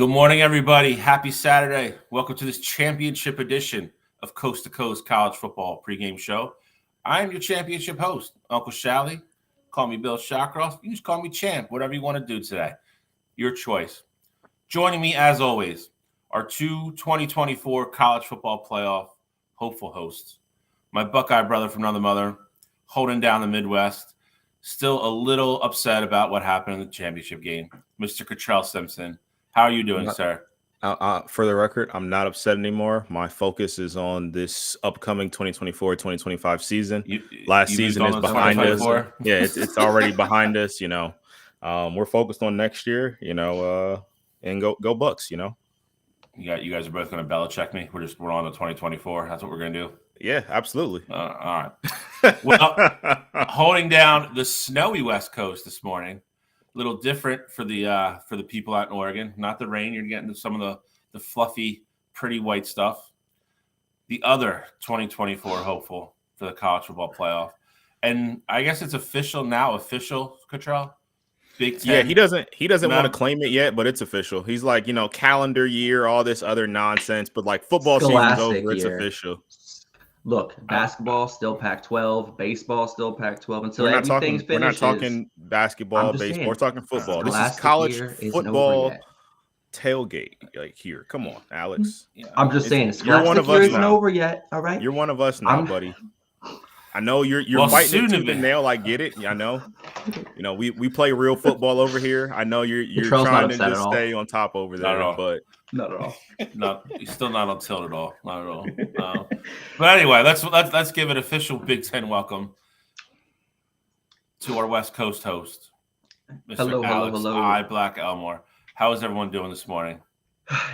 Good morning, everybody. Happy Saturday. Welcome to this championship edition of Coast to Coast College Football pregame show. I am your championship host, Uncle Shally. Call me Bill Shawcross. You just call me Champ, whatever you want to do today. Your choice. Joining me, as always, are two 2024 college football playoff hopeful hosts. My Buckeye brother from another mother, holding down the Midwest, still a little upset about what happened in the championship game, Mr. Cottrell Simpson. How are you doing, sir? For the record, I'm not upset anymore. My focus is on this upcoming 2024-2025 season. Last season is behind us. Yeah, it's already behind us. We're focused on next year. And go Bucks. You guys are both going to Belichick me. We're on to 2024. That's what we're going to do. Yeah, absolutely. All right. Well, holding down the snowy West Coast this morning. A little different for the people out in Oregon. Not the rain. You're getting some of the fluffy, pretty white stuff. The other 2024 hopeful for the college football playoff. And I guess it's official, Cottrell? Big Ten. Yeah, he doesn't want to claim it yet, but it's official. He's like, calendar year, all this other nonsense. But like football season's over, it's official. Look, basketball still Pac-12, baseball still Pac-12 until everything's finished. We're not talking basketball, baseball. We're talking football. This is college football tailgate. Like here, come on, Alex. Yeah. I'm just saying, you're one of us. Isn't over yet. All right, you're one of us now, buddy. I know you're fighting tooth and nail. I get it. I know. We play real football over here. I know you're trying to just stay on top over there, but not at all. No, he's still not on tilt at all. Not at all. But anyway, let's give an official Big Ten welcome to our West Coast host, Mr. Alex I. Black Elmore. How is everyone doing this morning?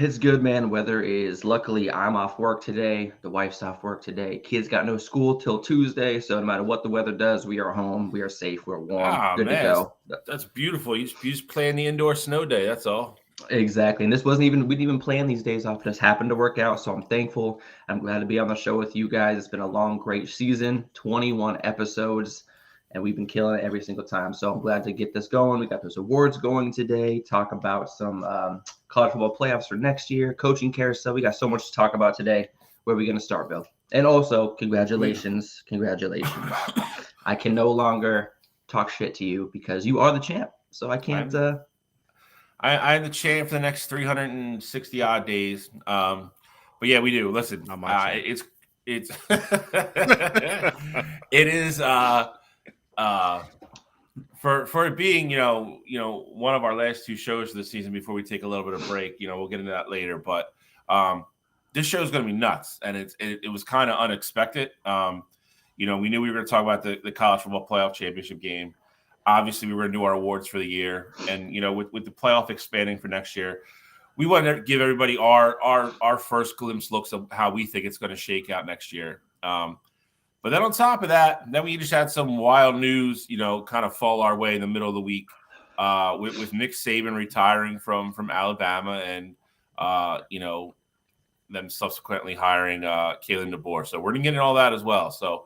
It's good, man. Weather is luckily I'm off work today. The wife's off work today. Kids got no school till Tuesday, so no matter what the weather does, we are home. We are safe. We're warm. Good to go. That's beautiful. You just play in the indoor snow day. That's all. Exactly. And we didn't even plan these days off. It just happened to work out. So I'm thankful. I'm glad to be on the show with you guys. It's been a long, great season, 21 episodes, and we've been killing it every single time. So I'm glad to get this going. We got those awards going today, talk about some college football playoffs for next year, coaching carousel. We got so much to talk about today. Where are we going to start, Bill? And also, congratulations. I can no longer talk shit to you because you are the champ. So I can't I'm the champ for the next 360 odd days. But yeah, we do. Listen, it is for it being one of our last two shows of the season before we take a little bit of break. We'll get into that later, but this show is going to be nuts, and it was kind of unexpected. We knew we were going to talk about the college football playoff championship game. Obviously, we were going to do our awards for the year, and with the playoff expanding for next year, we want to give everybody our first glimpse looks of how we think it's going to shake out next year. But then on top of that, then we just had some wild news, kind of fall our way in the middle of the week with Nick Saban retiring from Alabama, and them subsequently hiring Kalen DeBoer. So we're going to get into all that as well. So.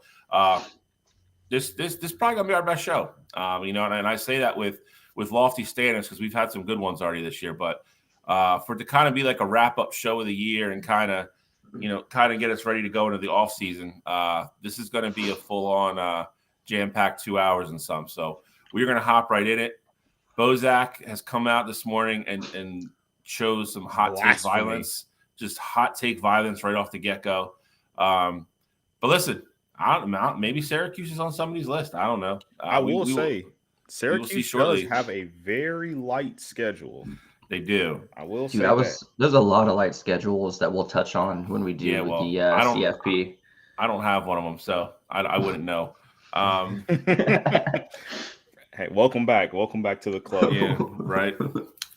This probably gonna be our best show, and I say that with lofty standards because we've had some good ones already this year. But for it to kind of be like a wrap up show of the year and kind of get us ready to go into the off season, this is going to be a full on jam packed 2 hours and some. So we're going to hop right in it. Bozak has come out this morning and shows some hot take violence, just hot take violence right off the get go. But listen. I don't know. Maybe Syracuse is on somebody's list. I don't know. I will say Syracuse does have a very light schedule. They do. I will say there's a lot of light schedules that we'll touch on when we do the CFP. I don't have one of them, so I wouldn't know. Hey, welcome back. Welcome back to the club. Yeah, right.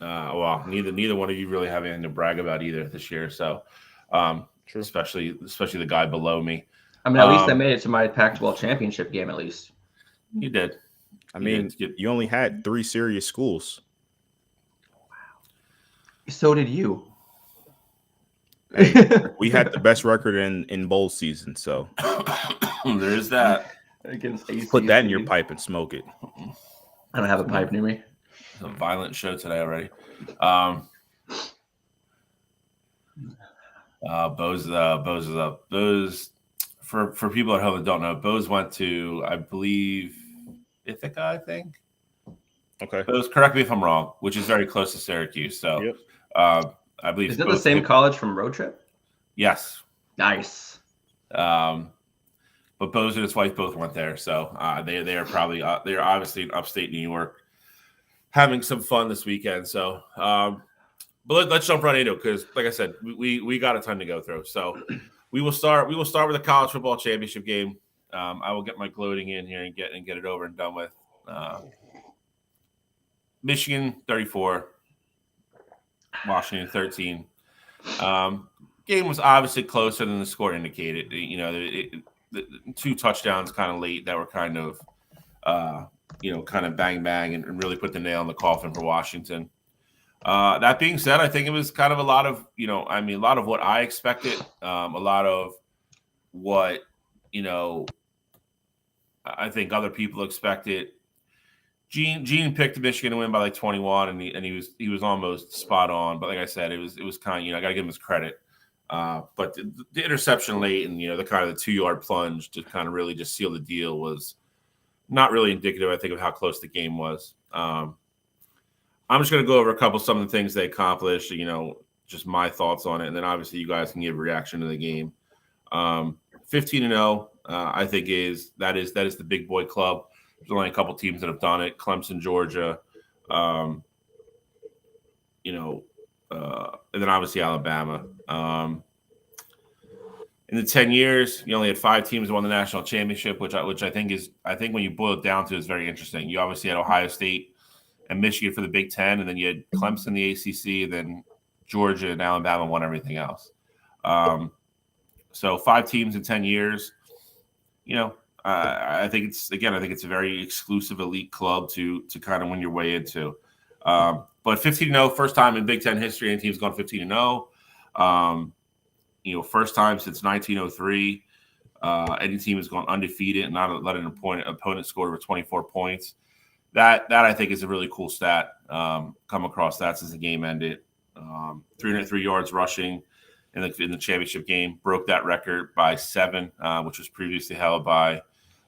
Well, neither one of you really have anything to brag about either this year. So, true. Especially the guy below me. I mean, at least I made it to my Pac-12 championship game. At least you did. You only had 3 serious schools. Wow. So did you. Hey, we had the best record in bowl season, so there is that. Against ACC. Put that in your pipe and smoke it. I don't have a pipe near me. It's a violent show today already. Bose is up. Bose, for people at home that don't know, Bose went to, I believe, Ithaca, I think. Okay. Bose, correct me if I'm wrong, which is very close to Syracuse. So, yep. I believe. Is it the same college from Road Trip? Yes. Nice. But Bose and his wife both went there, so they are probably they're obviously in upstate New York, having some fun this weekend. So, but let's jump right into it because, like I said, we got a ton to go through. So, we will start with the college football championship game. I will get my gloating in here and get it over and done with. Michigan 34, Washington 13. Game was obviously closer than the score indicated. You know, the 2 touchdowns kind of late that were kind of, kind of bang bang and really put the nail in the coffin for Washington. That being said, I think it was kind of a lot of what I expected, a lot of what I think other people expected. Gene picked Michigan to win by like 21, and he was almost spot on. But like I said, it was kind of I got to give him his credit. But the interception late and the kind of the 2-yard plunge to kind of really just seal the deal was not really indicative, I think, of how close the game was. I'm just going to go over a couple some of the things they accomplished, just my thoughts on it, and then obviously you guys can give a reaction to the game. 15-0, I think that is the big boy club. There's only a couple teams that have done it: Clemson, Georgia, and then obviously Alabama. In the 10 years, you only had 5 teams that won the national championship, which I think when you boil it down to is very interesting. You obviously had Ohio State and Michigan for the Big Ten, and then you had Clemson, the ACC, and then Georgia and Alabama won everything else. So 5 teams in 10 years. I think it's a very exclusive elite club to kind of win your way into. But 15-0, first time in Big Ten history any team's gone 15-0. First time since 1903, any team has gone undefeated and not let an opponent score over 24 points. That I think is a really cool stat. Come across that since the game ended. 303 yards rushing in the championship game, broke that record by 7, which was previously held by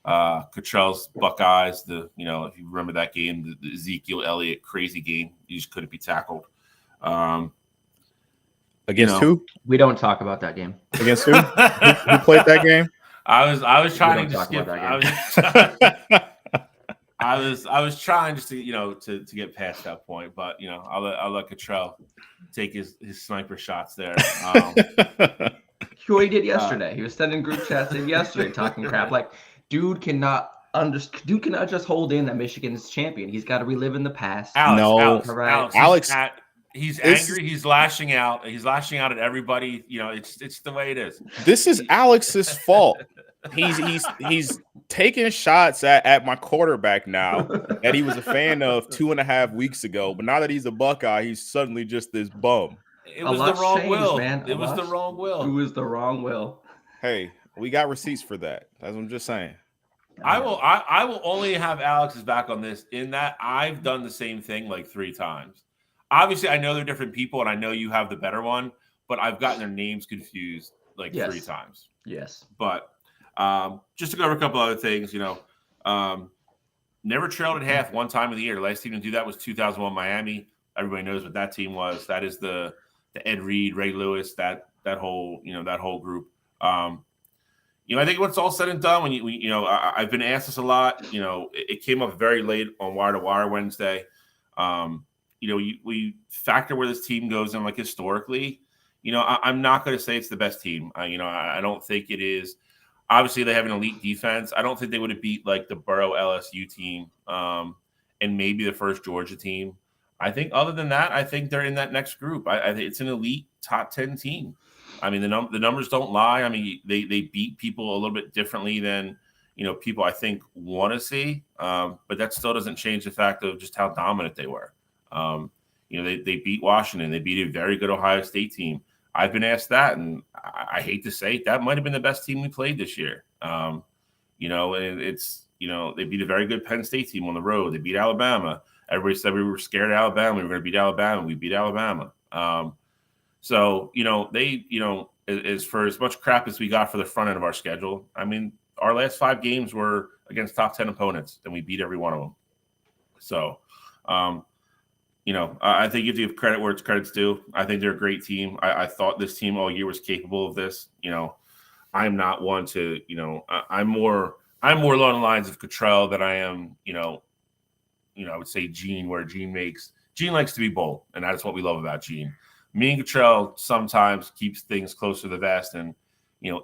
Cottrell's Buckeyes. If you remember that game, the Ezekiel Elliott crazy game, you just couldn't be tackled. Against who? We don't talk about that game. Against who? Who played that game? I was trying to skip. I was trying just to get past that point, but I'll let Cottrell take his sniper shots there. He did yesterday. He was sending group chats in yesterday talking crap. Like, dude cannot just hold in that Michigan is champion. He's got to relive in the past. Alex. He's angry. He's lashing out. He's lashing out at everybody. It's the way it is. This is Alex's fault. He's taking shots at my quarterback now that he was a fan of 2.5 weeks ago. But now that he's a Buckeye, he's suddenly just this bum. It was the wrong will, man. It was the wrong will. It was the wrong will. Hey, we got receipts for that. That's what I'm just saying. I will only have Alex's back on this in that I've done the same thing like 3 times. Obviously, I know they're different people, and I know you have the better one, but I've gotten their names confused like 3 times. Yes. But just to go over a couple other things, never trailed at half one time of the year. The last team to do that was 2001 Miami. Everybody knows what that team was. That is the Ed Reed, Ray Lewis, that whole group. I think when it's all said and done, when I've been asked this a lot. It came up very late on Wire to Wire Wednesday. We factor where this team goes in, like historically. I'm not going to say it's the best team. I don't think it is. Obviously, they have an elite defense. I don't think they would have beat like the Burrow LSU team and maybe the first Georgia team. I think other than that, I think they're in that next group. I think it's an elite top 10 team. I mean, the numbers don't lie. I mean, they beat people a little bit differently than people I think want to see. But that still doesn't change the fact of just how dominant they were. They beat Washington. They beat a very good Ohio State team. I've been asked that, and I hate to say it, that might have been the best team we played this year. And it's they beat a very good Penn State team on the road. They beat Alabama. Everybody said we were scared of Alabama. We were going to beat Alabama. We beat Alabama. So, they, as for as much crap as we got for the front end of our schedule, I mean, our last 5 games were against top 10 opponents, and we beat every one of them. So, I think you have to give credit where it's credit's due. I think they're a great team. I thought this team all year was capable of this. I'm not one to, I'm more along the lines of Cottrell than I am, I would say Gene, where Gene likes to be bold, and that's what we love about Gene. Me and Cottrell sometimes keeps things close to the vest, and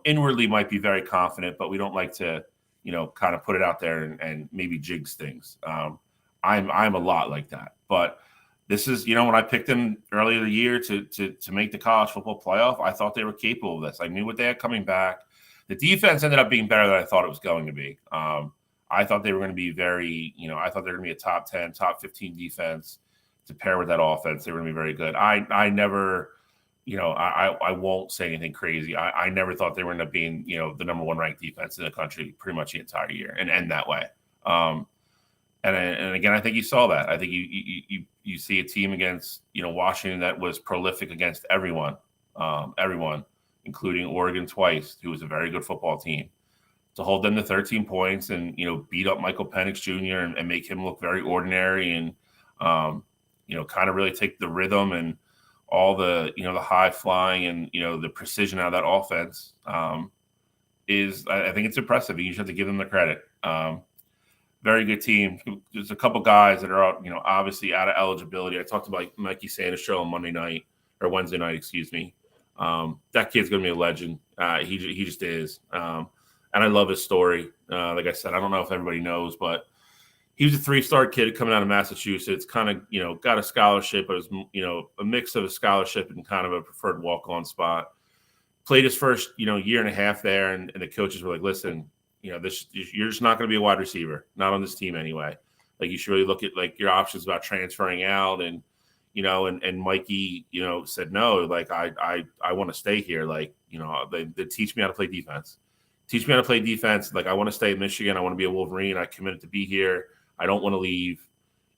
inwardly might be very confident, but we don't like to, kind of put it out there and maybe jigs things. I'm a lot like that, but this is, when I picked them earlier in the year to make the college football playoff, I thought they were capable of this. I knew what they had coming back. The defense ended up being better than I thought it was going to be. I thought they were going to be I thought they were going to be a top 10, top 15 defense to pair with that offense. They were going to be very good. I never, I won't say anything crazy. I never thought they were going to be, the number 1 ranked defense in the country pretty much the entire year and end that way. And again, I think you saw that. I think you see a team against, Washington that was prolific against everyone, including Oregon twice, who was a very good football team. To hold them to 13 points and, beat up Michael Penix Jr. and make him look very ordinary and, kind of really take the rhythm and all the, the high flying and, the precision out of that offense I think it's impressive. You just have to give them the credit. Very good team. There's a couple guys that are out, obviously out of eligibility. I talked about Mikey Sanders on Wednesday night, excuse me. That kid's going to be a legend. He just is. And I love his story. Like I said, I don't know if everybody knows, but he was a 3-star kid coming out of Massachusetts, kind of, got a scholarship, but it was, a mix of a scholarship and kind of a preferred walk-on spot. Played his first, year and a half there, and the coaches were like, listen, you're just not going to be a wide receiver, not on this team anyway. Like, you should really look at like your options about transferring out. And, and Mikey, said, no, like, I want to stay here. Like, they teach me how to play defense. Like, I want to stay in Michigan. I want to be a Wolverine. I committed to be here. I don't want to leave,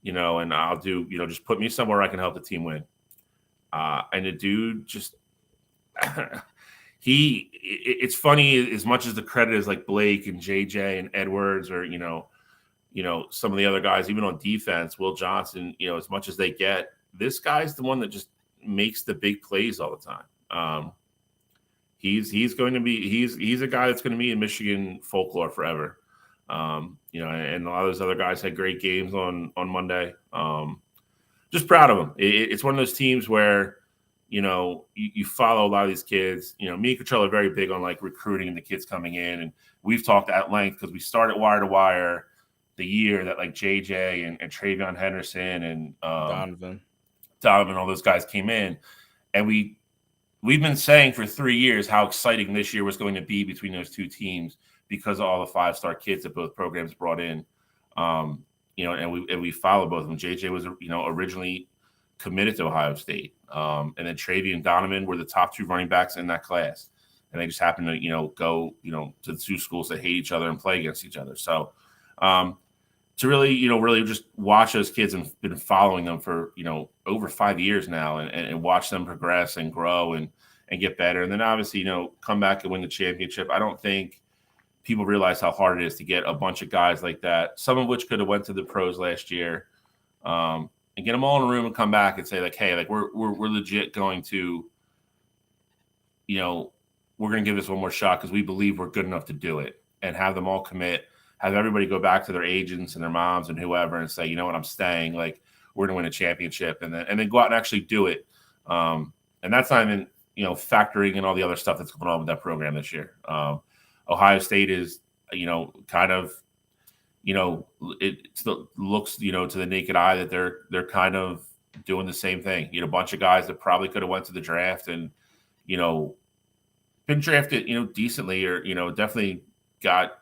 and I'll do, just put me somewhere I can help the team win. And the dude just, it's funny, as much as the credit is like Blake and JJ and Edwards or, some of the other guys, even on defense, Will Johnson, as much as they get, this guy's the one that just makes the big plays all the time. He's a guy that's going to be in Michigan folklore forever. And a lot of those other guys had great games on Monday. Just proud of them. It's one of those teams where, you follow a lot of these kids. Me and Cottrell are very big on like recruiting and the kids coming in. And we've talked at length because we started wire to wire the year that like JJ and Travion Henderson and Donovan, all those guys came in. And we've been saying for 3 years how exciting this year was going to be between those two teams because of all the 5-star kids that both programs brought in. And we followed both of them. JJ was, originally committed to Ohio State. And then Travion and Donovan were the top 2 running backs in that class. And they just happened to, go, to the 2 schools that hate each other and play against each other. So to really, really just watch those kids and been following them for, over 5 years now and watch them progress and grow and get better. And then obviously, come back and win the championship. I don't think people realize how hard it is to get a bunch of guys like that, some of which could have went to the pros last year. And get them all in a room and come back and say like, hey, like we're legit going to, we're going to give this one more shot because we believe we're good enough to do it, and have them all commit, have everybody go back to their agents and their moms and whoever and say, you know what, I'm staying. Like, we're going to win a championship, and then go out and actually do it. And that's not even, factoring in all the other stuff that's going on with that program this year. Ohio State is, kind of, it looks, to the naked eye that they're kind of doing the same thing. A bunch of guys that probably could have went to the draft and, been drafted, decently, or, definitely got,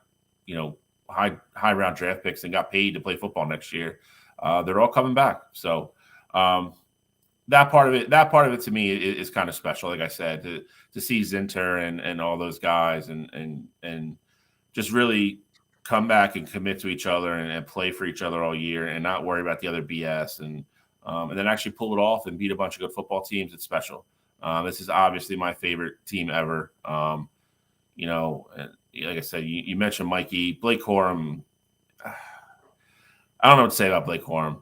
high round draft picks and got paid to play football next year. They're all coming back. So that part of it to me is kind of special. Like I said, to see Zinter and all those guys and just really come back and commit to each other and play for each other all year and not worry about the other BS and then actually pull it off and beat a bunch of good football teams. It's special. This is obviously my favorite team ever. You know, like I said, you mentioned Mikey, Blake Corum. I don't know what to say about Blake Corum.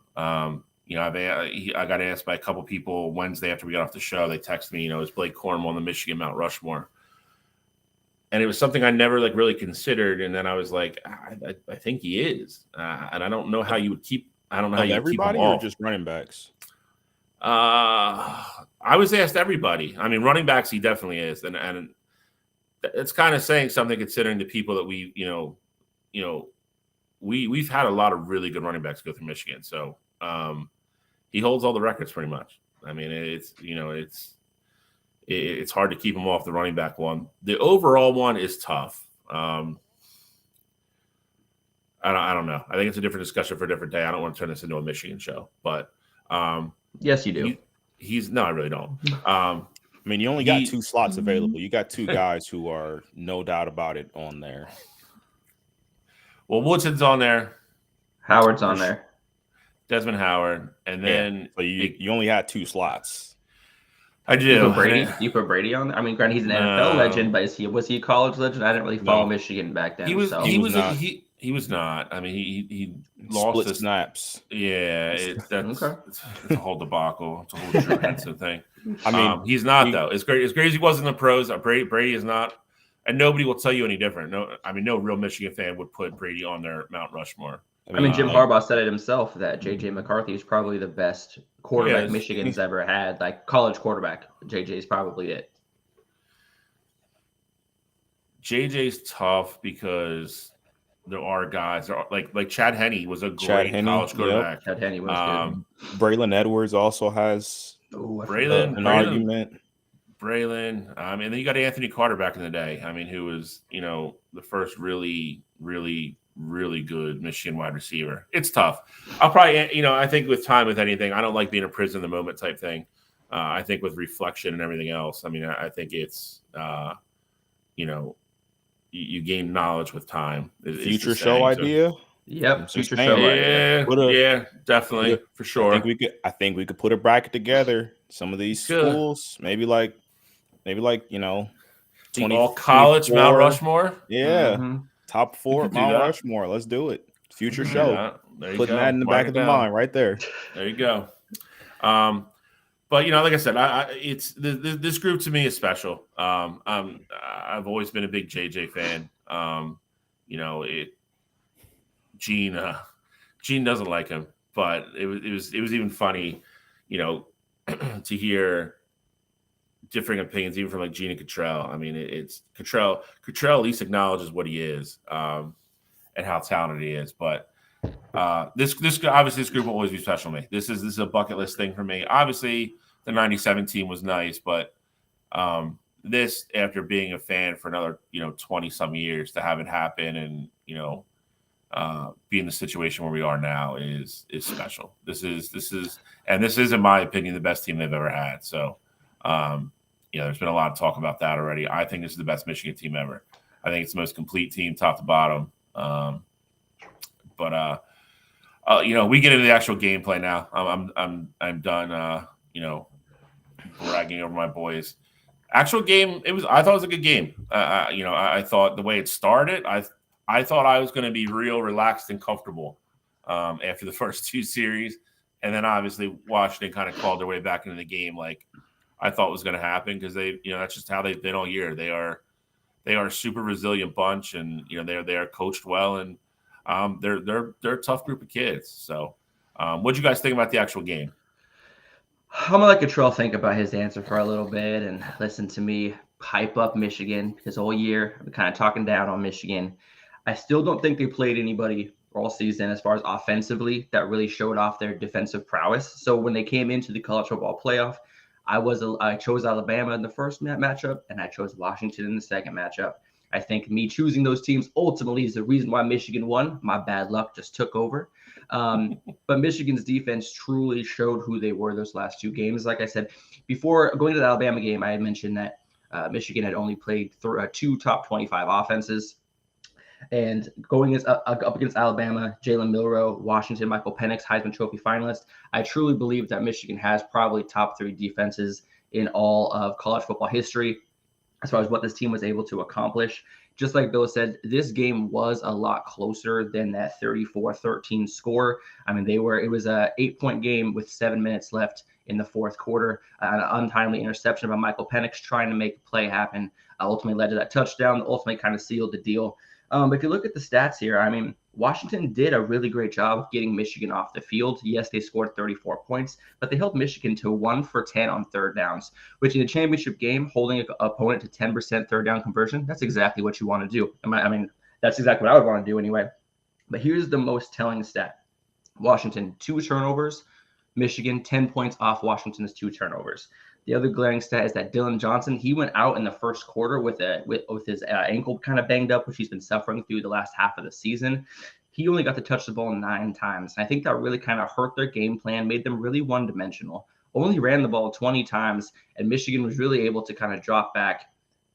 You know, I got asked by a couple people Wednesday after we got off the show. They texted me, you know, is Blake Corum on the Michigan Mount Rushmore? And it was something I never like really considered. And then I was like, I think he is. And I don't know how you would keep. I don't know how you would keep him or off. just running backs. I was asked everybody. I mean, running backs, he definitely is, and it's kind of saying something considering the people that we've had a lot of really good running backs go through Michigan. So he holds all the records pretty much. I mean, it's hard to keep him off the running back one. The overall one is tough. I don't know. I think it's a different discussion for a different day. I don't want to turn this into a Michigan show, but yes, you do. No, I really don't. I mean, you only got 2 slots available. You got 2 guys who are no doubt about it on there. Well, Woodson's on there. Howard's on there. Desmond Howard, and then so you only had 2 slots. I do. You put Brady on there? I mean, granted, he's an NFL legend, but was he a college legend? I didn't really follow Michigan back then. He was not. I mean, he lost split snaps. Yeah, it's a whole debacle. It's a whole comprehensive thing. I mean, he's not though. As great as he was in the pros, Brady is not, and nobody will tell you any different. No real Michigan fan would put Brady on their Mount Rushmore. I mean, Jim Harbaugh said it himself that J.J. McCarthy is probably the best quarterback Michigan's ever had. Like college quarterback, J.J. is probably it. J.J.'s tough because there are guys like Chad Henne was a great college quarterback. Chad Henne was good. Braylon Edwards also has an argument. Braylon. And then you got Anthony Carter back in the day. I mean, who was, the first really, really, really good Michigan wide receiver. It's tough. I'll probably, I think with time, with anything, I don't like being a prison in the moment type thing. I think with reflection and everything else, I mean, I think it's, you gain knowledge with time. Future show idea. Yep, future show idea. Yeah, definitely, for sure. I think we could put a bracket together. Some of these schools, maybe like all college Mount Rushmore. Yeah, top 4 Mount Rushmore. Let's do it. Future show. Putting that in the back of the mind, right there. There you go. But like I said, it's this group to me is special. I've always been a big JJ fan. Gene doesn't like him, but it was even funny, to hear differing opinions even from like Gene and Cottrell. I mean, it's Cottrell at least acknowledges what he is and how talented he is. But this group will always be special to me. This is a bucket list thing for me. Obviously, the 97 team was nice, but this, after being a fan for another 20 some years, to have it happen and be in the situation where we are now is special. This is in my opinion the best team they've ever had. So there's been a lot of talk about that already. I think this is the best Michigan team ever. I think it's the most complete team, top to bottom. We get into the actual gameplay now. I'm done. Bragging over my boys. Actual game, I thought it was a good game. I thought the way it started, I thought I was going to be real relaxed and comfortable after the first 2 series, and then obviously Washington kind of called their way back into the game like I thought was going to happen because they, that's just how they've been all year. They are a super resilient bunch, and they are coached well, and they're a tough group of kids. So, what'd you guys think about the actual game? I'm gonna let Cottrell think about his answer for a little bit and listen to me hype up Michigan because all year I've been kind of talking down on Michigan. I still don't think they played anybody all season as far as offensively that really showed off their defensive prowess. So when they came into the college football playoff, I chose Alabama in the first matchup and I chose Washington in the second matchup. I think me choosing those teams ultimately is the reason why Michigan won. My bad luck just took over. But Michigan's defense truly showed who they were those last 2 games. Like I said, before going to the Alabama game, I had mentioned that Michigan had only played 2 top 25 offenses. And going up against Alabama, Jalen Milroe, Washington, Michael Penix, Heisman Trophy finalist, I truly believe that Michigan has probably top 3 defenses in all of college football history as far as what this team was able to accomplish. Just like Bill said, this game was a lot closer than that 34-13 score. I mean, it was a 8-point game with 7 minutes left in the fourth quarter. An untimely interception by Michael Penix trying to make a play happen ultimately led to that touchdown, ultimately kind of sealed the deal. But if you look at the stats here, I mean, Washington did a really great job of getting Michigan off the field. Yes, they scored 34 points, but they held Michigan to 1 for 10 on third downs, which in a championship game, holding an opponent to 10% third down conversion, that's exactly what you want to do. I mean, that's exactly what I would want to do anyway. But here's the most telling stat. Washington, 2 turnovers. Michigan, 10 points off Washington's 2 turnovers. The other glaring stat is that Dylan Johnson, he went out in the first quarter with his ankle kind of banged up, which he's been suffering through the last half of the season. He only got to touch the ball 9 times. And I think that really kind of hurt their game plan, made them really one-dimensional. Only ran the ball 20 times, and Michigan was really able to kind of drop back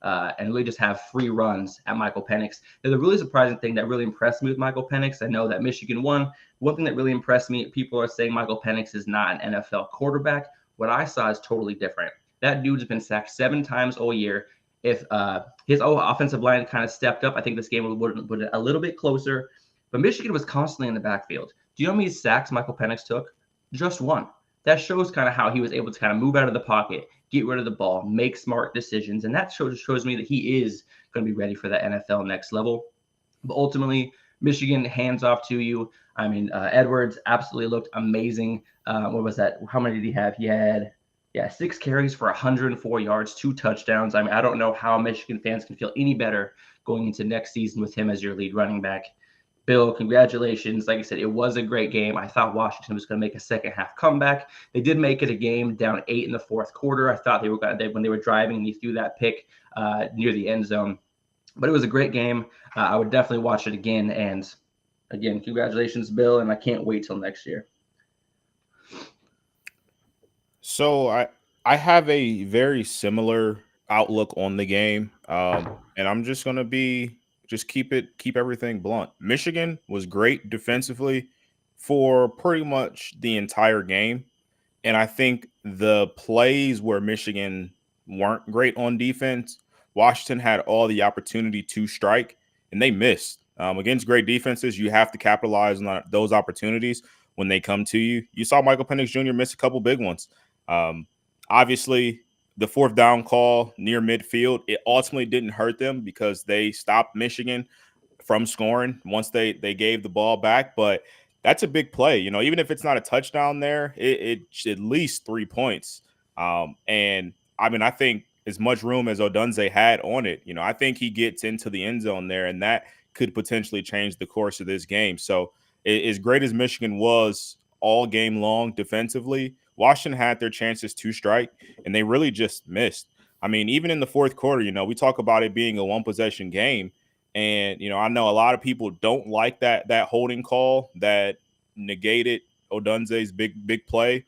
and really just have free runs at Michael Penix. There's a really surprising thing that really impressed me with Michael Penix. I know that Michigan won. One thing that really impressed me, people are saying Michael Penix is not an NFL quarterback. What I saw is totally different. That dude's been sacked 7 times all year. If his offensive line kind of stepped up, I think this game would have been a little bit closer. But Michigan was constantly in the backfield. Do you know how many sacks Michael Penix took? Just 1. That shows kind of how he was able to kind of move out of the pocket, get rid of the ball, make smart decisions. And that shows me that he is going to be ready for the NFL next level. But ultimately, Michigan hands off to you. I mean, Edwards absolutely looked amazing. What was that? How many did he have? He had 6 carries for 104 yards, 2 touchdowns. I mean, I don't know how Michigan fans can feel any better going into next season with him as your lead running back. Bill, congratulations. Like I said, it was a great game. I thought Washington was going to make a second half comeback. They did make it a game down 8 in the fourth quarter. I thought they were going to, when they were driving, he threw that pick near the end zone. But it was a great game. I would definitely watch it again. And again, congratulations, Bill. And I can't wait till next year. So I have a very similar outlook on the game, and I'm just gonna keep everything blunt. Michigan was great defensively for pretty much the entire game, and I think the plays where Michigan weren't great on defense, Washington had all the opportunity to strike, and they missed. Against great defenses, you have to capitalize on those opportunities when they come to you. You saw Michael Penix Jr. miss a couple big ones. Obviously, the 4th down call near midfield, it ultimately didn't hurt them because they stopped Michigan from scoring once they gave the ball back. But that's a big play. You know, even if it's not a touchdown there, it's at least 3 points. And I mean, I think as much room as Odunze had on it, you know, I think he gets into the end zone there, and that could potentially change the course of this game. So as great as Michigan was all game long defensively, Washington had their chances to strike, and they really just missed. I mean, even in the fourth quarter, you know, we talk about it being a 1-possession game, and, you know, I know a lot of people don't like that holding call that negated Odunze's big play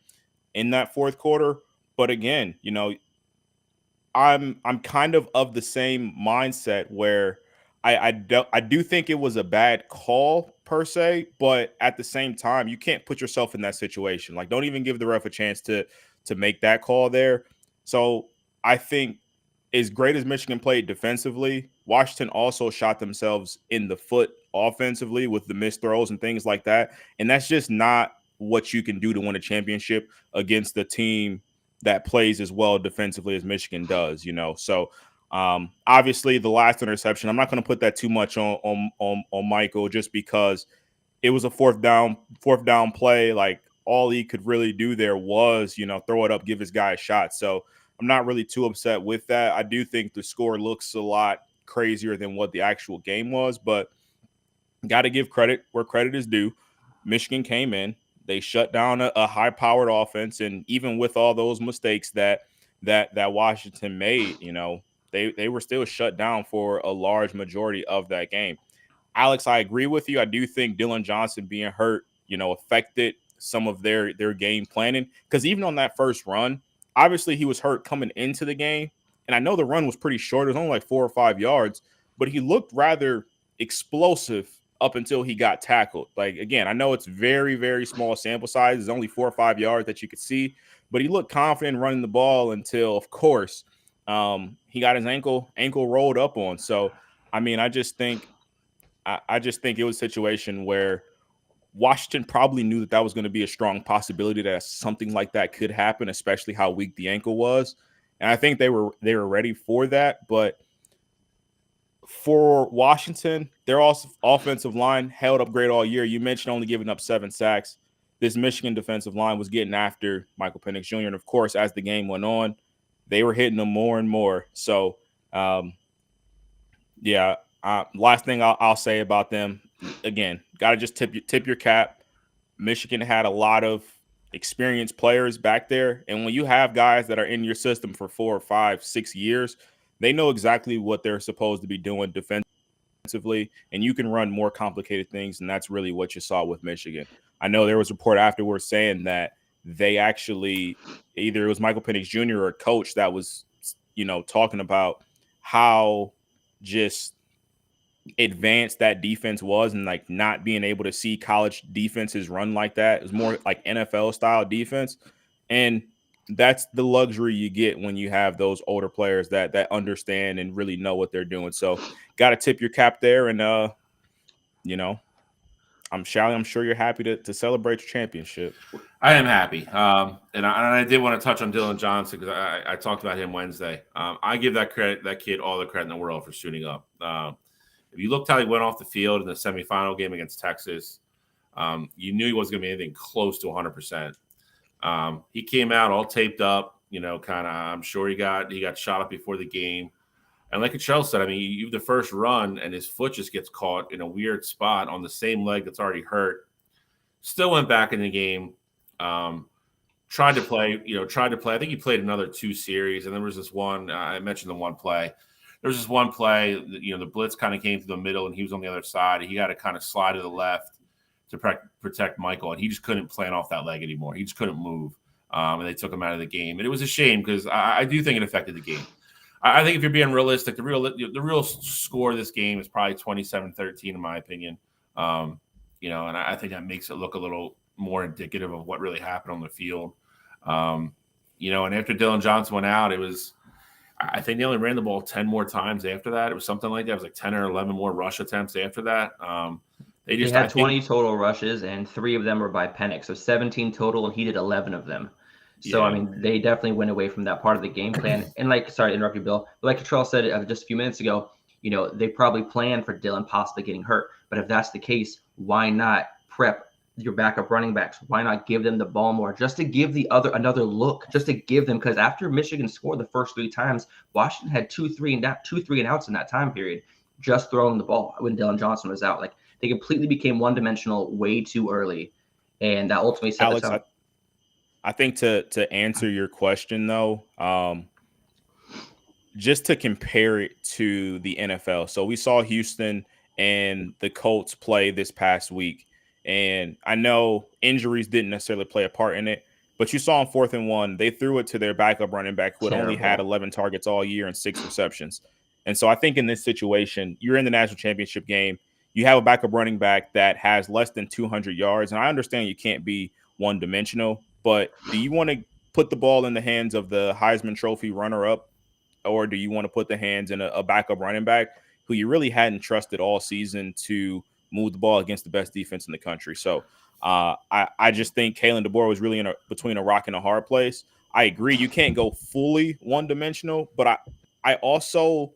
in that fourth quarter. But again, you know, I'm kind of the same mindset where I do think it was a bad call per se, but at the same time, you can't put yourself in that situation. Like, don't even give the ref a chance to make that call there. So I think as great as Michigan played defensively, Washington also shot themselves in the foot offensively with the missed throws and things like that. And that's just not what you can do to win a championship against the team that plays as well defensively as Michigan does, you know. So obviously the last interception, I'm not going to put that too much on Michael, just because it was a fourth down play. Like, all he could really do there was, you know, throw it up, give his guy a shot. So I'm not really too upset with that. I do think the score looks a lot crazier than what the actual game was, but got to give credit where credit is due. Michigan came in, they shut down a high-powered offense, and even with all those mistakes that Washington made, you know, they were still shut down for a large majority of that game. Alex, I agree with you. I do think Dylan Johnson being hurt, you know, affected some of their game planning, because even on that first run, obviously he was hurt coming into the game, and I know the run was pretty short. It was only like 4 or 5 yards, but he looked rather explosive up until he got tackled. Like, again, I know it's very, very small sample size. It's only 4 or 5 yards that you could see, but he looked confident running the ball until, of course, he got his ankle rolled up on. So, I mean, I just think it was a situation where Washington probably knew that was going to be a strong possibility that something like that could happen, especially how weak the ankle was. And I think they were ready for that. But for Washington, their offensive line held up great all year. You mentioned only giving up 7 sacks. This Michigan defensive line was getting after Michael Penix Jr. And, of course, as the game went on, they were hitting them more and more. So, last thing I'll say about them, again, got to just tip your cap. Michigan had a lot of experienced players back there. And when you have guys that are in your system for 4 or 5, 6 years, they know exactly what they're supposed to be doing defensively, and you can run more complicated things, and that's really what you saw with Michigan. I know there was a report afterwards saying that they actually, either it was Michael Penix Jr. or a coach that was, talking about how just advanced that defense was, and like not being able to see college defenses run like that. It was more like NFL style defense. And that's the luxury you get when you have those older players that understand and really know what they're doing. So got to tip your cap there. And, I'm sure you're happy to celebrate your championship. I am happy. And I did want to touch on Dylan Johnson because I talked about him Wednesday. I give that kid all the credit in the world for suiting up. If you looked how he went off the field in the semifinal game against Texas, you knew he wasn't going to be anything close to 100%. He came out all taped up, I'm sure he got shot up before the game. And like Charles said, I mean, you have the first run and his foot just gets caught in a weird spot on the same leg that's already hurt. Still went back in the game, tried to play. I think he played another 2 series. And there was this one, I mentioned the one play. There was this one play, the blitz kind of came through the middle and he was on the other side. He got to kind of slide to the left to protect Michael, and he just couldn't plant off that leg anymore. He just couldn't move, and they took him out of the game. And it was a shame because I do think it affected the game. I think if you're being realistic, the real score of this game is probably 27-13 in my opinion. And I think that makes it look a little more indicative of what really happened on the field. And after Dylan Johnson went out, I think they only ran the ball 10 more times after that. It was something like that. It was like 10 or 11 more rush attempts after that. They had 20 total rushes, and 3 of them were by Penix. So 17 total, and he did 11 of them. So, yeah. I mean, they definitely went away from that part of the game plan. And sorry to interrupt you, Bill, but like Cottrell said just a few minutes ago, they probably planned for Dylan possibly getting hurt. But if that's the case, why not prep your backup running backs? Why not give them the ball more just to give the other another look, just to give them, because after Michigan scored the first 3 times, Washington had 2 3 and outs in that time period, just throwing the ball when Dylan Johnson was out. Like, they completely became one-dimensional way too early, and that ultimately set the tone. I think to answer your question though, just to compare it to the NFL. So we saw Houston and the Colts play this past week, and I know injuries didn't necessarily play a part in it, but you saw on 4th and 1, they threw it to their backup running back who had only had 11 targets all year and 6 receptions. And so I think in this situation, you're in the national championship game. You have a backup running back that has less than 200 yards. And I understand you can't be one-dimensional, but do you want to put the ball in the hands of the Heisman Trophy runner-up, or do you want to put the hands in a backup running back who you really hadn't trusted all season to move the ball against the best defense in the country? So I just think Kalen DeBoer was really between a rock and a hard place. I agree you can't go fully one-dimensional, but I also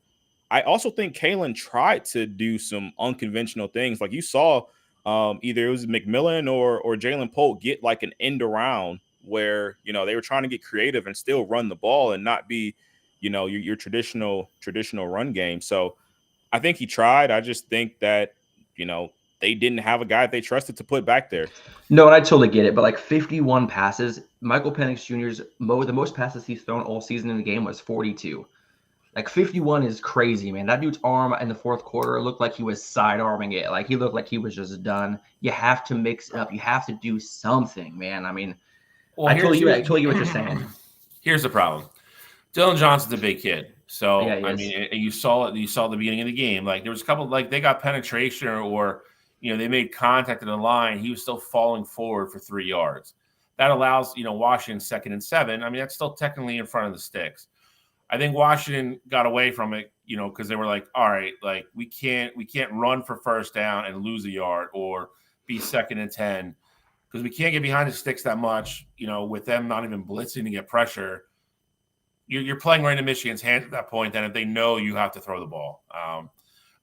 think Kalen tried to do some unconventional things. Like you saw either it was McMillan or Jalen Polk get like an end around where, they were trying to get creative and still run the ball and not be, your traditional run game. So I think he tried. I just think that, they didn't have a guy they trusted to put back there. No, and I totally get it. But like 51 passes, Michael Penix Jr.'s the most passes he's thrown all season in the game was 42. Like 51 is crazy, man. That dude's arm in the 4th quarter looked like he was sidearming it. Like he looked like he was just done. You have to mix it up. You have to do something, man. I mean, I totally get what you're saying. Here's the problem. Dylan Johnson's a big kid. So, yeah, I mean, you saw it. You saw at the beginning of the game. Like there was a couple, like they got penetration or they made contact at the line, he was still falling forward for 3 yards. That allows, Washington 2nd and 7. I mean, that's still technically in front of the sticks. I think Washington got away from it, because they were like, all right, like we can't run for first down and lose a yard or be 2nd and 10 because we can't get behind the sticks that much, with them not even blitzing to get pressure. You're playing right in Michigan's hands at that point, then if they know you have to throw the ball.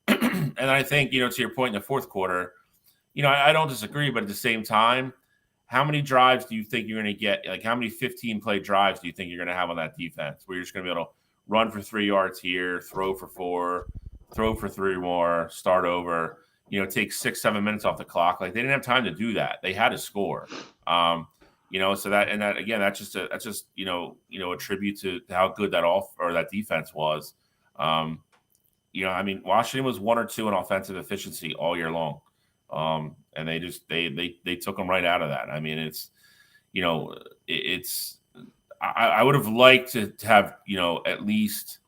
And I think, to your point in the fourth quarter, I don't disagree, but at the same time, how many drives do you think you're going to get? Like, how many 15-play drives do you think you're going to have on that defense where you're just going to be able to run for 3 yards here, throw for 4, throw for 3 more, start over, take 6-7 minutes off the clock? Like, they didn't have time to do that. They had to score. So that again, that's just a tribute to how good that defense was. I mean, Washington was 1 or 2 in offensive efficiency all year long. And they took them right out of that. I mean, I would have liked to have, at least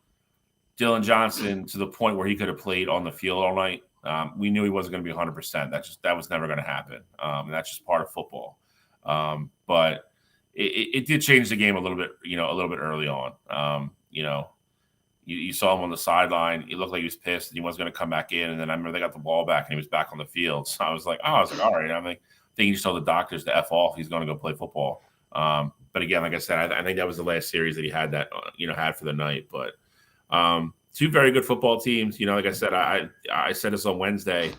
Dylan Johnson to the point where he could have played on the field all night. We knew he wasn't going to be 100%. That was never going to happen. And that's just part of football. But it did change the game a little bit early on. You saw him on the sideline. He looked like he was pissed and he wasn't going to come back in. And then I remember they got the ball back and he was back on the field. So I was like, all right. I'm like, thinking you just told the doctors to F off. He's going to go play football. But again, like I said, I think that was the last series that he had had for the night. But 2 very good football teams. Like I said, I said this on Wednesday.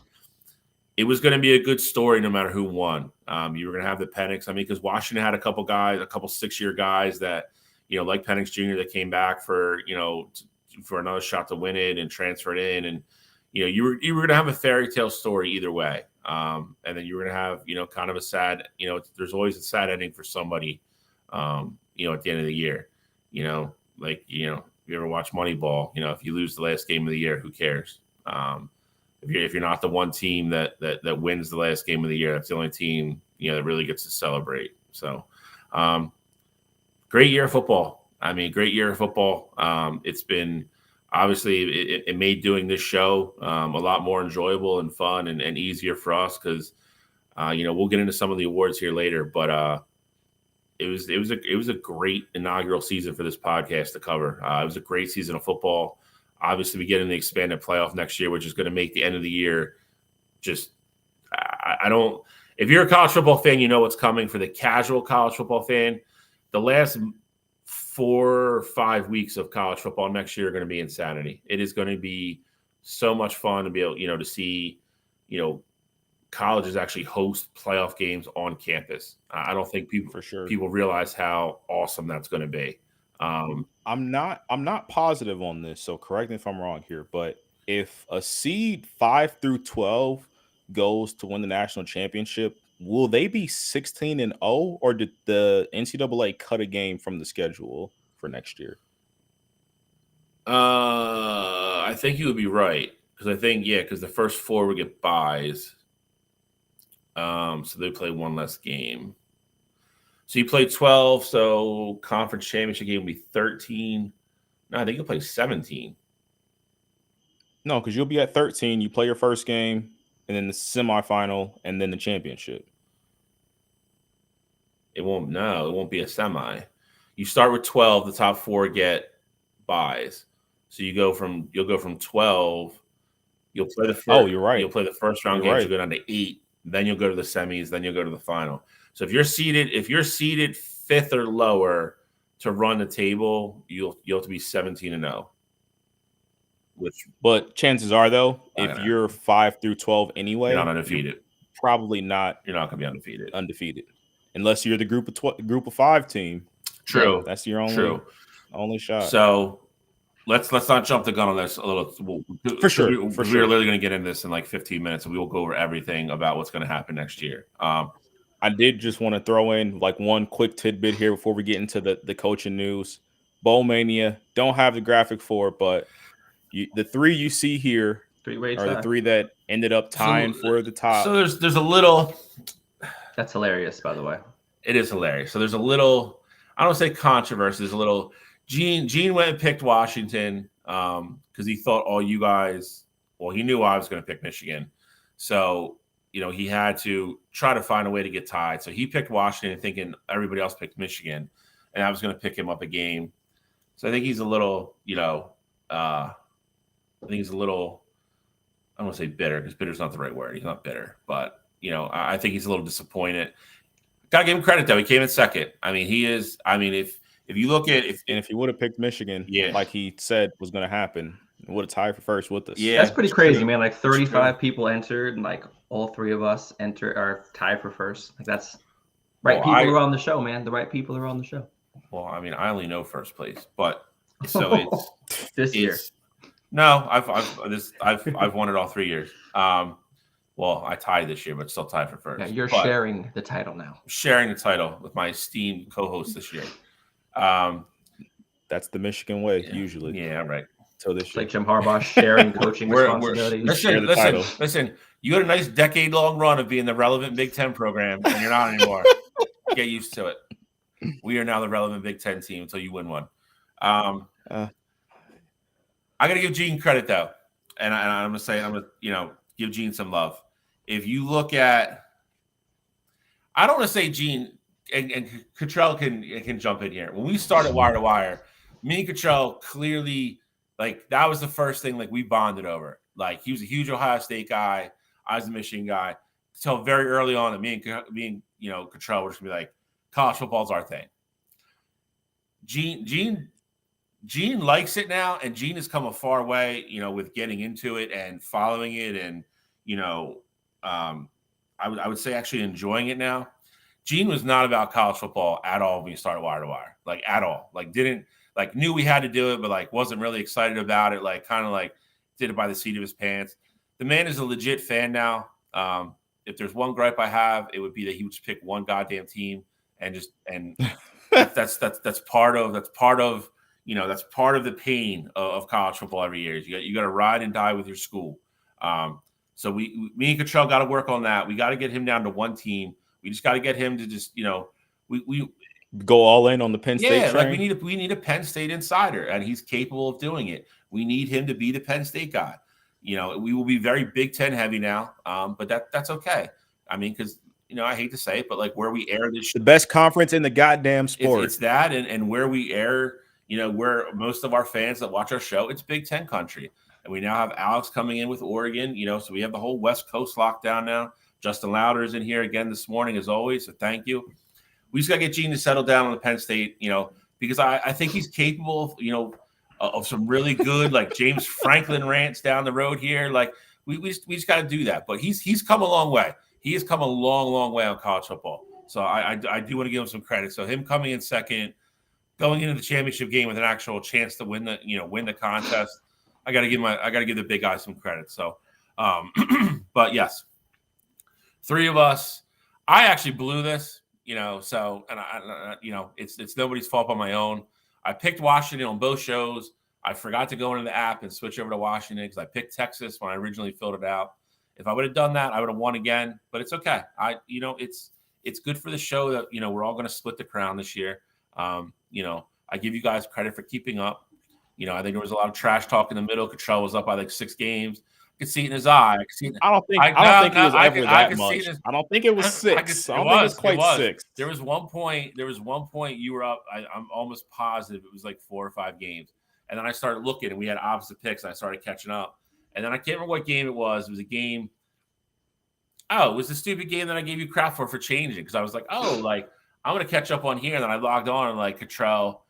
It was going to be a good story no matter who won. You were going to have the Penix. I mean, because Washington had a couple 6-year guys that, like Penix Jr. that came back for another shot to win it and transferred in. And, you were going to have a fairy tale story either way. And then you were going to have, kind of a sad, there's always a sad ending for somebody, at the end of the year, you ever watch Moneyball, if you lose the last game of the year, who cares? If you're not the one team that wins the last game of the year, that's the only team, that really gets to celebrate. So, great year of football. I mean, great year of football. It's been obviously it made doing this show a lot more enjoyable and fun and easier for us because we'll get into some of the awards here later. But it was a great inaugural season for this podcast to cover. It was a great season of football. Obviously, we get in the expanded playoff next year, which is going to make the end of the year just. I don't. If you're a college football fan, you know what's coming. For the casual college football fan, the last 4 or 5 weeks of college football next year are going to be insanity. It is going to be so much fun to be able, to see, colleges actually host playoff games on campus. I don't think people realize how awesome that's going to be. I'm not positive on this, so correct me if I'm wrong here, but if a seed 5 through 12 goes to win the national championship, will they be 16-0, or did the NCAA cut a game from the schedule for next year? I think you would be right because because the first 4 would get byes, so they play 1 less game. So you play 12, so conference championship game will be 13. No, I think you'll play 17. No, because you'll be at 13. You play your first game, and then the semifinal, and then the championship. It won't be a semi. You start with 12. The top 4 get byes. So you'll go from 12. You'll play the first. Oh, you're right. You'll play the first round games. You'll go down to 8. Then you'll go to the semis. Then you'll go to the final. So if you're seeded 5th or lower to run the table, you'll have to be 17-0. But chances are, though, if you're 5 through 12 anyway, you're not undefeated. Probably not. You're not going to be undefeated, unless you're the group of 5 team. True. Yeah, that's your only shot. So let's not jump the gun on this a little. For sure. We're literally going to get into this in like 15 minutes, and we will go over everything about what's going to happen next year. I did just want to throw in like one quick tidbit here before we get into the coaching news. Bowl Mania, don't have the graphic for it, but the 3 you see here are the 3 that ended up tying for the top. So there's a little. That's hilarious, by the way. It is hilarious. So there's a little. I don't say controversy. There's a little. Gene went and picked Washington because he thought all you guys. Well, he knew I was going to pick Michigan, so he had to try to find a way to get tied. So he picked Washington thinking everybody else picked Michigan, and I was going to pick him up a game. So I think he's a little, I think he's a little, I don't want to say bitter because bitter is not the right word. He's not bitter, but, I think he's a little disappointed. Got to give him credit, though. He came in second. I mean, he is, if you look at if he would have picked Michigan, like he said was going to happen, would have tied for first with us. Yeah, that's pretty crazy, man. Like 35 people entered, and like all three of us are tied for first. Like that's right. People are on the show, man. The right people are on the show. Well, I mean, I only know first place, but so it's this year. No, I've won it all 3 years. Well, I tied this year, but still tied for first. Yeah, you're sharing the title now. Sharing the title with my esteemed co-host this year. That's the Michigan way, usually. Yeah, right. So this it's like Jim Harbaugh sharing coaching responsibilities. Listen. You had a nice decade-long run of being the relevant Big Ten program, and you're not anymore. Get used to it. We are now the relevant Big Ten team until you win one. I got to give Gene credit though, and I'm gonna say give Gene some love. If you look at, I don't want to say Gene and Cottrell can jump in here. When we started Wire to Wire, me and Cottrell clearly that was the first thing we bonded over. He was a huge Ohio State guy, I was a Michigan guy. So very early on, that me and Cottrell were just gonna be college football's our thing. Gene likes it now, and Gene has come a far way, with getting into it and following it, and I would say actually enjoying it now. Gene was not about college football at all when he started Wire to Wire, at all. Knew we had to do it, but wasn't really excited about it. Did it by the seat of his pants. The man is a legit fan now. If there's one gripe I have, it would be that he would just pick one goddamn team and that's part of the pain of college football every year. You got to ride and die with your school. So me and Cottrell got to work on that. We got to get him down to one team. We just got to get him to just we go all in on the Penn State train. We need a Penn State insider, and he's capable of doing it. We need him to be the Penn State guy. We will be very Big Ten heavy now, but that's okay. I mean, because I hate to say it, but where we air this, the best conference in the goddamn sport. It's that, and where we air, where most of our fans that watch our show, it's Big Ten country. And we now have Alex coming in with Oregon, so we have the whole West Coast lockdown now. Justin Lauder is in here again this morning, as always, so thank you. We just got to get Gene to settle down on the Penn State, because I think he's capable of some really good, James Franklin rants down the road here. We just got to do that. But he's come a long way. He has come a long, long way on college football. So I do want to give him some credit. So him coming in second, going into the championship game with an actual chance to win the contest, I got to give the big guy some credit. So, but yes, three of us. I actually blew this, So, and I it's nobody's fault but my own. I picked Washington on both shows. I forgot to go into the app and switch over to Washington because I picked Texas when I originally filled it out. If I would have done that, I would have won again. But it's okay. It's good for the show that we're all going to split the crown this year. I give you guys credit for keeping up. I think there was a lot of trash talk in the middle. Cottrell was up by 6 games. I could see it in his eye. I don't think it was ever that much. I don't think it was 6. I don't think it was quite 6. There was one point you were up. I'm almost positive it was 4 or 5 games. And then I started looking, and we had opposite picks, and I started catching up. And then I can't remember what game it was. It was a game. Oh, it was the stupid game that I gave you crap for changing because I was I'm going to catch up on here. And then I logged on and Cottrell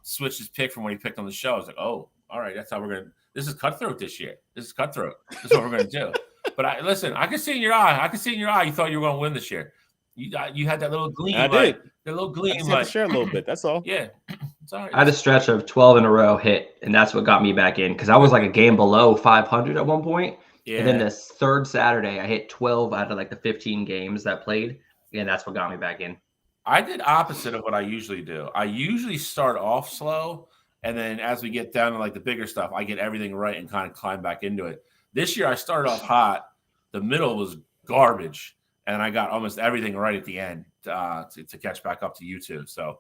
switched his pick from when he picked on the show. I was oh, all right, that's how we're going to. This is cutthroat this year. This is cutthroat. This is what we're going to do. But I could see in your eye. You thought you were going to win this year. You had that little gleam. I did. That little gleam. I had to share a little bit. That's all. Yeah. It's all right. I had a stretch of 12 in a row hit, and that's what got me back in because I was a game below 500 at one point. Yeah. And then this third Saturday, I hit 12 out of the 15 games that played, and that's what got me back in. I did opposite of what I usually do. I usually start off slow, and then as we get down to the bigger stuff, I get everything right and kind of climb back into it. This year, I started off hot. The middle was garbage, and I got almost everything right at the end to catch back up to you two. So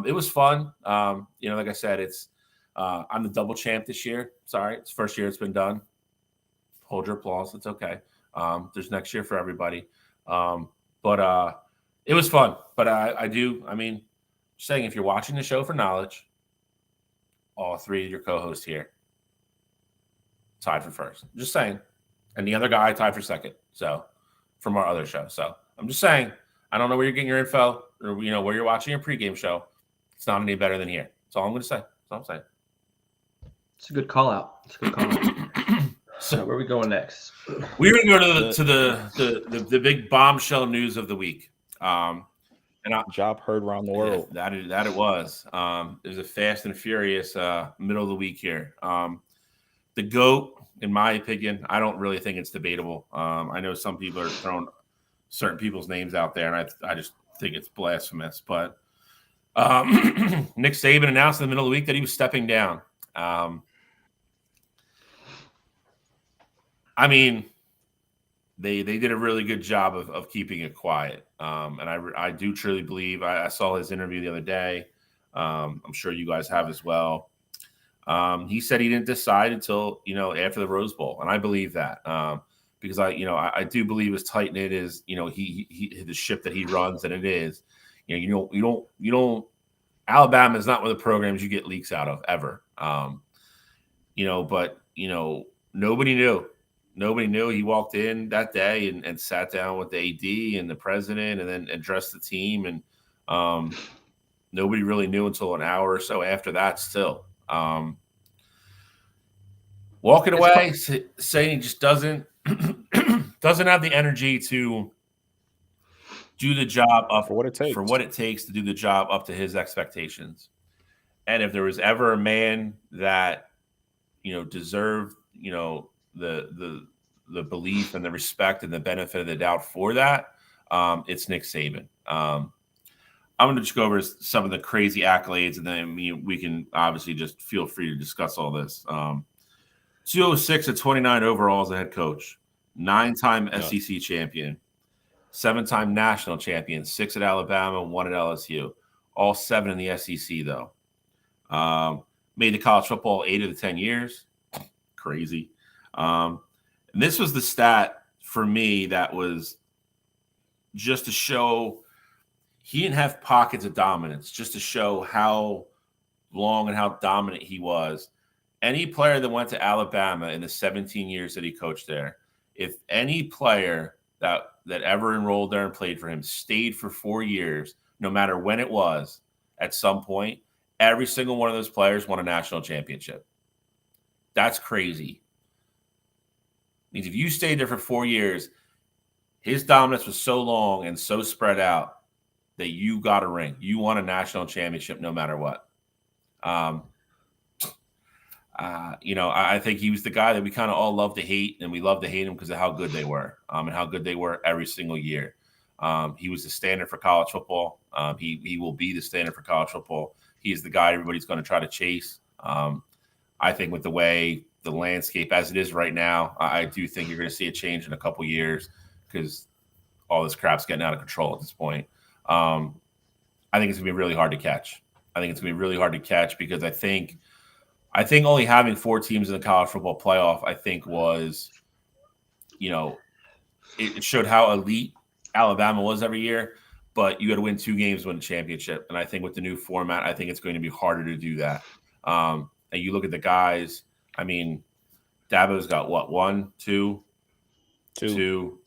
it was fun. Like I said, it's I'm the double champ this year. Sorry, it's the first year it's been done. Hold your applause. It's okay. There's next year for everybody. But it was fun. But saying if you're watching the show for knowledge, all three of your co-hosts here tied for first. Just saying. And the other guy tied for second. So from our other show. So I'm just saying, I don't know where you're getting your info or, where you're watching your pregame show. It's not any better than here. That's all I'm going to say. That's all I'm saying. It's a good call out. So where are we going next? We're going to go to the big bombshell news of the week. Job heard around the world. Yeah, that it was. It was a fast and furious middle of the week here. The GOAT, in my opinion, I don't really think it's debatable. I know some people are throwing certain people's names out there, and I just think it's blasphemous. But Nick Saban announced in the middle of the week that he was stepping down. They did a really good job of keeping it quiet. And I do truly believe I saw his interview the other day. I'm sure you guys have as well. He said he didn't decide until, after the Rose Bowl. And I believe that, because I do believe as tight knit as, he the ship that he runs, and it is, you don't, Alabama is not one of the programs you get leaks out of ever. But nobody knew. Nobody knew. He walked in that day and sat down with the AD and the president and then addressed the team. And nobody really knew until an hour or so after that still. Walking away, saying he just doesn't have the energy to do the job up for what it takes to do the job up to his expectations. And if there was ever a man that, deserved, the belief and the respect and the benefit of the doubt for that, it's Nick Saban. I'm going to just go over some of the crazy accolades, and then we can obviously just feel free to discuss all this. 206 at 29 overall as a head coach, 9-time SEC champion, 7-time national champion, 6 at Alabama, 1 at LSU, all 7 in the SEC though. Made the college football 8 of the 10 years. Crazy. And this was the stat for me that was just to show he didn't have pockets of dominance, just to show how long and how dominant he was. Any player that went to Alabama in the 17 years that he coached there, if any player that ever enrolled there and played for him stayed for 4 years, no matter when it was, at some point, every single one of those players won a national championship. That's crazy. Means if you stayed there for 4 years, his dominance was so long and so spread out that you got a ring. You won a national championship no matter what. I think he was the guy that we kind of all love to hate, and we love to hate him because of how good they were, and how good they were every single year. He was the standard for college football. He will be the standard for college football. He is the guy everybody's going to try to chase. I think with the way the landscape as it is right now, I do think you're going to see a change in a couple years because all this crap's getting out of control at this point. I think it's going to be really hard to catch. Because I think only having 4 teams in the college football playoff, I think was, it showed how elite Alabama was every year, but you had to win 2 games to win a championship. And I think with the new format, I think it's going to be harder to do that. And you look at the guys, Dabo's got what? 1, 2, 2.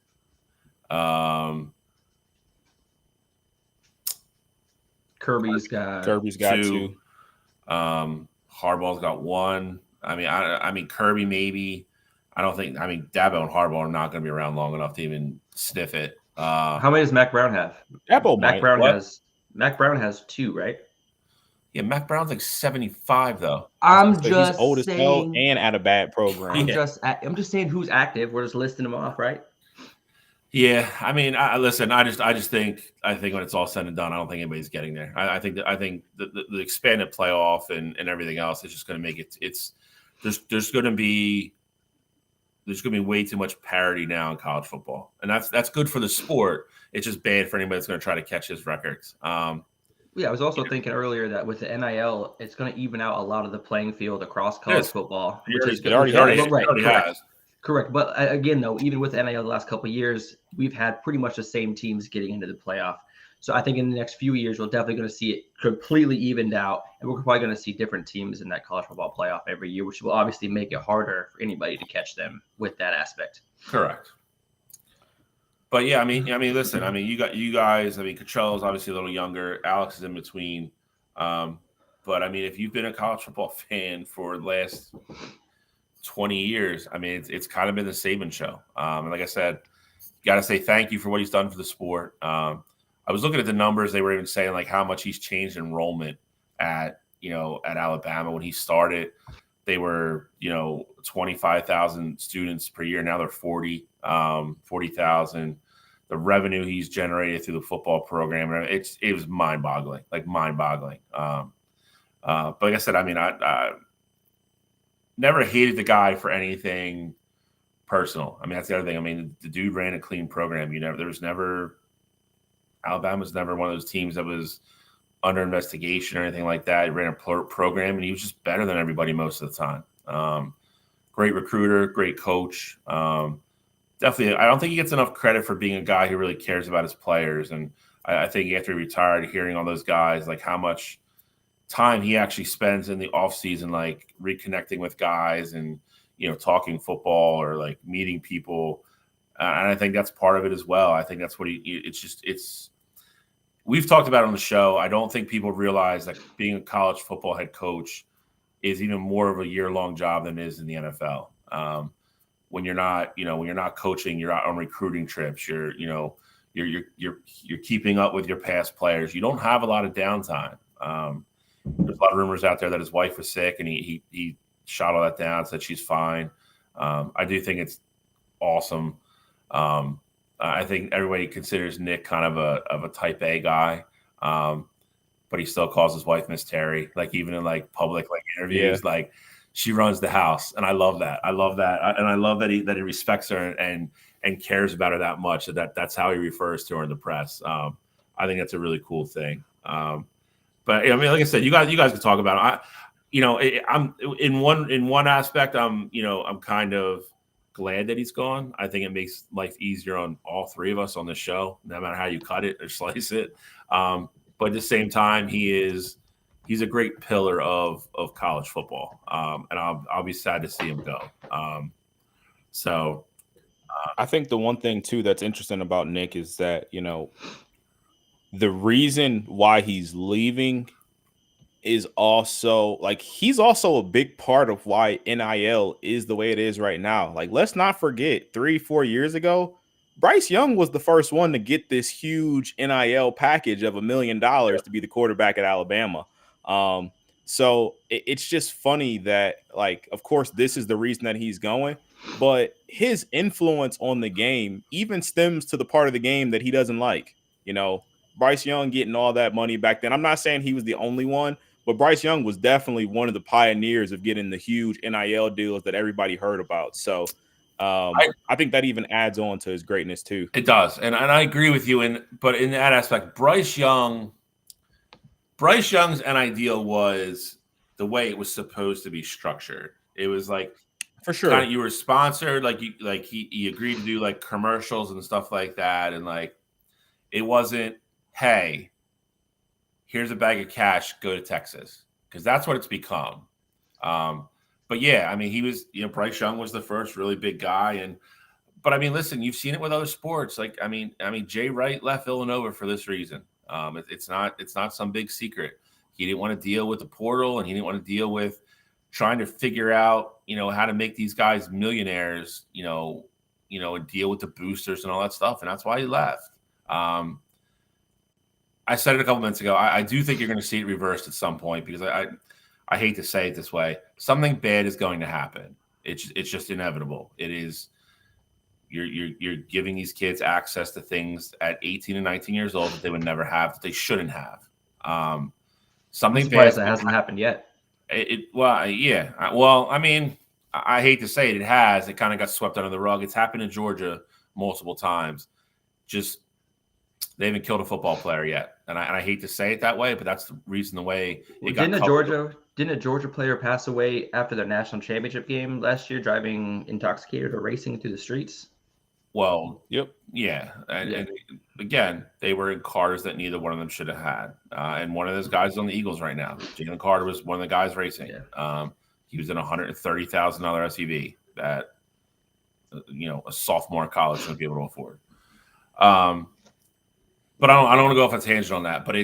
Kirby's got 2. Harbaugh's got 1. Kirby maybe. I don't think. Dabo and Harbaugh are not going to be around long enough to even sniff it. How many does Mac Brown have? Mac Brown has 2, right? Yeah, Mac Brown's like 75 though. He's old as hell and at a bad program. I'm just saying who's active. We're just listing them off, right? Yeah, listen. I just think when it's all said and done, I don't think anybody's getting there. I think the expanded playoff and everything else is just going to make it. There's going to be way too much parity now in college football, and that's good for the sport. It's just bad for anybody that's going to try to catch his records. I was also thinking earlier that with the NIL, it's going to even out a lot of the playing field across college football. It already has. Correct. But again, though, even with NIL the last couple of years, we've had pretty much the same teams getting into the playoff. So I think in the next few years, we're definitely going to see it completely evened out. And we're probably going to see different teams in that college football playoff every year, which will obviously make it harder for anybody to catch them with that aspect. Correct. But yeah, I mean, listen, you guys. Cottrell's obviously a little younger. Alex is in between. But if you've been a college football fan for the last 20 years, it's kind of been the Saban show. And like I said, got to say thank you for what he's done for the sport. I was looking at the numbers. They were even saying like how much he's changed enrollment at Alabama. When he started, they were 25,000 students per year. Now they're 40,000. The revenue he's generated through the football program, it was mind-boggling. But like I said, I never hated the guy for anything personal. That's the other thing. The dude ran a clean program. Alabama's never one of those teams that was under investigation or anything like that. He ran a program, and he was just better than everybody most of the time. Great recruiter, great coach. Definitely, I don't think he gets enough credit for being a guy who really cares about his players. And I think after he retired, hearing all those guys, like how much time he actually spends in the offseason, like reconnecting with guys and, talking football or like meeting people. And I think that's part of it as well. I think that's what we've talked about it on the show. I don't think people realize that being a college football head coach is even more of a year-long job than it is in the NFL. When you're not coaching, you're out on recruiting trips. You're keeping up with your past players. You don't have a lot of downtime. There's a lot of rumors out there that his wife was sick, and he shot all that down, said she's fine. I do think it's awesome. I think everybody considers Nick kind of a type A guy, but he still calls his wife Miss Terry. Like even in like public interviews, like she runs the house, and I love that. And I love that he respects her and cares about her that much. That's how he refers to her in the press. I think that's a really cool thing. But like I said, you guys can talk about it. I'm in one aspect. I'm kind of glad that he's gone. I think it makes life easier on all three of us on the show, no matter how you cut it or slice it. But at the same time, he's a great pillar of college football, and I'll be sad to see him go. I think the one thing too that's interesting about Nick is that the reason why he's leaving is also like he's also a big part of why NIL is the way it is right now. Like, let's not forget 3-4 years ago, Bryce Young was the first one to get this huge NIL package of $1 million to be the quarterback at Alabama. So it's just funny that, like, of course, this is the reason that he's going, but his influence on the game even stems to the part of the game that he doesn't like. Bryce Young getting all that money back then. I'm not saying he was the only one, but Bryce Young was definitely one of the pioneers of getting the huge NIL deals that everybody heard about. So I think that even adds on to his greatness too. It does. And I agree with you. But in that aspect, Bryce Young's NIL deal was the way it was supposed to be structured. It was like, for sure, you were sponsored, he agreed to do like commercials and stuff like that. And like, it wasn't, hey, here's a bag of cash, go to Texas, because that's what it's become. But yeah, he was, Bryce Young was the first really big guy. But listen, you've seen it with other sports. Like, Jay Wright left Villanova for this reason. It's not some big secret. He didn't want to deal with the portal, and he didn't want to deal with trying to figure out, how to make these guys millionaires, and deal with the boosters and all that stuff. And that's why he left. I said it a couple minutes ago. I do think you're going to see it reversed at some point, because I hate to say it this way. Something bad is going to happen. It's just inevitable. It is. You're giving these kids access to things at 18 and 19 years old that they would never have, that they shouldn't have. Something bad that hasn't happened yet. Yeah. Well, I hate to say it. It has. It kind of got swept under the rug. It's happened in Georgia multiple times. Just they haven't killed a football player yet, and I hate to say it that way, but that's the reason the way it got. Didn't Didn't a Georgia player pass away after their national championship game last year, driving intoxicated or racing through the streets? Well, yep. Yeah. And again, they were in cars that neither one of them should have had. And one of those guys is on the Eagles right now. Jalen Carter was one of the guys racing. Yeah. He was in a $130,000 SUV that, a sophomore in college shouldn't be able to afford. But I don't want to go off a tangent on that. But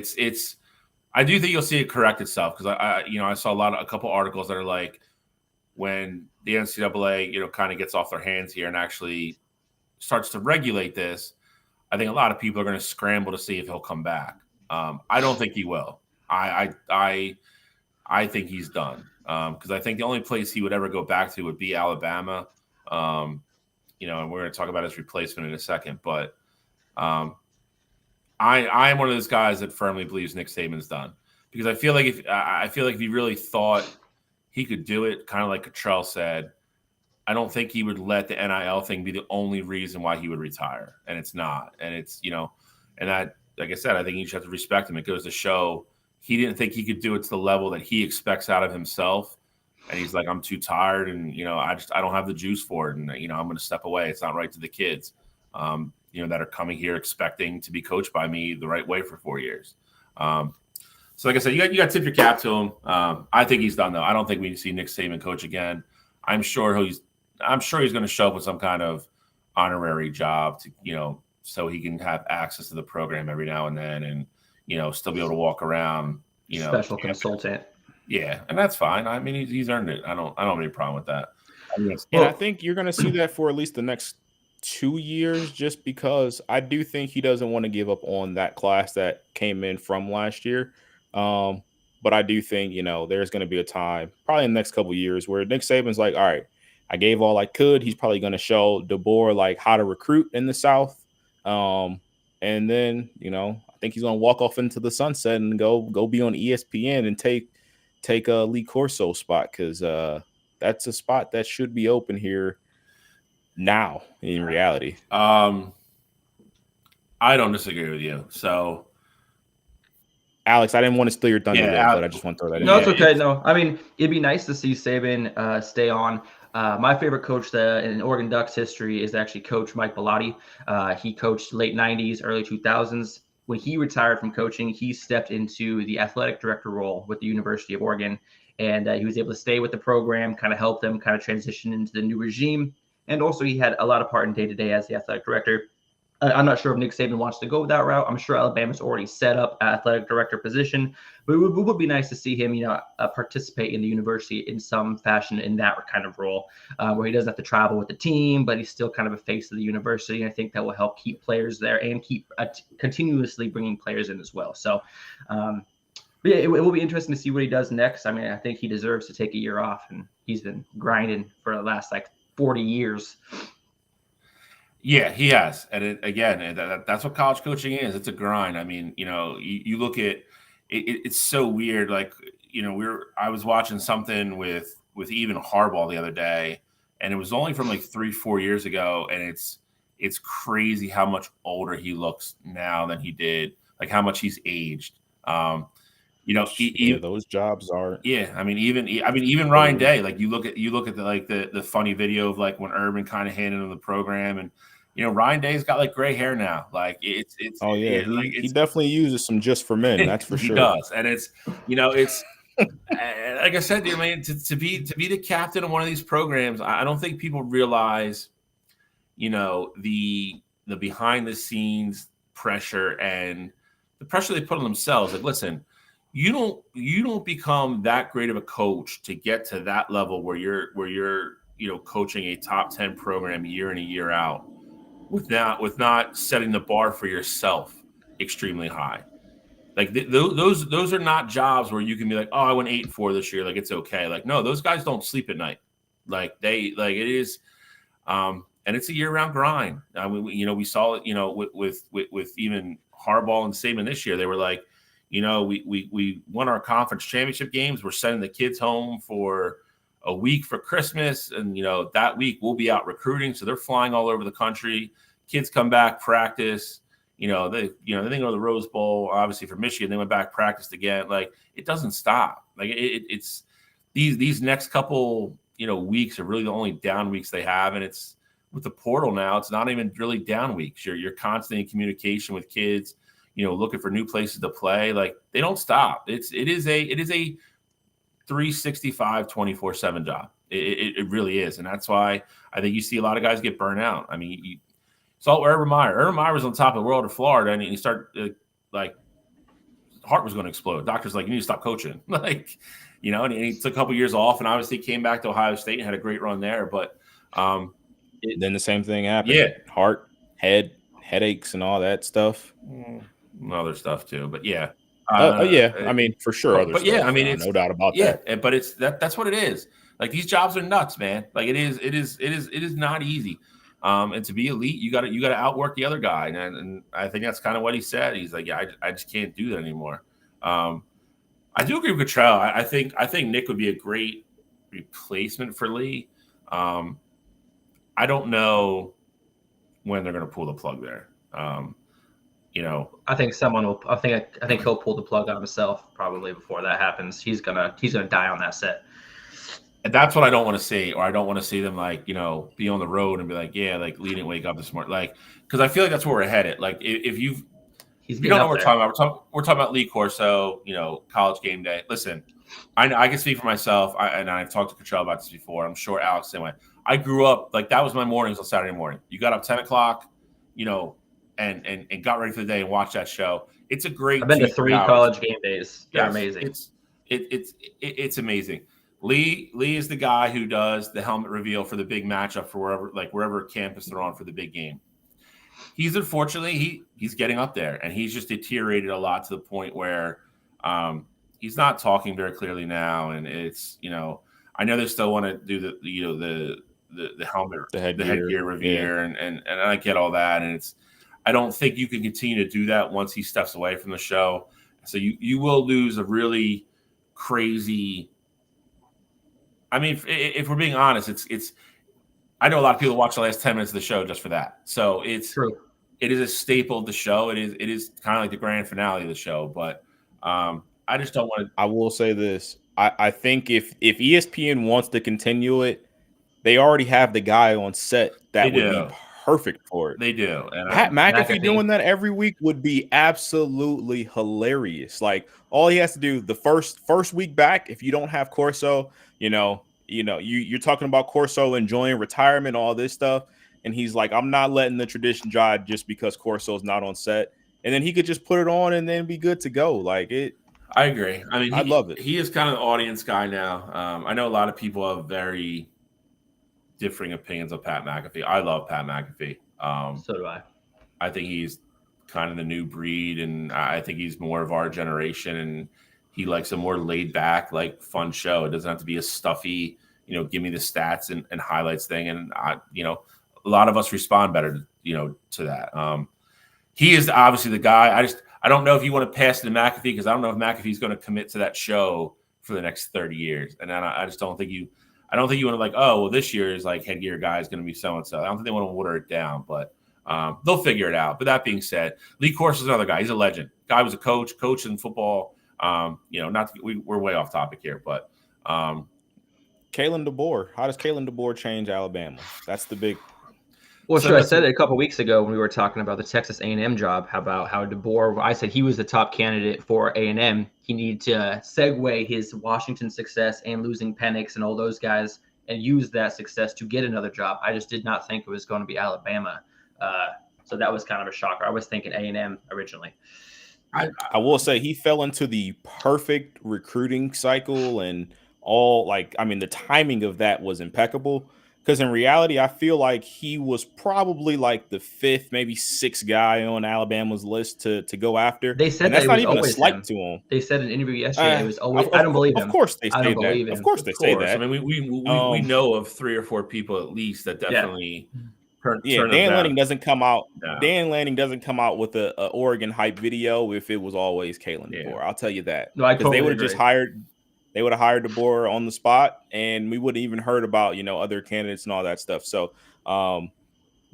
I do think you'll see it correct itself, because I saw a couple articles that are like, when the NCAA kind of gets off their hands here and actually starts to regulate this, I think a lot of people are going to scramble to see if he'll come back. I don't think he will. I think he's done, because I think the only place he would ever go back to would be Alabama. And we're going to talk about his replacement in a second, but I am one of those guys that firmly believes Nick Saban's done, because I feel like if he really thought he could do it, kind of like Cottrell said, I don't think he would let the NIL thing be the only reason why he would retire, and it's not. And it's and that, like I said, I think you should have to respect him. It goes to show he didn't think he could do it to the level that he expects out of himself, and he's like, I'm too tired, and I don't have the juice for it, and I'm going to step away. It's not right to the kids. That are coming here expecting to be coached by me the right way for 4 years. So like I said, you got to tip your cap to him. I think he's done, though. I don't think we see Nick Saban coach again. I'm sure he's going to show up with some kind of honorary job to, so he can have access to the program every now and then, and, still be able to walk around, special consultant. Yeah. And that's fine. I mean, he's earned it. I don't have any problem with that. I think you're going to see that for at least the next 2 years, just because I do think he doesn't want to give up on that class that came in from last year. But I do think, there's going to be a time, probably in the next couple of years, where Nick Saban's like, all right, I gave all I could. He's probably going to show DeBoer like how to recruit in the South. And then, I think he's going to walk off into the sunset and go be on ESPN and take a Lee Corso's spot, because that's a spot that should be open here now in reality. I don't disagree with you. So, Alex, I didn't want to steal your thunder, but I just want to throw that in. No, it's okay. No, I mean, it'd be nice to see Saban stay on. My favorite coach in Oregon Ducks history is actually Coach Mike Bellotti. He coached late 90s, early 2000s. When he retired from coaching, he stepped into the athletic director role with the University of Oregon, and he was able to stay with the program, kind of help them kind of transition into the new regime. And also he had a lot of part in day-to-day as the athletic director. I'm not sure if Nick Saban wants to go that route. I'm sure Alabama's already set up an athletic director position, but it would be nice to see him, participate in the university in some fashion in that kind of role, where he doesn't have to travel with the team, but he's still kind of a face of the university. And I think that will help keep players there and keep continuously bringing players in as well. So, but yeah, it will be interesting to see what he does next. I mean, I think he deserves to take a year off, and he's been grinding for the last 40 years. Yeah, he has. And that's what college coaching is. It's a grind. I mean, you look at it, it's so weird. I was watching something with even Harbaugh the other day, and it was only from 3-4 years ago. And it's crazy how much older he looks now than he did, how much he's aged. Those jobs are. Yeah, even Ryan Day. You look at the funny video of when Urban kind of handed him the program, and Ryan Day's got gray hair now. It's oh yeah, he definitely uses some Just for Men. That's for sure. He does, and it's like I said, to be the captain of one of these programs, I don't think people realize, the behind the scenes pressure and the pressure they put on themselves. Listen. You don't become that great of a coach to get to that level where you're coaching a top 10 program year in and year out with not setting the bar for yourself extremely high. Those are not jobs where you can be I went 8-4 this year, it's okay. No, those guys don't sleep at night. It is, and it's a year-round grind. We saw it with even Harbaugh and Saban this year. They were we won our conference championship games. We're sending the kids home for a week for Christmas. And, that week we'll be out recruiting. So they're flying all over the country. Kids come back, practice. They go to the Rose Bowl, obviously for Michigan. They went back, practiced again. Like, it doesn't stop. Like, it's these next couple, weeks are really the only down weeks they have. And it's with the portal now, it's not even really down weeks. You're constantly in communication with kids, looking for new places to play. Like, they don't stop. It is a 365, 24/7 job. It really is. And that's why I think you see a lot of guys get burnt out. I mean, you saw Urban Meyer. Urban Meyer was on top of the world in Florida, and he started heart was going to explode. Doctor's like, you need to stop coaching. And he took a couple years off, and obviously came back to Ohio State and had a great run there. But then the same thing happened. Yeah. Heart, headaches, and all that stuff. Other stuff too, but yeah. I mean, for sure. Other stuff. Yeah, I mean, no doubt about that. Yeah, but that's what it is. Like, these jobs are nuts, man. Like, it is not easy. And to be elite, you got to outwork the other guy, and I think that's kind of what he said. He's like, yeah, I just can't do that anymore. I do agree with Cottrell. I think Nick would be a great replacement for Lee. I don't know when they're going to pull the plug there. I think someone will. I think he'll pull the plug on himself probably before that happens. He's gonna die on that set. And that's what I don't want to see, or I don't want to see them be on the road and be like, yeah, like, Lee didn't wake up this morning, like, because I feel like that's where we're headed. Like, if you don't know what we're talking about, we're talking about Lee Corso, College Game Day. Listen, I can speak for myself, and I've talked to Cottrell about this before. I'm sure Alex same way. I grew up like that was my mornings on Saturday morning. You got up 10 o'clock, and got ready for the day and watched that show. It's a great. I've been to 3 College Game Days. They're amazing. It's amazing. Lee is the guy who does the helmet reveal for the big matchup for wherever campus they're on for the big game. He's unfortunately he's getting up there, and he's just deteriorated a lot to the point where he's not talking very clearly now, and it's I know they still want to do the helmet, the headgear reveal, and I get all that, and I don't think you can continue to do that once he steps away from the show. So you will lose a really crazy. I mean, if we're being honest, it's. I know a lot of people watch the last 10 minutes of the show just for that. So it's true. It is a staple of the show. It is kind of like the grand finale of the show. But I just don't want to. I will say this. I think if ESPN wants to continue it, they already have the guy on set that would be perfect for it. They do. And Pat McAfee doing that every week would be absolutely hilarious. Like, all he has to do the first week back, if you don't have Corso, you're talking about Corso enjoying retirement, all this stuff, and he's like, I'm not letting the tradition die just because Corso's not on set, and then he could just put it on and then be good to go. Like it. I agree. I mean, I love it. He is kind of the audience guy now. I know a lot of people have very differing opinions of Pat McAfee. I love Pat McAfee. So do I. I think he's kind of the new breed, and I think he's more of our generation, and he likes a more laid back, like, fun show. It doesn't have to be a stuffy, give me the stats and highlights thing. And a lot of us respond better, to that. He is obviously the guy. I don't know if you want to pass it to McAfee, because I don't know if McAfee's going to commit to that show for the next 30 years. And I just don't think you. I don't think you want to this year is like headgear guy is going to be so and so. I don't think they want to water it down, but they'll figure it out. But that being said, Lee Corso is another guy. He's a legend. Guy was a coach in football. We're way off topic here, but Kalen DeBoer. How does Kalen DeBoer change Alabama? That's the big. Well, I said it a couple of weeks ago when we were talking about the Texas A&M job. About how DeBoer? I said he was the top candidate for A&M. He needed to segue his Washington success and losing Penix and all those guys and use that success to get another job. I just did not think it was going to be Alabama. So that was kind of a shocker. I was thinking A&M originally. I will say he fell into the perfect recruiting cycle and all. The timing of that was impeccable. Because in reality, I feel like he was probably like the 5th, maybe 6th guy on Alabama's list to go after. They said and that's that not even a slight to him. They said in an interview yesterday it was always. I don't believe him. Of course they say that. Of course they say that. I mean, we know of 3 or 4 people at least that definitely. Dan Lanning doesn't come out. No. Dan Lanning doesn't come out with a Oregon hype video if it was always Kalen DeBoer. I'll tell you that. No, because they would have just hired. They would have hired DeBoer on the spot, and we wouldn't even heard about other candidates and all that stuff. So,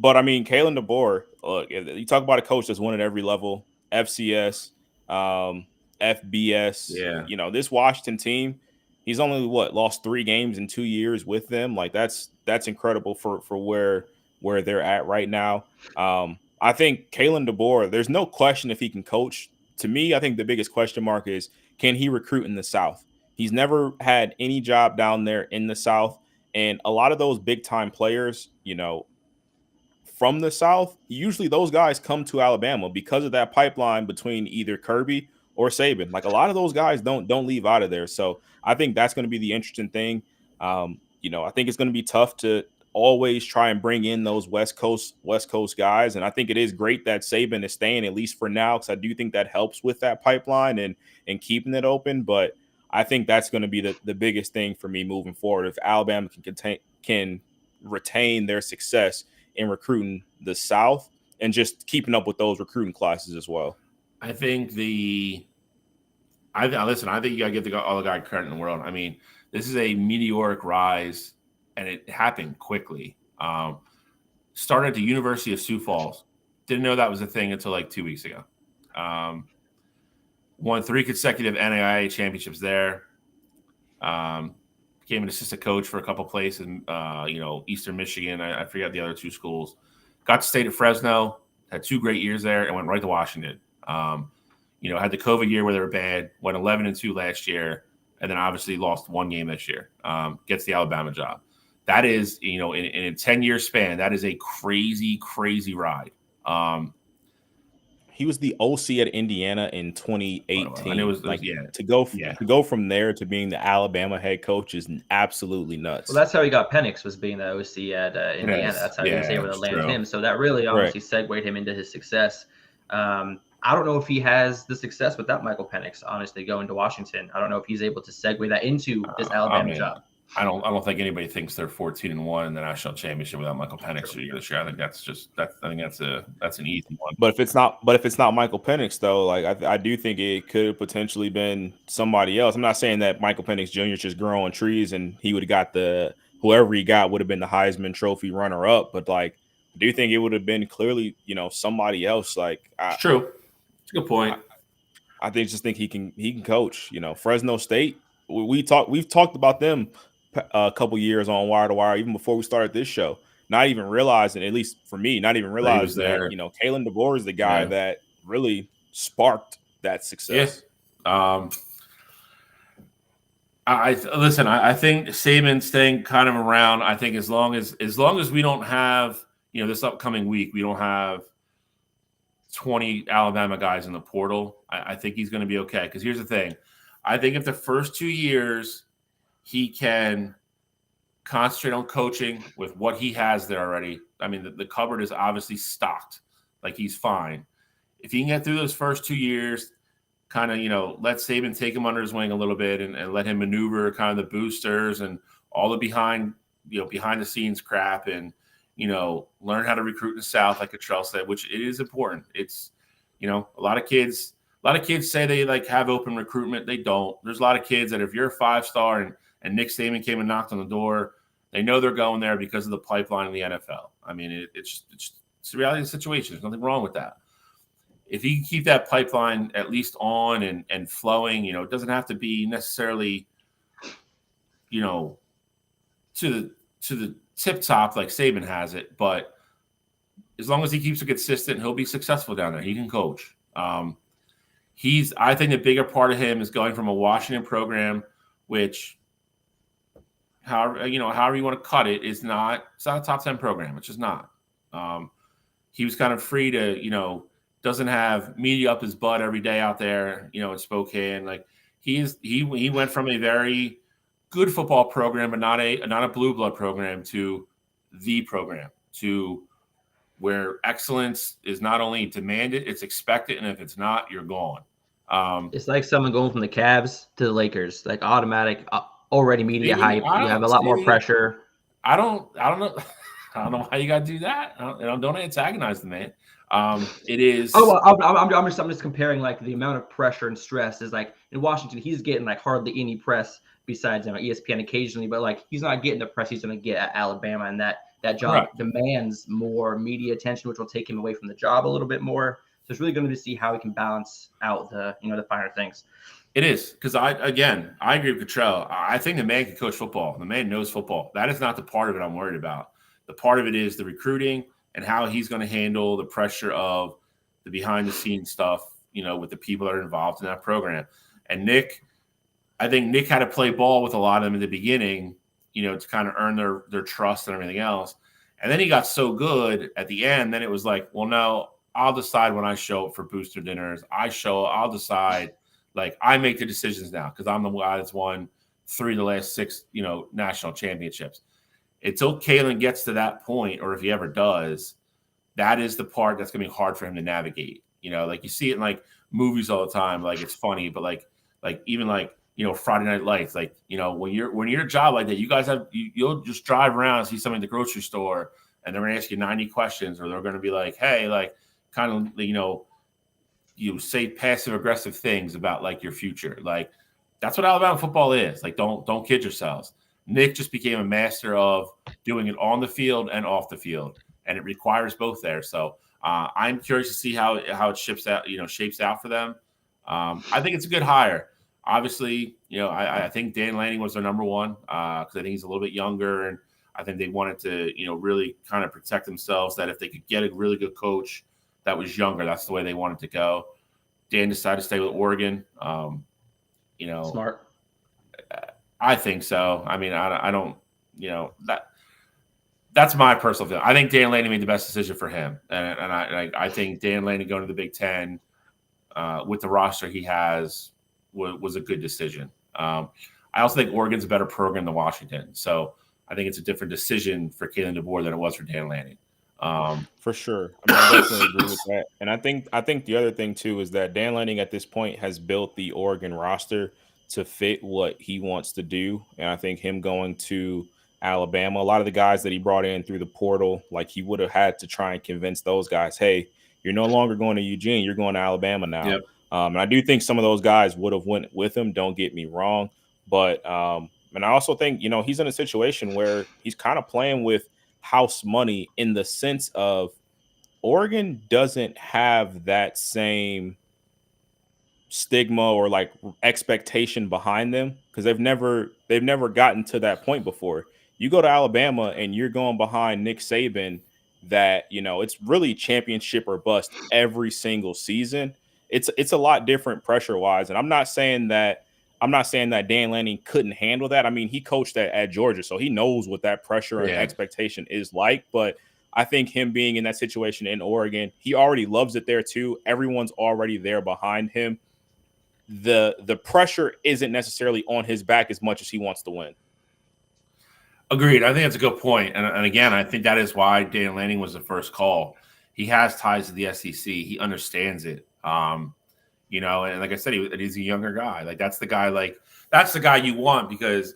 But I mean, Kalen DeBoer, look, you talk about a coach that's won at every level, FCS, FBS. Yeah. You know, this Washington team, he's only lost 3 games in 2 years with them. Like that's incredible for where they're at right now. I think Kalen DeBoer, there's no question if he can coach. To me, I think the biggest question mark is, can he recruit in the South? He's never had any job down there in the South. And a lot of those big time players, you know, from the South, usually those guys come to Alabama because of that pipeline between either Kirby or Saban. Like a lot of those guys don't leave out of there. So I think that's going to be the interesting thing. You know, I think it's going to be tough to always try and bring in those West Coast guys. And I think it is great that Saban is staying, at least for now, because I do think that helps with that pipeline and keeping it open. But I think that's going to be the biggest thing for me moving forward. If Alabama can retain their success in recruiting the South and just keeping up with those recruiting classes as well. I think I think you got to give all the guy credit in the world. I mean, this is a meteoric rise, and it happened quickly. Started at the University of Sioux Falls. Didn't know that was a thing until like 2 weeks ago. Won 3 consecutive NAIA championships there. Became an assistant coach for a couple places, Eastern Michigan. I forget the other 2 schools. Got to stay at Fresno, had 2 great years there, and went right to Washington. Had the COVID year where they were bad, went 11-2 last year, and then obviously lost 1 game this year. Gets the Alabama job. That is, in a 10-year span, that is a crazy, crazy ride. He was the OC at Indiana in 2018. And it was to go from there to being the Alabama head coach is absolutely nuts. Well, that's how he got Penix, was being the OC at Indiana. That's how he was able to land him. So that really obviously segued him into his success. I don't know if he has the success without Michael Penix, honestly, going to Washington. I don't know if he's able to segue that into this Alabama job. I don't think anybody thinks they're 14-1 in the national championship without Michael Penix this year. I think that's an easy one. But if it's not Michael Penix though, like I do think it could have potentially been somebody else. I'm not saying that Michael Penix Jr. is just growing trees and he would have got whoever he got would have been the Heisman Trophy runner up. But like, I do think it would have been clearly somebody else. Like, it's true. It's a good point. I think he can coach. Fresno State. We've talked about them a couple years on Wire to Wire, even before we started this show. Not even realizing, at least for me, that Kalen DeBoer is the guy that really sparked that success. Yeah. I think Saban staying kind of around. I think as long as we don't have this upcoming week, we don't have 20 Alabama guys in the portal, I think he's going to be okay. Because here's the thing. I think if the first 2 years he can concentrate on coaching with what he has there already, I mean, the cupboard is obviously stocked. Like, he's fine. If he can get through those first 2 years, kind of, let Saban take him under his wing a little bit and let him maneuver kind of the boosters and all the behind the scenes crap and, learn how to recruit in the South, like Cottrell said, which it is important. It's, a lot of kids say they like have open recruitment. They don't. There's a lot of kids that if you're a 5-star and Nick Saban came and knocked on the door, they know they're going there because of the pipeline in the NFL. I mean, it's the reality of the situation. There's nothing wrong with that. If you can keep that pipeline at least on and flowing, it doesn't have to be necessarily, to the tip top like Saban has it, but as long as he keeps it consistent, he'll be successful down there. He can coach. I think the bigger part of him is going from a Washington program, which, however you want to cut it, it's not a top 10 program. It's just not. He was kind of free to, doesn't have media up his butt every day out there, in Spokane. Like he went from a very good football program, but not a blue blood program, to the program, to where excellence is not only demanded, it's expected, and if it's not, you're gone. It's like someone going from the Cavs to the Lakers, like automatic, already media hype. You have a lot more pressure. I don't know. I don't know how you got to do that. Don't antagonize the man. It is. Oh, well, I'm just comparing like the amount of pressure and stress is like in Washington. He's getting like hardly any press besides ESPN occasionally, but like he's not getting the press he's going to get at Alabama, and that that job demands more media attention, which will take him away from the job a little bit more. So it's really going to see how he can balance out the finer things. It is, because I agree with Cottrell. I think the man can coach football. The man knows football. That is not the part of it I'm worried about. The part of it is the recruiting and how he's going to handle the pressure of the behind-the-scenes stuff, with the people that are involved in that program. And I think Nick had to play ball with a lot of them in the beginning, to kind of earn their trust and everything else. And then he got so good at the end, then it was like, well, no, I'll decide when I show up for booster dinners. I'll decide. Like, I make the decisions now because I'm the guy that's won 3 of the last 6, national championships. Until Kalen gets to that point, or if he ever does, that is the part that's going to be hard for him to navigate. Like you see it in like movies all the time. Like, it's funny, but like even like, Friday Night Lights, like, when you're a job like that, you guys you'll just drive around and see somebody in the grocery store and they're going to ask you 90 questions, or they're going to be like, hey, like, kind of, you say passive aggressive things about like your future. Like, that's what Alabama football is. Like, don't kid yourselves. Nick just became a master of doing it on the field and off the field, and it requires both there. So I'm curious to see how it shapes out for them. I think it's a good hire. Obviously, I think Dan Lanning was their number one because I think he's a little bit younger, and I think they wanted to, really kind of protect themselves that if they could get a really good coach that was younger, that's the way they wanted to go. Dan decided to stay with Oregon. Smart. I think so. I mean, I don't, that's my personal feeling. I think Dan Lanning made the best decision for him. And I think Dan Lanning going to the Big Ten with the roster he has was a good decision. I also think Oregon's a better program than Washington. So I think it's a different decision for Kalen DeBoer than it was for Dan Lanning. For sure. I mean, I definitely agree with that. And I think the other thing too is that Dan Lanning at this point has built the Oregon roster to fit what he wants to do. And I think him going to Alabama, a lot of the guys that he brought in through the portal, like, he would have had to try and convince those guys, hey, you're no longer going to Eugene, you're going to Alabama now. Yep. And I do think some of those guys would have went with him. Don't get me wrong. But and I also think, he's in a situation where he's kind of playing with house money in the sense of Oregon doesn't have that same stigma or like expectation behind them because they've never gotten to that point before. You go to Alabama and you're going behind Nick Saban that, it's really championship or bust every single season. It's a lot different pressure wise. And I'm not saying that Dan Lanning couldn't handle that. I mean, he coached at Georgia, so he knows what that pressure and expectation is like. But I think him being in that situation in Oregon, he already loves it there too. Everyone's already there behind him. The pressure isn't necessarily on his back as much as he wants to win. Agreed. I think that's a good point. And again, I think that is why Dan Lanning was the first call. He has ties to the SEC. He understands it. And like I said, he's a younger guy. Like, that's the guy you want, because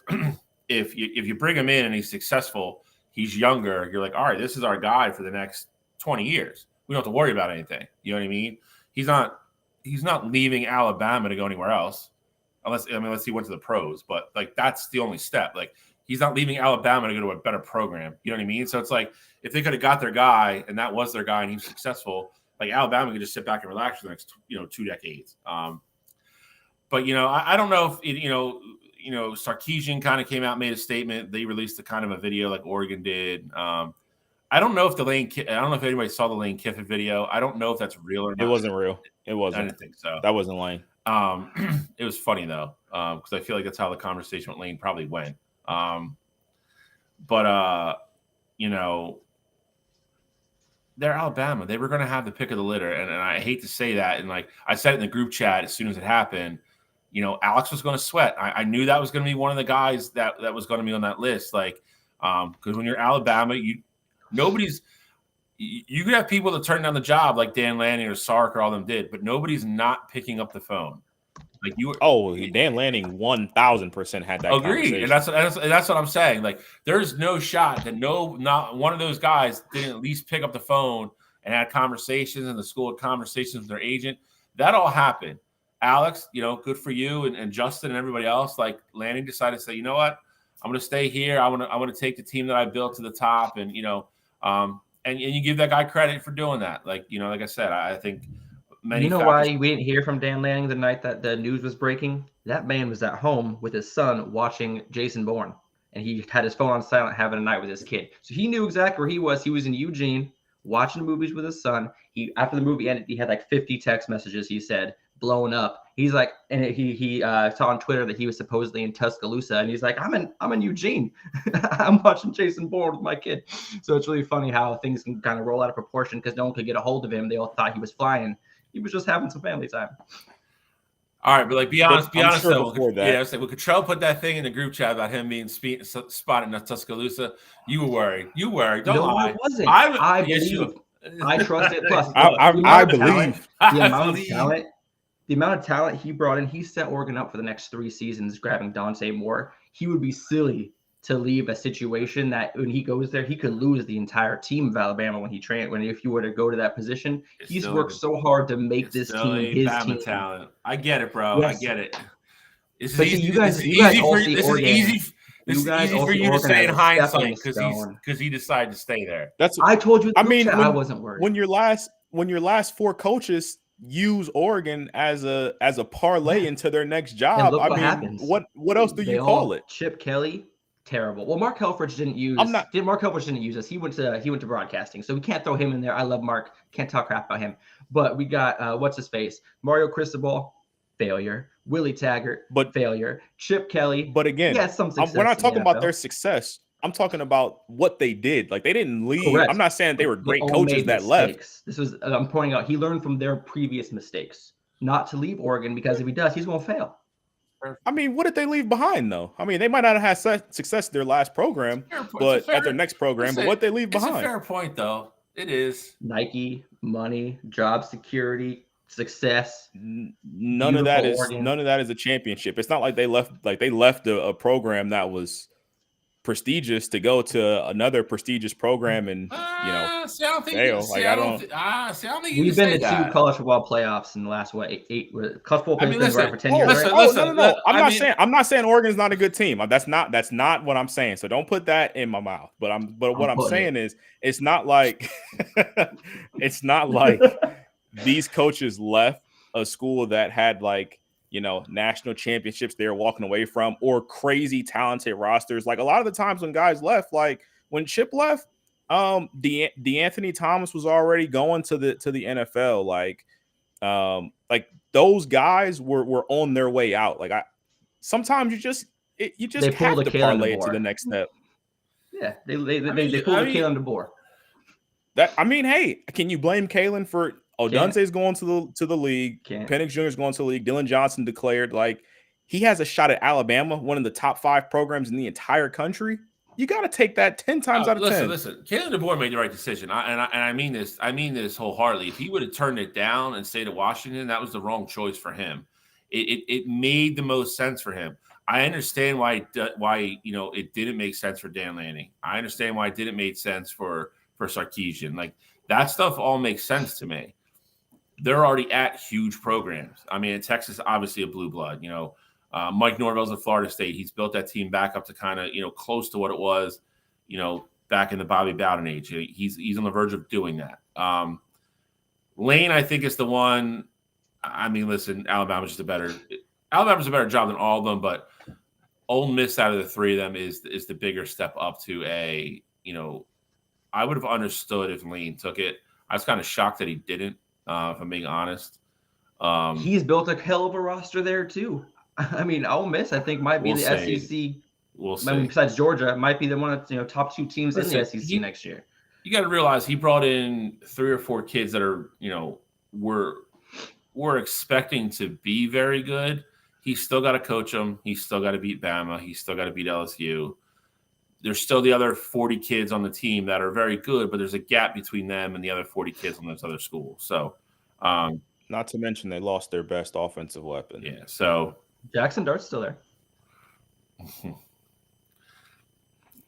if you bring him in and he's successful, he's younger, you're like, all right, this is our guy for the next 20 years. We don't have to worry about anything. You know what I mean? He's not leaving Alabama to go anywhere else, unless he went to the pros. But like, that's the only step. Like, he's not leaving Alabama to go to a better program. You know what I mean? So it's like, if they could have got their guy and that was their guy and he was successful, like, Alabama could just sit back and relax for the next 2 decades. But I don't know if Sarkisian kind of came out, made a statement. They released a kind of a video like Oregon did. I don't know if anybody saw the Lane Kiffin video. I don't know if that's real or not. It wasn't real. It wasn't. I didn't think so. That wasn't Lane. It was funny though, because I feel like that's how the conversation with Lane probably went. They're Alabama. They were going to have the pick of the litter, and I hate to say that. And like I said it in the group chat as soon as it happened, Alex was going to sweat. I knew that was going to be one of the guys that was going to be on that list. Like, because when you're Alabama, you could have people that turn down the job like Dan Lanning or Sark or all them did, but nobody's not picking up the phone. Like Dan Lanning 1,000% had that. Agreed, and that's what I'm saying. Like, there's no shot that not one of those guys didn't at least pick up the phone and had conversations, and the school had conversations with their agent. That all happened. Alex, good for you, and Justin and everybody else. Like, Lanning decided to say, you know what, to stay here. I want to take the team that I built to the top, and and you give that guy credit for doing that. Like like I said, I think many. You know why we didn't hear from Dan Lanning the night that the news was breaking? That man was at home with his son watching Jason Bourne, and he had his phone on silent, having a night with his kid. So he knew exactly where he was. He was in Eugene watching movies with his son. After the movie ended, he had like 50 text messages. He said, blowing up. He's like, and he saw on Twitter that he was supposedly in Tuscaloosa, and he's like, I'm in Eugene. I'm watching Jason Bourne with my kid. So it's really funny how things can kind of roll out of proportion because no one could get a hold of him. They all thought he was flying. He was just having some family time. All right, but like, be honest though. Yeah, I was like, when Cottrell put that thing in the group chat about him being spotted in Tuscaloosa, you were worried. Don't lie. I wasn't. I believe. I trust it. Plus, I believe the amount of talent he brought in. He set Oregon up for the next 3 seasons, grabbing Dante Moore. He would be silly to leave a situation that when he goes there, he could lose the entire team of Alabama if you were to go to that position. He's worked so hard to make this team his team. Talent. I get it, bro. Yes. I get it. This is easy for you to say in hindsight because he decided to stay there. I told you. I wasn't worried. When your last 4 coaches use Oregon as a parlay into their next job, what happens. What else do you call it? Chip Kelly. Terrible. Well, Mark Helfrich didn't use. Mark Helfrich didn't use us. He went to broadcasting, so we can't throw him in there. I love Mark. Can't talk crap about him. But we got what's his face? Mario Cristobal, failure. Willie Taggart, failure. Chip Kelly, but again, some success. We're not talking about their success. I'm talking about what they did. Like, they didn't leave. Correct. I'm not saying they were great coaches that left. I'm pointing out he learned from their previous mistakes, not to leave Oregon, because if he does, he's going to fail. I mean, what did they leave behind, though? I mean, they might not have had success their last program, but at their next program. But what they leave behind? It's a fair point, though. It is Nike, money, job security, success. None of that is a championship. It's not like they left a program that was prestigious to go to another prestigious program and fail. I don't think we've been to 2 college football playoffs in the last eight college football playoffs been right for 10 years. Listen, no. I'm not saying Oregon's not a good team. That's not what I'm saying. So don't put that in my mouth. But what I'm saying is it's not like these coaches left a school that had national championships they're walking away from, or crazy talented rosters. Like, a lot of the times when guys left, like when Chip left, DeAnthony Thomas was already going to the NFL. Like those guys were on their way out. Like, sometimes you just have to parlay it to the next step. Yeah, they pulled Kalen DeBoer. Hey, can you blame Kalen for? Dante's going to the league. Penix Jr. is going to the league. Dylan Johnson declared he has a shot at Alabama, one of the top 5 programs in the entire country. You got to take that 10 times out of 10. Listen. Kalen DeBoer made the right decision, and I mean this. I mean this wholeheartedly. If he would have turned it down and stayed at Washington, that was the wrong choice for him. It made the most sense for him. I understand why it didn't make sense for Dan Lanning. I understand why it didn't make sense for Sarkisian. Like, that stuff all makes sense to me. They're already at huge programs. I mean, in Texas, obviously a blue blood. Mike Norvell's at Florida State. He's built that team back up to kind of close to what it was, back in the Bobby Bowden age. He's on the verge of doing that. Lane, I think, is the one. I mean, listen, Alabama's a better job than all of them, but Ole Miss out of the 3 of them is the bigger step up to a. I would have understood if Lane took it. I was kind of shocked that he didn't. If I'm being honest, he's built a hell of a roster there too. I mean, Ole Miss, I think, might be SEC. We'll see. I mean, besides Georgia, might be the one of top 2 teams in the SEC next year. You got to realize he brought in 3 or 4 kids that are we're expecting to be very good. He's still got to coach them. He's still got to beat Bama. He's still got to beat LSU. There's still the other 40 kids on the team that are very good, but there's a gap between them and the other 40 kids on those other schools. So, not to mention they lost their best offensive weapon. Yeah. So Jackson Dart's still there.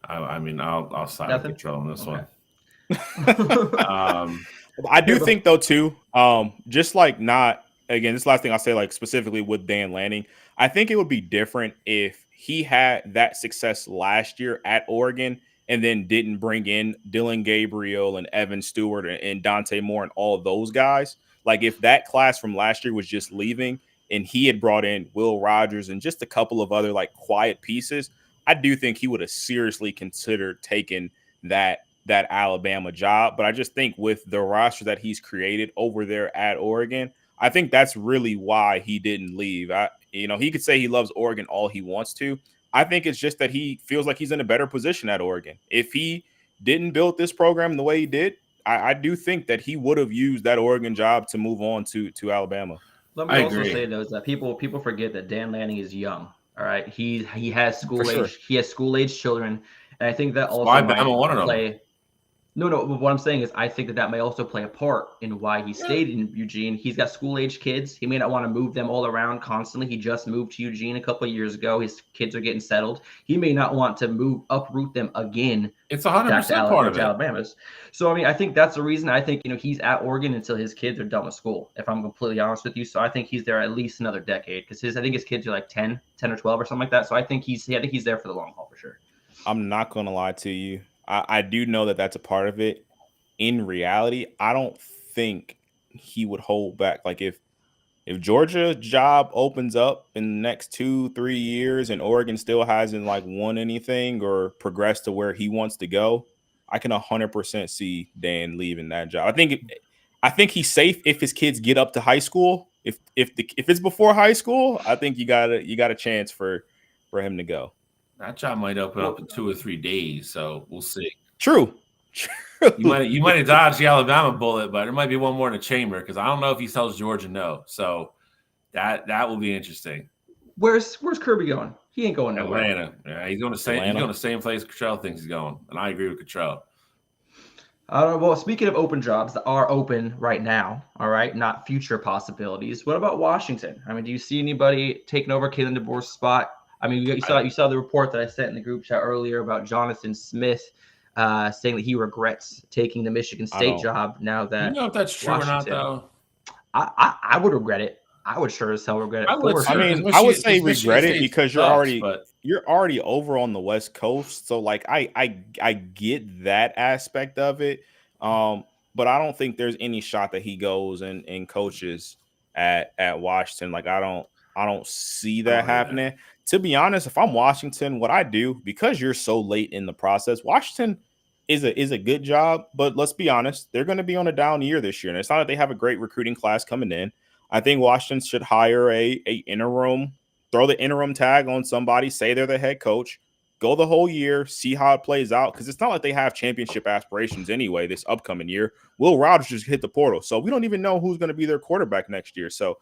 I mean, I'll side with Control on this one. I do think though too, just not again. This last thing I'll say, specifically with Dan Lanning, I think it would be different if he had that success last year at Oregon and then didn't bring in Dylan Gabriel and Evan Stewart and Dante Moore and all those guys. Like if that class from last year was just leaving and he had brought in Will Rogers and just a couple of other like quiet pieces, I do think he would have seriously considered taking that Alabama job. But I just think with the roster that he's created over there at Oregon, I think that's really why he didn't leave. He could say he loves Oregon all he wants to. I think it's just that he feels like he's in a better position at Oregon. If he didn't build this program the way he did, I do think that he would have used that Oregon job to move on to Alabama. Let me also say though is that people forget that Dan Lanning is young. All right, he has school age. He has school age children, and I think that also might play. No, but what I'm saying is I think that may also play a part in why he stayed in Eugene. He's got school-age kids. He may not want to move them all around constantly. He just moved to Eugene a couple of years ago. His kids are getting settled. He may not want to uproot them again. It's 100% part of it. Alabama's. So, I mean, I think that's the reason. I think, he's at Oregon until his kids are done with school, if I'm completely honest with you. So I think he's there at least another decade because I think his kids are like 10 or 12 or something like that. So I think he's there for the long haul for sure. I'm not going to lie to you. I do know that that's a part of it. In reality, I don't think he would hold back. Like if Georgia's job opens up in the next 2-3 years and Oregon still hasn't like won anything or progressed to where he wants to go, I can 100% see Dan leaving that job. I think he's safe if his kids get up to high school. If it's before high school, I think you got a chance for him to go. That job might open up in 2 or 3 days, so we'll see. True. You might have dodged the Alabama bullet, but there might be one more in the chamber because I don't know if he tells Georgia no. So that will be interesting. Where's Kirby going? He ain't going nowhere. Atlanta. Yeah, he's going the same place Cottrell thinks he's going, and I agree with Cottrell. Well, speaking of open jobs that are open right now, all right, not future possibilities. What about Washington? I mean, do you see anybody taking over Kalen DeBoer's spot? I mean, you saw the report that I sent in the group chat earlier about Jonathan Smith. Saying that he regrets taking the Michigan State job now that if that's true Washington. Or not, though. I would regret it. I would sure as hell regret it. I would say regret it because you're already over on the West Coast. So like I get that aspect of it. But I don't think there's any shot that he goes and coaches at Washington. Like I don't see that happening. To be honest, if I'm Washington, what I do, because you're so late in the process, Washington is a good job, but let's be honest, they're going to be on a down year this year. And it's not that they have a great recruiting class coming in. I think Washington should hire a interim, throw the interim tag on somebody, say they're the head coach, go the whole year, see how it plays out. Because it's not like they have championship aspirations anyway this upcoming year. Will Rogers just hit the portal. So we don't even know who's going to be their quarterback next year. So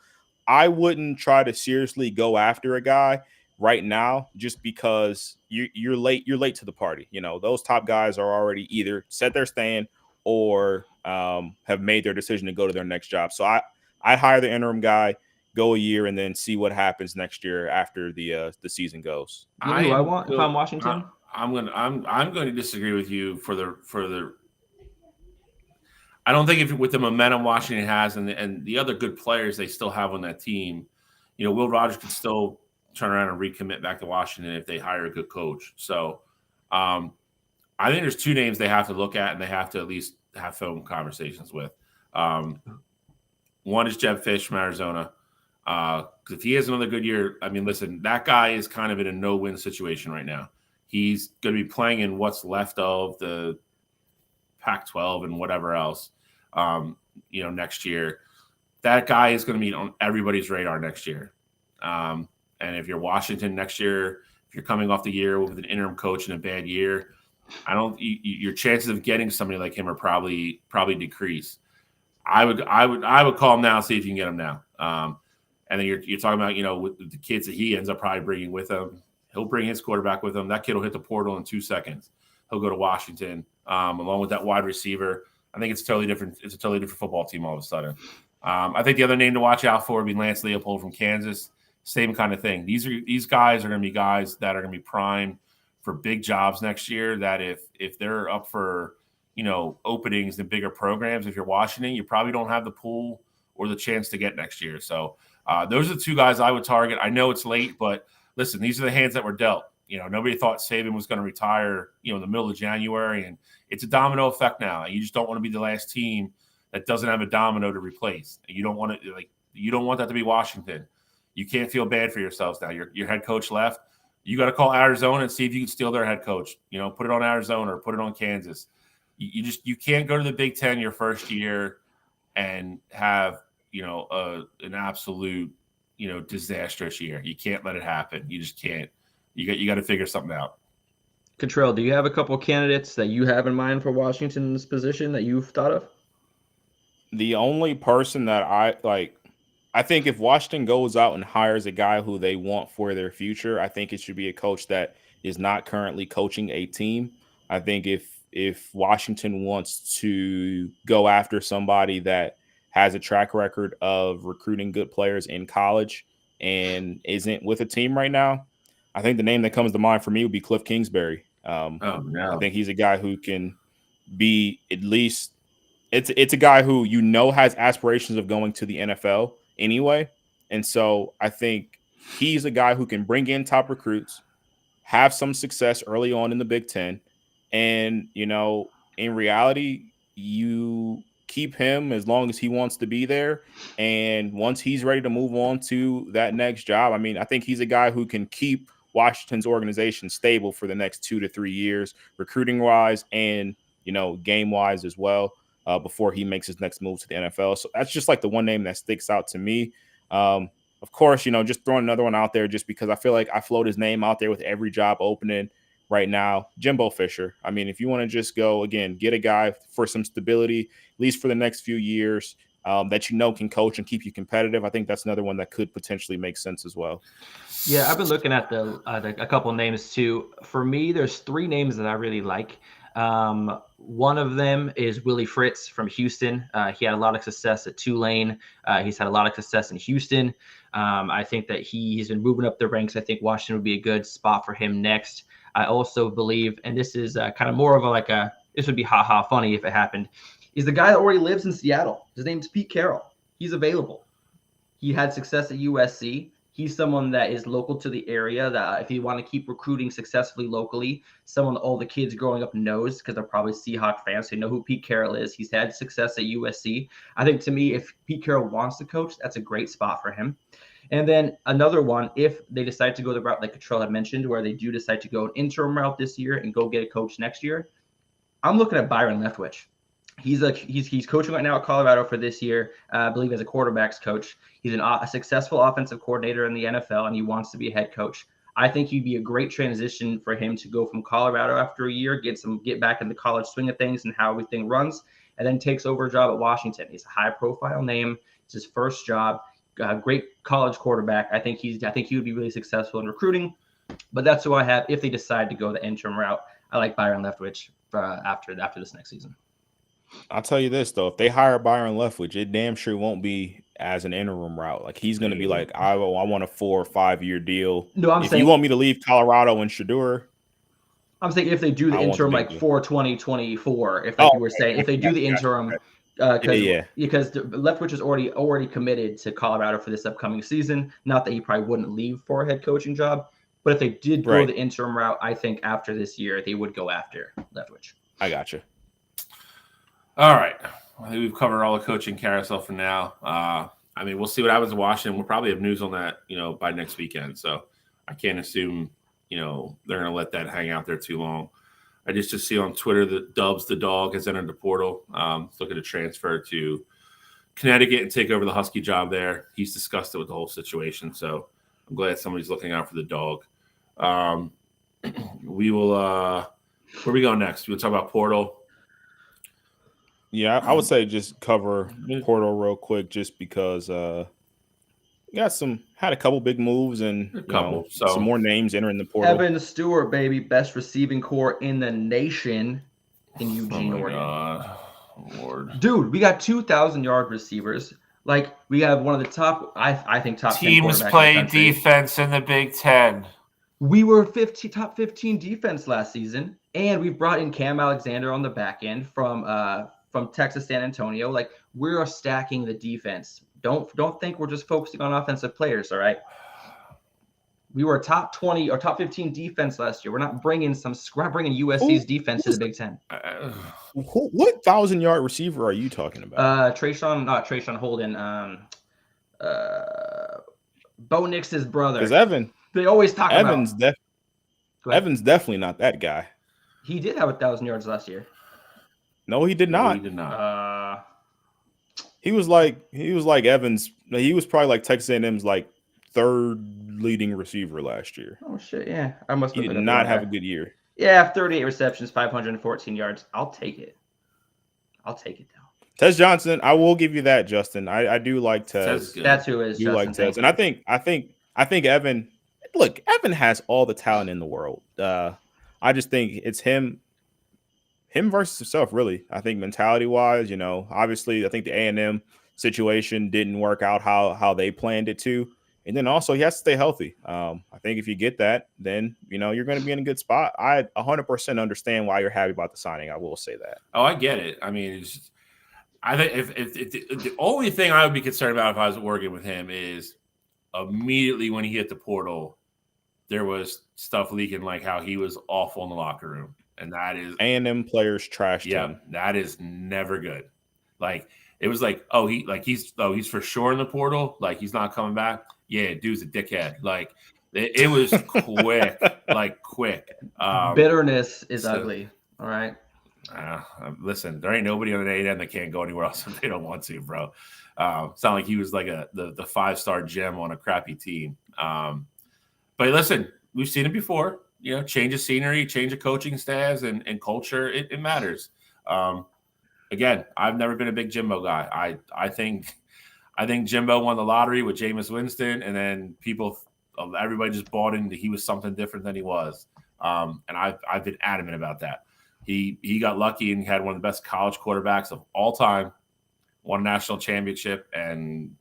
I wouldn't try to seriously go after a guy right now just because you're late to the party. Those top guys are already either set their stand or have made their decision to go to their next job. So I'd hire the interim guy, go a year, and then see what happens next year after the season goes. If I'm Washington? I'm going to disagree with you for the I don't think with the momentum Washington has and the other good players they still have on that team, Will Rogers can still turn around and recommit back to Washington if they hire a good coach. So I think there's 2 names they have to look at and they have to at least have phone conversations with. One is Jeb Fish from Arizona. If he has another good year, I mean, listen, that guy is kind of in a no-win situation right now. He's going to be playing in what's left of the Pac-12 and whatever else, next year. That guy is going to be on everybody's radar next year. And if you're Washington next year, if you're coming off the year with an interim coach in a bad year, your chances of getting somebody like him are probably decrease. I would call him now, see if you can get him now. And then you're talking about, with the kids that he ends up probably bringing with him. He'll bring his quarterback with him. That kid will hit the portal in 2 seconds. He'll go to Washington along with that wide receiver. I think it's totally different. It's a totally different football team all of a sudden. I think the other name to watch out for would be Lance Leopold from Kansas. Same kind of thing. These guys are going to be guys that are going to be primed for big jobs next year. That if they're up for openings in bigger programs, if you're Washington, you probably don't have the pool or the chance to get next year. So those are the 2 guys I would target. I know it's late, but listen, these are the hands that were dealt. Nobody thought Saban was going to retire, in the middle of January, and it's a domino effect now. You just don't want to be the last team that doesn't have a domino to replace. You don't want that to be Washington. You can't feel bad for yourselves now. Your head coach left. You got to call Arizona and see if you can steal their head coach. Put it on Arizona or put it on Kansas. You can't go to the Big Ten your first year and have an absolute disastrous year. You can't let it happen. You just can't. You got to figure something out. Cottrell, do you have a couple of candidates that you have in mind for Washington's position that you've thought of? The only person that I think if Washington goes out and hires a guy who they want for their future, I think it should be a coach that is not currently coaching a team. I think if Washington wants to go after somebody that has a track record of recruiting good players in college and isn't with a team right now, I think the name that comes to mind for me would be Cliff Kingsbury. I think he's a guy who can be at least it's a guy who has aspirations of going to the NFL anyway. And so I think he's a guy who can bring in top recruits, have some success early on in the Big Ten. And, in reality, you keep him as long as he wants to be there. And once he's ready to move on to that next job, I think he's a guy who can keep Washington's organization stable for the next 2 to 3 years, recruiting wise and, game wise as well, before he makes his next move to the NFL. So that's just like the one name that sticks out to me. Of course, just throwing another one out there just because I feel like I float his name out there with every job opening right now. Jimbo Fisher. If you want to just go, again, get a guy for some stability, at least for the next few years, that can coach and keep you competitive, I think that's another one that could potentially make sense as well. Yeah, I've been looking at a couple of names too. For me, there's 3 names that I really like. One of them is Willie Fritz from Houston. He had a lot of success at Tulane. He's had a lot of success in Houston. I think that he's been moving up the ranks. I think Washington would be a good spot for him next. I also believe, and this is kind of more of this would be funny if it happened, is the guy that already lives in Seattle. His name's Pete Carroll. He's available. He had success at USC. He's someone that is local to the area that if you want to keep recruiting successfully locally, someone all the kids growing up knows because they're probably Seahawk fans. So they know who Pete Carroll is. He's had success at USC. I think to me, if Pete Carroll wants to coach, that's a great spot for him. And then another one, if they decide to go the route like Cottrell had mentioned, where they do decide to go an interim route this year and go get a coach next year, I'm looking at Byron Leftwich. He's coaching right now at Colorado for this year, I believe as a quarterbacks coach. He's a successful offensive coordinator in the NFL, and he wants to be a head coach. I think he'd be a great transition for him to go from Colorado after a year, get back in the college swing of things and how everything runs, and then takes over a job at Washington. He's a high-profile name. It's his first job. Great college quarterback. I think he would be really successful in recruiting. But that's who I have if they decide to go the interim route. I like Byron Leftwich after this next season. I'll tell you this, though. If they hire Byron Leftwich, it damn sure won't be as an interim route. Like, he's going to be like, I want a 4 or 5 year deal. No, if you want me to leave Colorado and Shedeur, I'm saying if they do the interim, like for 2024, if you were saying, if they do the interim, because Leftwich is already committed to Colorado for this upcoming season. Not that he probably wouldn't leave for a head coaching job, but if they did go the interim route, I think after this year, they would go after Leftwich. I gotcha. All right. I think we've covered all the coaching carousel for now. We'll see what happens in Washington. We'll probably have news on that, by next weekend. So I can't assume, they're going to let that hang out there too long. I just see on Twitter that Dubs the dog has entered the portal. Looking to transfer to Connecticut and take over the Husky job there. He's disgusted with the whole situation. So I'm glad somebody's looking out for the dog. We will where we go next? We'll talk about portal. Yeah, I would say just cover portal real quick, just because had a couple big moves and some more names entering the portal. Evan Stewart, baby, best receiving core in the nation in Eugene, Oregon. God. Lord. Dude, we got 2,000-yard receivers. Like, we have one of the top, I think, top 10 teams play defense in the Big Ten. We were top 15 defense last season, and we've brought in Cam Alexander on the back end from Texas San Antonio. Like, we're stacking the defense. Don't think we're just focusing on offensive players, all right? We were a top 20 or top 15 defense last year. We're not bringing USC's defense to the Big Ten. What 1,000-yard receiver are you talking about? Trayshawn Holden. Bo Nix's brother. Because they always talk Evans about. Evans definitely not that guy. He did have 1,000 yards last year. No, he did not. He did not. He was like Evans. He was probably like Texas A&M's like third leading receiver last year. Oh shit! Yeah, I must. He did not have a good year. Yeah, 38 receptions, 514 yards. I'll take it. Though. Tez Johnson, I will give you that, Justin. I do like Tez. That's who is. You like Tez, and I think Evan. Look, Evan has all the talent in the world. I just think it's him versus himself, really. I think mentality-wise, obviously, I think the A&M situation didn't work out how they planned it to. And then also he has to stay healthy. I think if you get that, then, you're going to be in a good spot. I 100% understand why you're happy about the signing. I will say that. Oh, I get it. I mean, I think if the only thing I would be concerned about if I was working with him is immediately when he hit the portal, there was stuff leaking like how he was awful in the locker room. And that is A&M players trashed him. That is never good. Like it was like, he's for sure in the portal. Like he's not coming back. Yeah, dude's a dickhead. Like it was quick. Bitterness is ugly. All right. Listen, there ain't nobody on an A&M that can't go anywhere else if they don't want to, bro. It's not like he was like the 5-star gem on a crappy team. But listen, we've seen it before. Change of scenery, change of coaching staffs and culture. It matters. Again, I've never been a big Jimbo guy. I think Jimbo won the lottery with Jameis Winston, and then everybody just bought into he was something different than he was. And I've been adamant about that. He got lucky and had one of the best college quarterbacks of all time, won a national championship, and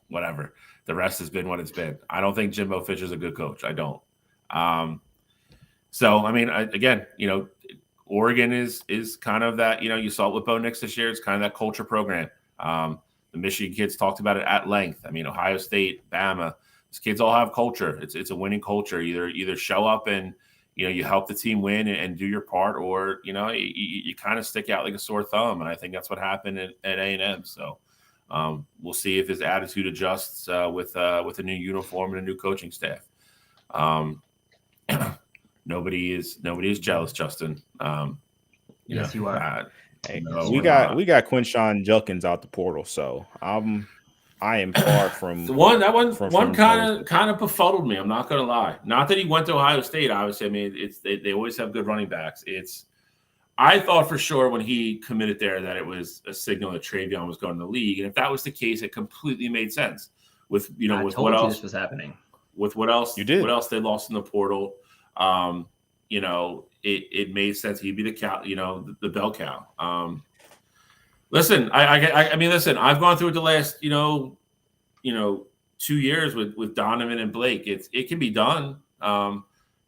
whatever. The rest has been what it's been. I don't think Jimbo Fisher's a good coach. I don't. So I mean, again, Oregon is kind of that. You saw it with Bo Nix this year. It's kind of that culture program. The Michigan kids talked about it at length. I mean, Ohio State, Bama, these kids all have culture. It's a winning culture. Either show up and you help the team win and do your part, or you kind of stick out like a sore thumb. And I think that's what happened at A&M. So we'll see if his attitude adjusts with a new uniform and a new coaching staff. Nobody is jealous, Justin. Yes, you are. We got Quinshon Judkins out the portal, so I am far from one kind of befuddled me. I'm not gonna lie. Not that he went to Ohio State. Obviously, I mean they always have good running backs. I thought for sure when he committed there that it was a signal that Travion was going to the league, and if that was the case, it completely made sense. With what else this was happening. With what else you did, what else they lost in the portal, it made sense. He'd be the cow, the bell cow. Listen, I mean, listen, I've gone through it the last, 2 years with Donovan and Blake. It can be done.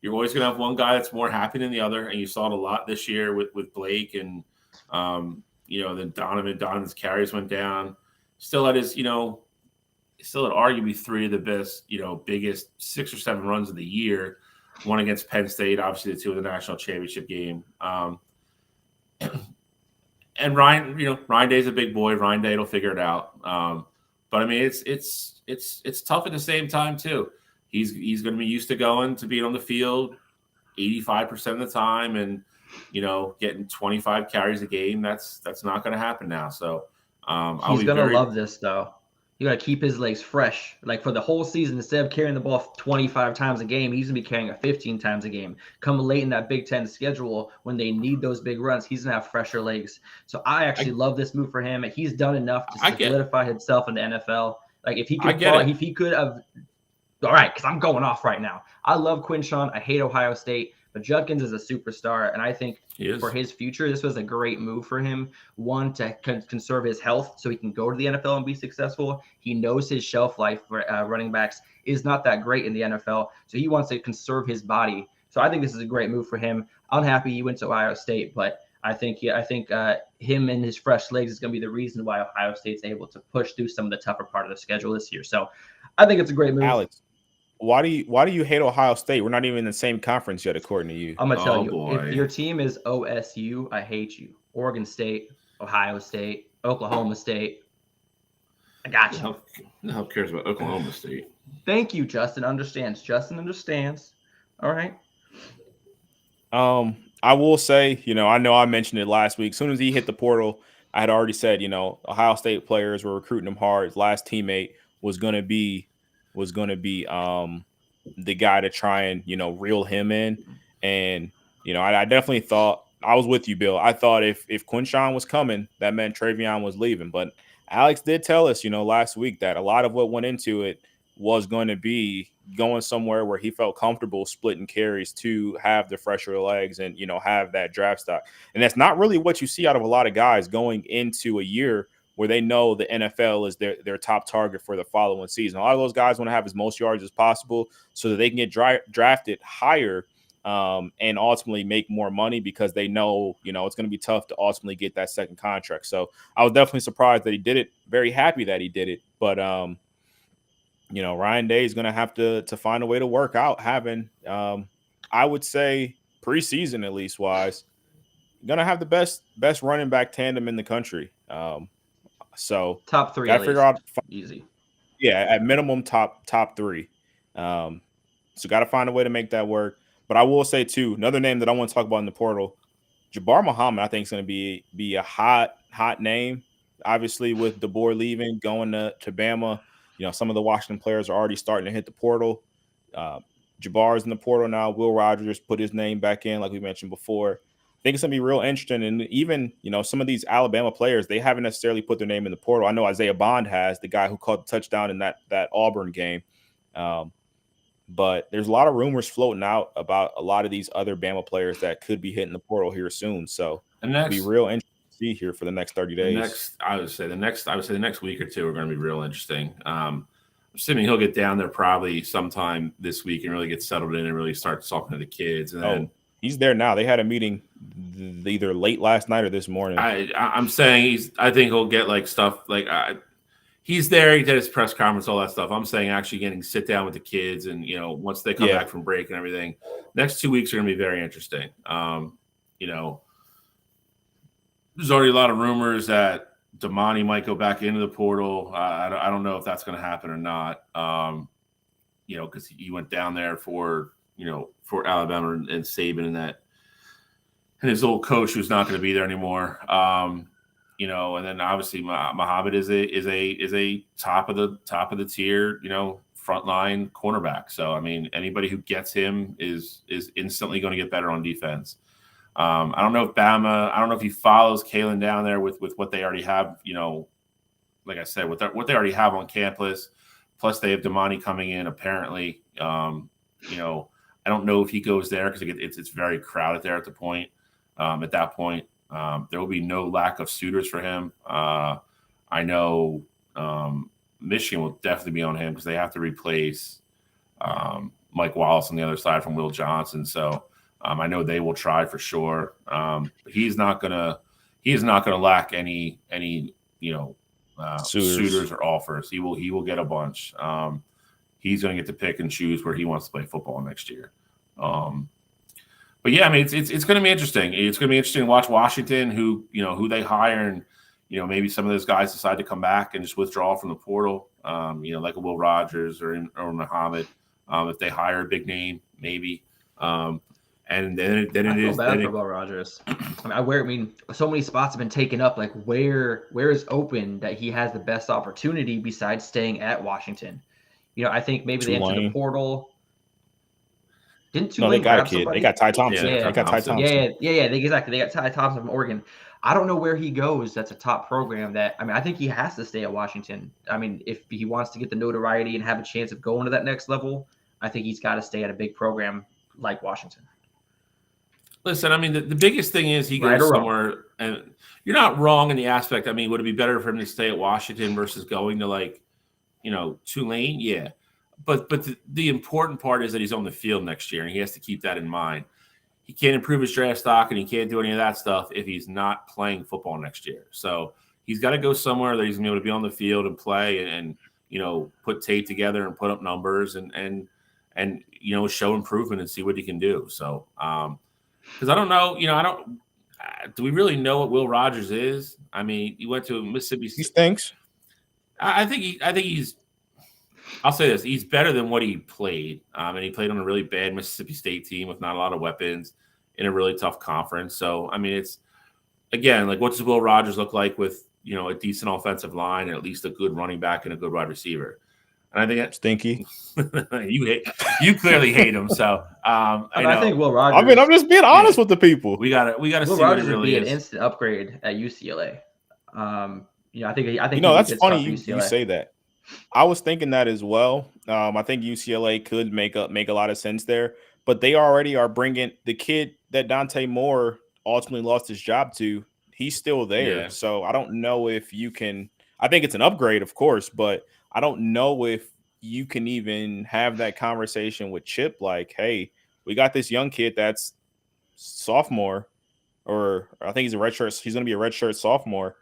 You're always going to have one guy that's more happy than the other, and you saw it a lot this year with Blake and then Donovan's carries went down. Still had his, still had arguably 3 of the best, biggest 6 or 7 runs of the year. One against Penn State, obviously the 2 of the national championship game. And Ryan Day's a big boy. Ryan Day will figure it out. But I mean, it's tough at the same time too. He's going to be used to going to being on the field 85% of the time, and getting 25 carries a game. That's not going to happen now. So he's going to love this though. You got to keep his legs fresh. Like for the whole season, instead of carrying the ball 25 times a game, he's going to be carrying it 15 times a game. Come late in that Big Ten schedule when they need those big runs, he's going to have fresher legs. So I actually love this move for him. He's done enough to solidify himself in the NFL. Like if he could have, all right, because I'm going off right now. I love Quinshon. I hate Ohio State. But Judkins is a superstar, and I think for his future, this was a great move for him. One, to conserve his health so he can go to the NFL and be successful. He knows his shelf life for running backs is not that great in the NFL, so he wants to conserve his body. So I think this is a great move for him. I'm happy he went to Ohio State, but I think him and his fresh legs is going to be the reason why Ohio State's able to push through some of the tougher part of the schedule this year. So I think it's a great move. Why do you hate Ohio State? We're not even in the same conference yet, according to you. I'm gonna tell you, if your team is OSU, I hate you. Oregon State, Ohio State, Oklahoma State. I got you. Who cares about Oklahoma State? Thank you, Justin. Justin understands. All right. I will say, I know I mentioned it last week. As soon as he hit the portal, I had already said, Ohio State players were recruiting him hard. His last teammate was gonna be the guy to try and reel him in. And I definitely thought, I was with you, Bill. I thought if Quinshawn was coming, that meant Travion was leaving. But Alex did tell us, last week that a lot of what went into it was going to be going somewhere where he felt comfortable splitting carries to have the fresher legs and, have that draft stock. And that's not really what you see out of a lot of guys going into a year where they know the NFL is their top target for the following season. A lot of those guys want to have as most yards as possible so that they can get drafted higher and ultimately make more money because they know, it's going to be tough to ultimately get that second contract. So I was definitely surprised that he did it. Very happy that he did it. But, Ryan Day is going to have to find a way to work out having, I would say, preseason at least wise, going to have the best running back tandem in the country. So top three, got to figure out easy. Yeah, at minimum top three. So got to find a way to make that work. But I will say too, another name that I want to talk about in the portal, Jabbar Muhammad, I think is going to be a hot name. Obviously, with DeBoer leaving, going to Bama, some of the Washington players are already starting to hit the portal. Jabbar is in the portal now. Will Rogers put his name back in, like we mentioned before. I think it's going to be real interesting. And even, some of these Alabama players, they haven't necessarily put their name in the portal. I know Isaiah Bond has, the guy who caught the touchdown in that Auburn game. But there's a lot of rumors floating out about a lot of these other Bama players that could be hitting the portal here soon. So it'll be real interesting to see here for the next 30 days. I would say the next week or two are going to be real interesting. Assuming he'll get down there probably sometime this week and really get settled in and really start talking to the kids. And then he's there now. They had a meeting either late last night or this morning. I'm saying I think he'll get like stuff like he's there. He did his press conference, all that stuff. I'm saying actually getting sit down with the kids and, once they come back from break and everything, next 2 weeks are going to be very interesting. There's already a lot of rumors that Damani might go back into the portal. I don't know if that's going to happen or not. Because he went down there for Alabama and Saban and his old coach who's not going to be there anymore. And then obviously Muhammad is a top of the tier, frontline cornerback. So I mean, anybody who gets him is instantly going to get better on defense. I don't know if Bama. I don't know if he follows Kalen down there with what they already have. Like I said, what they already have on campus. Plus, they have Damani coming in. Apparently, I don't know if he goes there because it's very crowded there at that point. There will be no lack of suitors for him. I know Michigan will definitely be on him because they have to replace Mike Wallace on the other side from Will Johnson. So I know they will try for sure. But he's not gonna lack any suitors or offers. He will get a bunch. He's going to get to pick and choose where he wants to play football next year. But yeah, I mean, it's going to be interesting. It's going to be interesting to watch Washington, who they hire, and maybe some of those guys decide to come back and just withdraw from the portal. Like a Will Rogers or Muhammad. If they hire a big name, maybe. And then it is bad for Will Rogers. I mean, so many spots have been taken up. Like where is open that he has the best opportunity besides staying at Washington? I think maybe they entered the portal. Didn't Tulane they got a kid. They got Ty Thompson. Yeah, they got Ty Thompson. Exactly. They got Ty Thompson from Oregon. I don't know where he goes. That's a top program. I think he has to stay at Washington. I mean, if he wants to get the notoriety and have a chance of going to that next level, I think he's got to stay at a big program like Washington. Listen, I mean, the biggest thing is he goes somewhere, and you're not wrong in the aspect. I mean, would it be better for him to stay at Washington versus going to Tulane? Yeah. But the important part is that he's on the field next year, and he has to keep that in mind. He can't improve his draft stock, and he can't do any of that stuff if he's not playing football next year. So he's got to go somewhere that he's going to be able to be on the field and play and put tape together and put up numbers. And and show improvement and see what he can do. So, because I don't know, do we really know what Will Rogers is? I mean, he went to Mississippi State. He stinks. I think he's. I'll say this: he's better than what he played, and he played on a really bad Mississippi State team with not a lot of weapons in a really tough conference. So, I mean, it's again like, what does Will Rogers look like with a decent offensive line and at least a good running back and a good wide receiver? And I think that's stinky. you clearly hate him. So I think Will Rogers. I mean, I'm just being honest with the people. We got to Will see Rogers what it really would be is. an instant upgrade at UCLA. I think that's funny you say that. I was thinking that as well. I think UCLA could make a lot of sense there, but they already are bringing the kid that Dante Moore ultimately lost his job to. He's still there, so I don't know if you can. I think it's an upgrade, of course, but I don't know if you can even have that conversation with Chip. Like, hey, we got this young kid that's sophomore, or I think he's a redshirt. He's going to be a redshirt sophomore.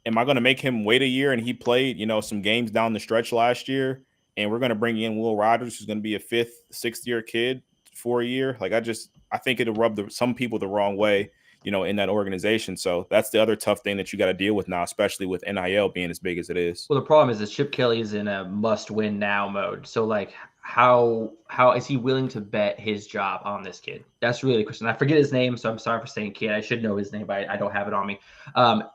Am I going to make him wait a year? And he played, some games down the stretch last year, and we're going to bring in Will Rogers, who's going to be a 5th, 6th year kid for a year. Like, I think it'll rub some people the wrong way, in that organization. So that's the other tough thing that you got to deal with now, especially with NIL being as big as it is. Well, the problem is that Chip Kelly is in a must-win now mode. So, like, how is he willing to bet his job on this kid? That's really the question. I forget his name, so I'm sorry for saying kid. I should know his name, but I don't have it on me.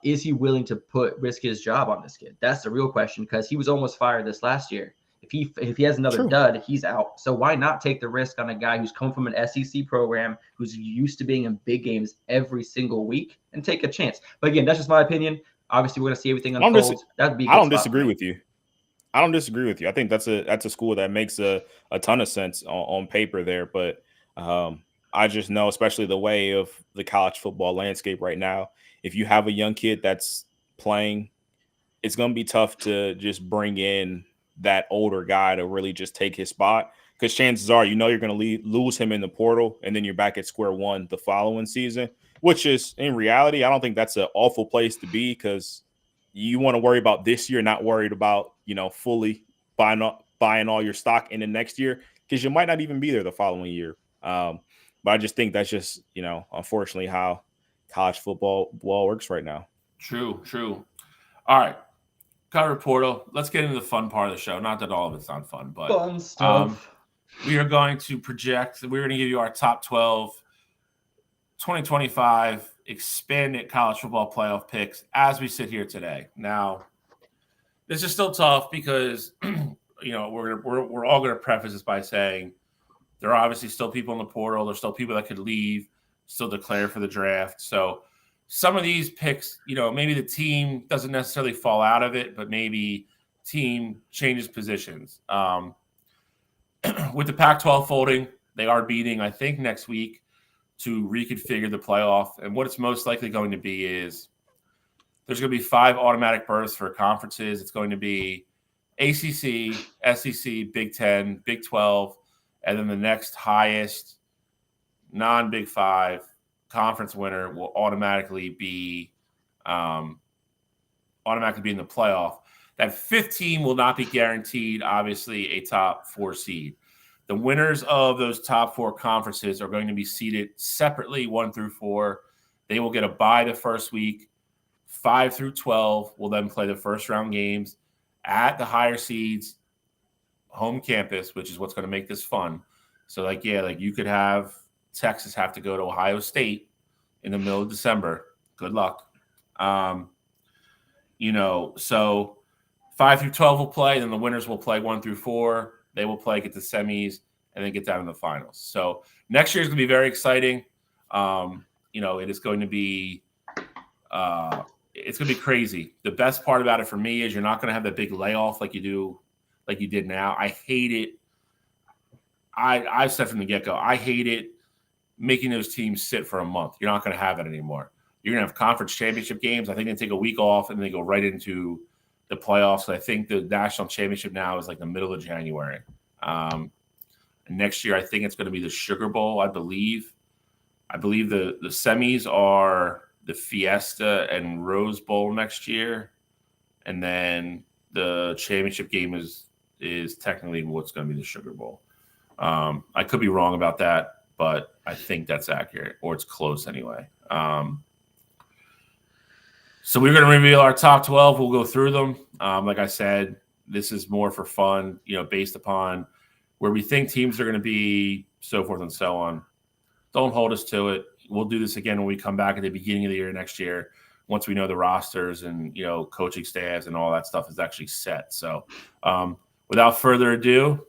Is he willing to risk his job on this kid? That's the real question, because he was almost fired this last year. If he has another dud, he's out. So why not take the risk on a guy who's come from an SEC program, who's used to being in big games every single week, and take a chance? But again, that's just my opinion. Obviously, we're going to see everything unfold. That'd be. I don't disagree with you. I don't disagree with you. I think that's a school that makes a ton of sense on paper there. But I just know, especially the way of the college football landscape right now, if you have a young kid that's playing, it's going to be tough to just bring in that older guy to really just take his spot, because chances are you're going to lose him in the portal, and then you're back at square one the following season, which is, in reality, I don't think that's an awful place to be, because you want to worry about this year, not worried about fully buying all your stock in the next year, because you might not even be there the following year. But I just think that's just unfortunately how college football works right now. True. All right. Cover portal. Let's get into the fun part of the show. Not that all of it's not fun, but fun stuff. We are going to project. We're going to give you our top 12 2025 expanded college football playoff picks as we sit here today. Now, this is still tough because we're all going to preface this by saying there are obviously still people in the portal. There's still people that could leave, still declare for the draft. So some of these picks, maybe the team doesn't necessarily fall out of it, but maybe team changes positions. With the Pac-12 folding, they are meeting, I think, next week to reconfigure the playoff. And what it's most likely going to be is there's going to be 5 automatic berths for conferences. It's going to be ACC, SEC, Big 10, Big 12, and then the next highest non-Big 5 conference winner will automatically be in the playoff. That 5th team will not be guaranteed, obviously, a top 4 seed. The winners of those top 4 conferences are going to be seeded separately, 1 through 4. They will get a bye the first week. 5 through 12 will then play the first round games at the higher seeds home campus, which is what's going to make this fun. So, you could have Texas have to go to Ohio State in the middle of December. Good luck. So 5 through 12 will play, then the winners will play 1 through 4. They will play, get to semis, and then get down to the finals. So next year is going to be very exciting. It is going to be it's going to be crazy. The best part about it for me is you're not going to have that big layoff like you did now. I hate it. I've said from the get-go, I hate it making those teams sit for a month. You're not going to have it anymore. You're going to have conference championship games. I think they take a week off and they go right into the playoffs. I think the national championship now is like the middle of January. Next year, I think it's going to be the Sugar Bowl, I believe. I believe the semis are the Fiesta and Rose Bowl next year. And then the championship game is technically what's going to be the Sugar Bowl. I could be wrong about that, but I think that's accurate, or it's close anyway. So we're going to reveal our top 12. We'll go through them. Like I said, this is more for fun, based upon where we think teams are going to be, so forth and so on. Don't hold us to it. We'll do this again when we come back at the beginning of the year next year, once we know the rosters and, coaching staffs and all that stuff is actually set. So without further ado,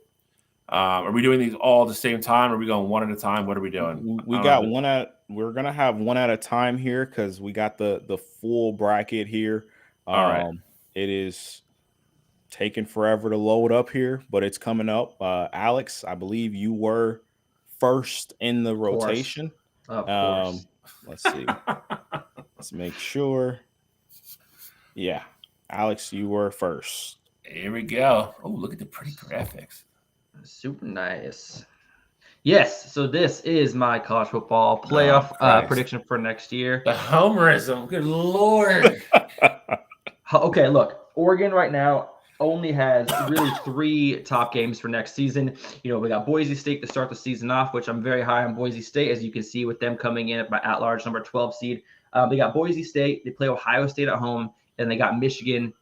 are we doing these all at the same time? Or are we going one at a time? What are we doing? We're gonna have one at a time here because we got the full bracket here. All right. It is taking forever to load up here, but it's coming up. Alex, I believe you were first in the rotation. Of course. Let's see. Let's make sure. Yeah, Alex, you were first. Here we go. Oh, look at the pretty graphics. Super nice. Yes, so this is my college football playoff prediction for next year. The homerism, good Lord. Okay, look, Oregon right now only has really 3 top games for next season. We got Boise State to start the season off, which I'm very high on Boise State, as you can see with them coming in at large number 12 seed. They got Boise State, they play Ohio State at home, and they got Michigan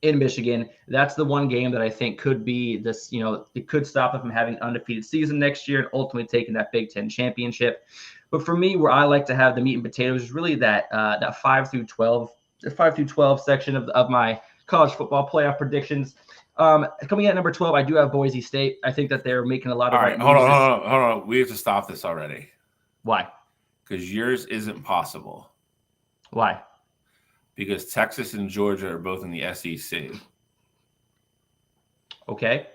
in Michigan. That's the one game that I think could be this, it could stop them from having an undefeated season next year and ultimately taking that Big Ten championship. But for me, where I like to have the meat and potatoes is really that 5 through 12 section of my college football playoff predictions. Coming in at number 12, I do have Boise State. I think that they're making a lot of right moves. Hold on. We have to stop this already. Why? Because yours isn't possible. Why? Because Texas and Georgia are both in the SEC. Okay.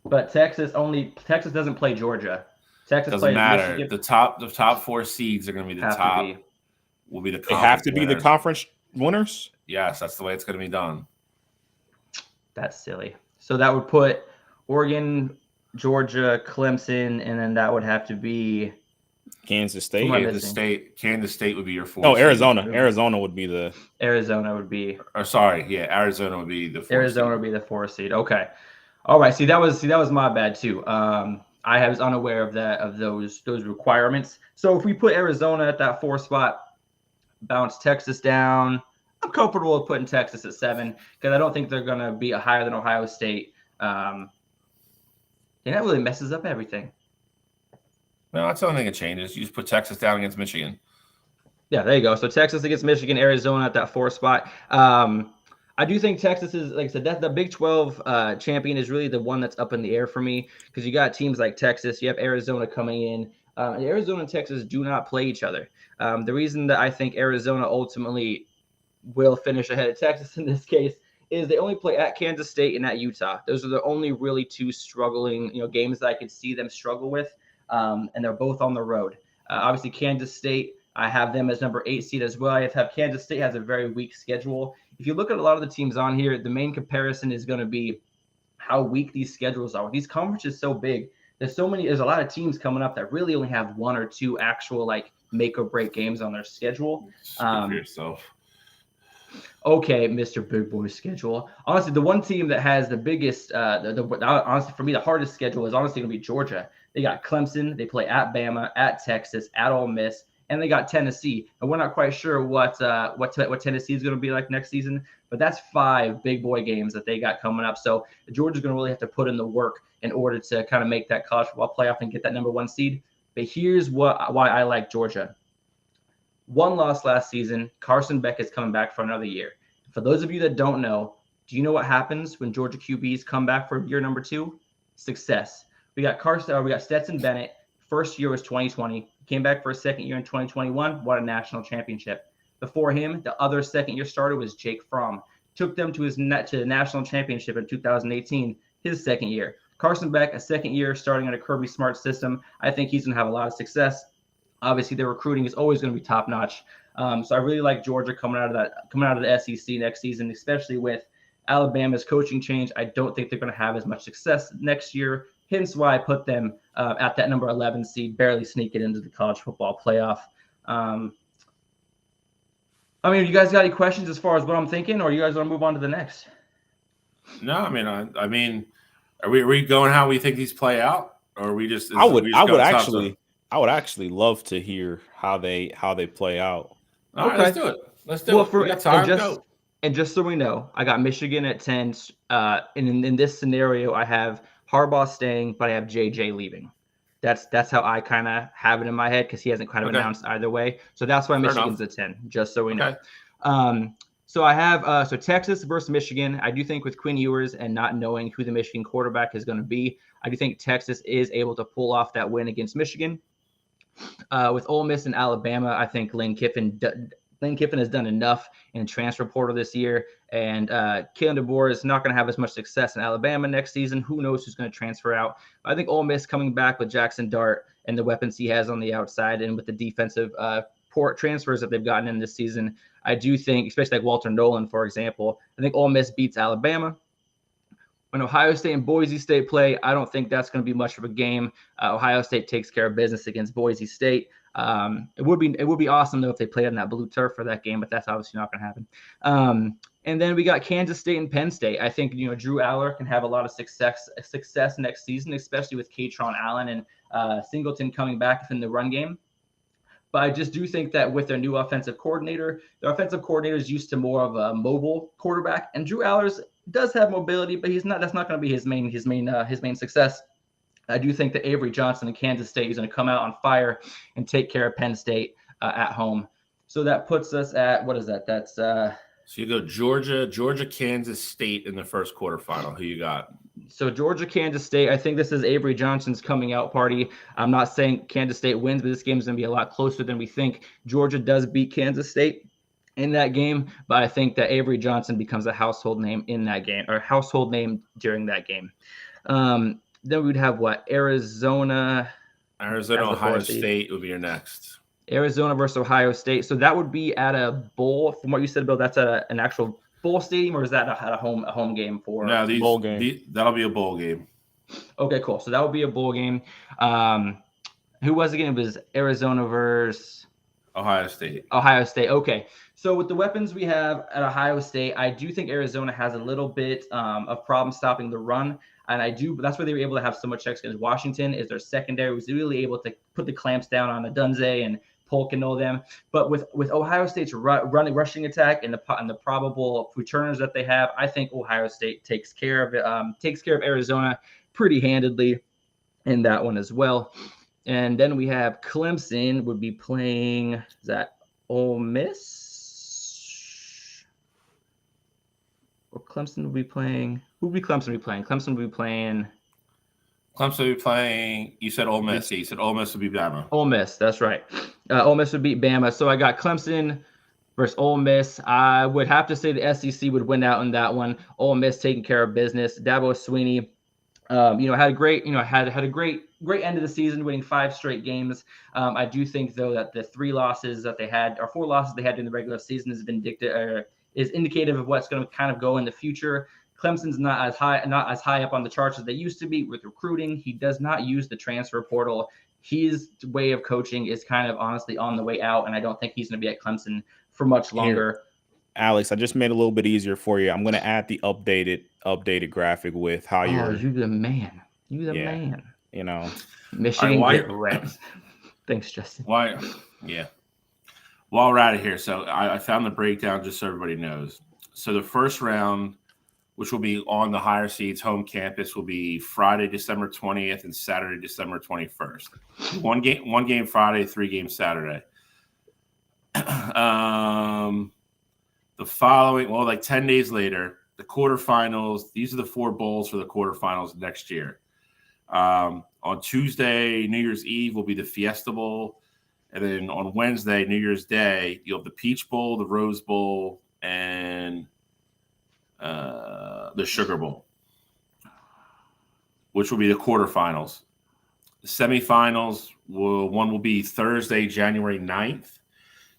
But Texas doesn't play Georgia. Texas doesn't plays matter. Michigan. The top 4 seeds are going to be the top. Will be the they have to be the conference winners? Yes, that's the way it's going to be done. That's silly. So that would put Oregon, Georgia, Clemson, and then that would have to be Kansas State. Kansas State would be your 4th. No, Arizona. Arizona would be the. Arizona would be. Or sorry, yeah, Arizona would be the 4th. Arizona would be the 4th seed. Okay. All right. See, that was my bad too. I was unaware of those requirements. So if we put Arizona at that 4th spot, bounce Texas down, I'm comfortable with putting Texas at 7 because I don't think they're going to be higher than Ohio State. And that really messes up everything. No, that's the only thing that changes. You just put Texas down against Michigan. Yeah, there you go. So Texas against Michigan, Arizona at that 4th spot. I do think Texas is, like I said, that the Big 12 champion is really the one that's up in the air for me because you got teams like Texas. You have Arizona coming in. Arizona and Texas do not play each other. The reason that I think Arizona ultimately will finish ahead of Texas in this case is they only play at Kansas State and at Utah. Those are the only really 2 struggling, games that I could see them struggle with. And they're both on the road. Obviously, Kansas State, I have them as number 8 seed as well. I have Kansas State has a very weak schedule. If you look at a lot of the teams on here, the main comparison is going to be how weak these schedules are. These conferences so big. There's a lot of teams coming up that really only have 1 or 2 actual make or break games on their schedule. Speak for yourself. Okay, Mr. Big Boy schedule. Honestly, the one team that has the biggest, honestly for me, the hardest schedule is honestly going to be Georgia. They got Clemson. They play at Bama, at Texas, at Ole Miss, and they got Tennessee. And we're not quite sure what Tennessee is going to be like next season, but that's 5 big boy games that they got coming up. So Georgia's going to really have to put in the work in order to kind of make that college football playoff and get that number 1 seed. But here's why I like Georgia. 1 loss last season. Carson Beck is coming back for another year. For those of you that don't know, do you know what happens when Georgia QBs come back for year number 2? Success. We got Stetson Bennett. First year was 2020. Came back for a second year in 2021. Won a national championship. Before him, the other second-year starter was Jake Fromm. Took them to the national championship in 2018. His second year. Carson Beck, a second year starting in a Kirby Smart system. I think he's going to have a lot of success. Obviously, their recruiting is always going to be top-notch. So I really like Georgia coming out of the SEC next season, especially with Alabama's coaching change. I don't think they're going to have as much success next year. Hence why I put them at that number 11 seed, barely sneaking into the college football playoff. You guys got any questions as far as what I'm thinking, or you guys want to move on to the next? No, I mean, Are we going how we think these play out, or are we just? I would actually love to hear how they play out. All right, let's do it. Let's do it. We got time. And just so we know, I got Michigan at 10. And in this scenario, I have Harbaugh staying, but I have JJ leaving. That's how I kind of have it in my head because he hasn't kind of announced either way. So that's why Michigan's at 10, just so we know. So I have so Texas versus Michigan. I do think with Quinn Ewers and not knowing who the Michigan quarterback is going to be, I do think Texas is able to pull off that win against Michigan. With Ole Miss and Alabama, I think Lane Kiffin has done enough in the transfer portal this year, and Kalen DeBoer is not going to have as much success in Alabama next season. Who knows who's going to transfer out? I think Ole Miss coming back with Jackson Dart and the weapons he has on the outside, and with the defensive port transfers that they've gotten in this season, I do think, especially like Walter Nolan, for example, I think Ole Miss beats Alabama. When Ohio State and Boise State play, I don't think that's going to be much of a game. Ohio State takes care of business against Boise State. It would be awesome though if they played on that blue turf for that game, but that's obviously not going to happen. And then we got Kansas State and Penn State. I think Drew Aller can have a lot of success next season, especially with Katron Allen and Singleton coming back in the run game. But I just do think that with their new offensive coordinator, their offensive coordinator is used to more of a mobile quarterback, and Drew Allers does have mobility, but he's not. That's not going to be his main success. I do think that Avery Johnson in Kansas State is going to come out on fire and take care of Penn State at home. So that puts us at, what is that? That's so you go Georgia, Kansas State in the first quarterfinal. Who you got? So Georgia, Kansas State. I think this is Avery Johnson's coming out party. I'm not saying Kansas State wins, but this game is going to be a lot closer than we think. Georgia does beat Kansas State in that game, but I think that Avery Johnson becomes a household name in that game, or household name during that game. Then we'd have what? Arizona, Ohio State would be your next. Arizona versus Ohio State. So that would be at a bowl. From what you said, Bill, that's at an actual bowl stadium, or is that a home game for? No, bowl game. That'll be a bowl game. Okay, cool. So that would be a bowl game. Who was again? It was Arizona versus Ohio State. Ohio State. Okay. So with the weapons we have at Ohio State, I do think Arizona has a little bit of problem stopping the run. And that's why they were able to have so much checks against Washington, is their secondary was really able to put the clamps down on Adunze and Polk and all them. But with Ohio State's rushing attack and the probable returners that they have, I think Ohio State takes care of Arizona pretty handedly in that one as well. And then we have Clemson would be playing, is that Ole Miss? Or Clemson would be playing. Who would be Clemson be playing? Clemson would be playing. You said Ole Miss. You said Ole Miss would be Bama. Ole Miss, that's right. Ole Miss would beat Bama. So I got Clemson versus Ole Miss. I would have to say the SEC would win out in that one. Ole Miss taking care of business. Dabo Swinney, had a great, had a great end of the season, winning 5 straight games. I do think though that the 4 losses they had during the regular season is indicative of what's going to kind of go in the future. Clemson's not as high up on the charts as they used to be with recruiting. He does not use the transfer portal. His way of coaching is kind of honestly on the way out, and I don't think he's going to be at Clemson for much longer. Alex, I just made it a little bit easier for you. I'm going to add the updated graphic with how you're. You the man. You the man. Michigan get wrecked. Thanks, Justin. Why? Yeah. While we're out of here, so I found the breakdown just so everybody knows. So the first round, which will be on the higher seeds home campus, will be Friday, December 20th and Saturday, December 21st. One game Friday, 3 games Saturday. The following, 10 days later, the quarterfinals. These are the 4 bowls for the quarterfinals next year. On Tuesday, New Year's Eve will be the Fiesta Bowl. And then on Wednesday, New Year's Day, you'll have the Peach Bowl, the Rose Bowl, and the Sugar Bowl, which will be the quarterfinals. The semifinals, one will be Thursday, January 9th.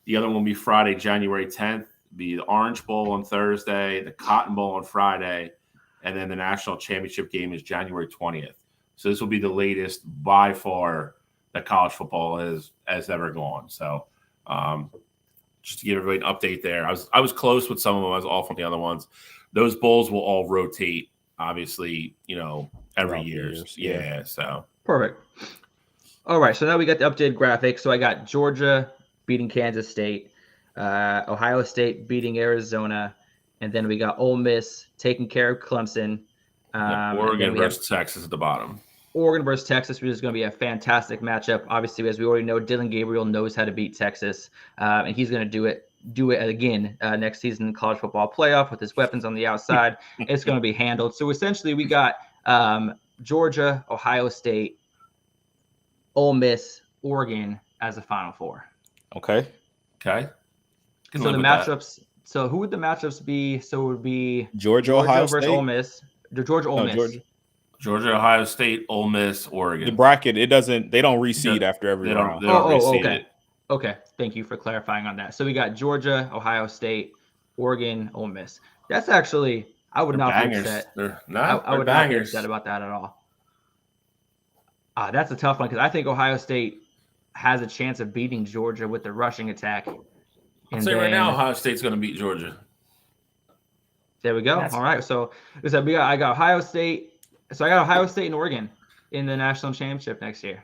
The other one will be Friday, January 10th. Be the Orange Bowl on Thursday, the Cotton Bowl on Friday, and then the national championship game is January 20th. So this will be the latest by far that college football has ever gone. So just to give everybody an update there, I was close with some of them. I was off on the other ones. Those bowls will all rotate, obviously, every year. Yeah, so perfect. All right, so now we got the updated graphic. So I got Georgia beating Kansas State, Ohio State beating Arizona, and then we got Ole Miss taking care of Clemson. Oregon versus Texas at the bottom. Oregon versus Texas, which is going to be a fantastic matchup. Obviously, as we already know, Dylan Gabriel knows how to beat Texas, and he's going to do it again next season in college football playoff with his weapons on the outside. It's going to be handled. So essentially, we got Georgia, Ohio State, Ole Miss, Oregon as the Final Four. Okay. So the matchups. That. So who would the matchups be? So it would be Georgia Ohio versus State? Ole Miss. Georgia, Ole Miss. Georgia, Ohio State, Ole Miss, Oregon. The bracket, they don't reseed after every round. They don't reseed okay. it. Okay. Thank you for clarifying on that. So we got Georgia, Ohio State, Oregon, Ole Miss. That's actually, I would not be upset. I would not be upset about that at all. That's a tough one because I think Ohio State has a chance of beating Georgia with the rushing attack. I'll say right now, Ohio State's going to beat Georgia. There we go. All right. So I got Ohio State. So I got Ohio State and Oregon in the national championship next year.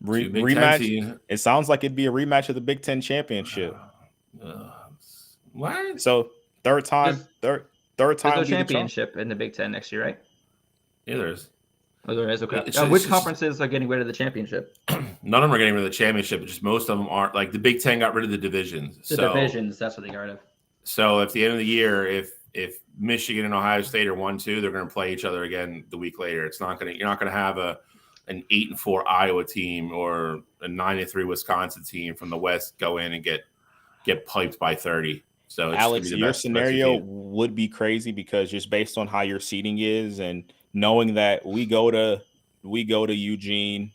Rematch. It sounds like it'd be a rematch of the Big Ten championship. What? So third time. There's no championship in the Big Ten next year, right? Yeah, there is. Oh, there is. Okay. Which conferences are getting rid of the championship? None of them are getting rid of the championship. Just most of them aren't. Like the Big Ten got rid of the divisions. Divisions. That's what they got rid of. So at the end of the year, if Michigan and Ohio State are 1-2, they're going to play each other again the week later. You're not going to have an 8-4 Iowa team or a 9-3 Wisconsin team from the West go in and get piped by 30. So Alex, your scenario would be crazy because just based on how your seating is and knowing that we go to Eugene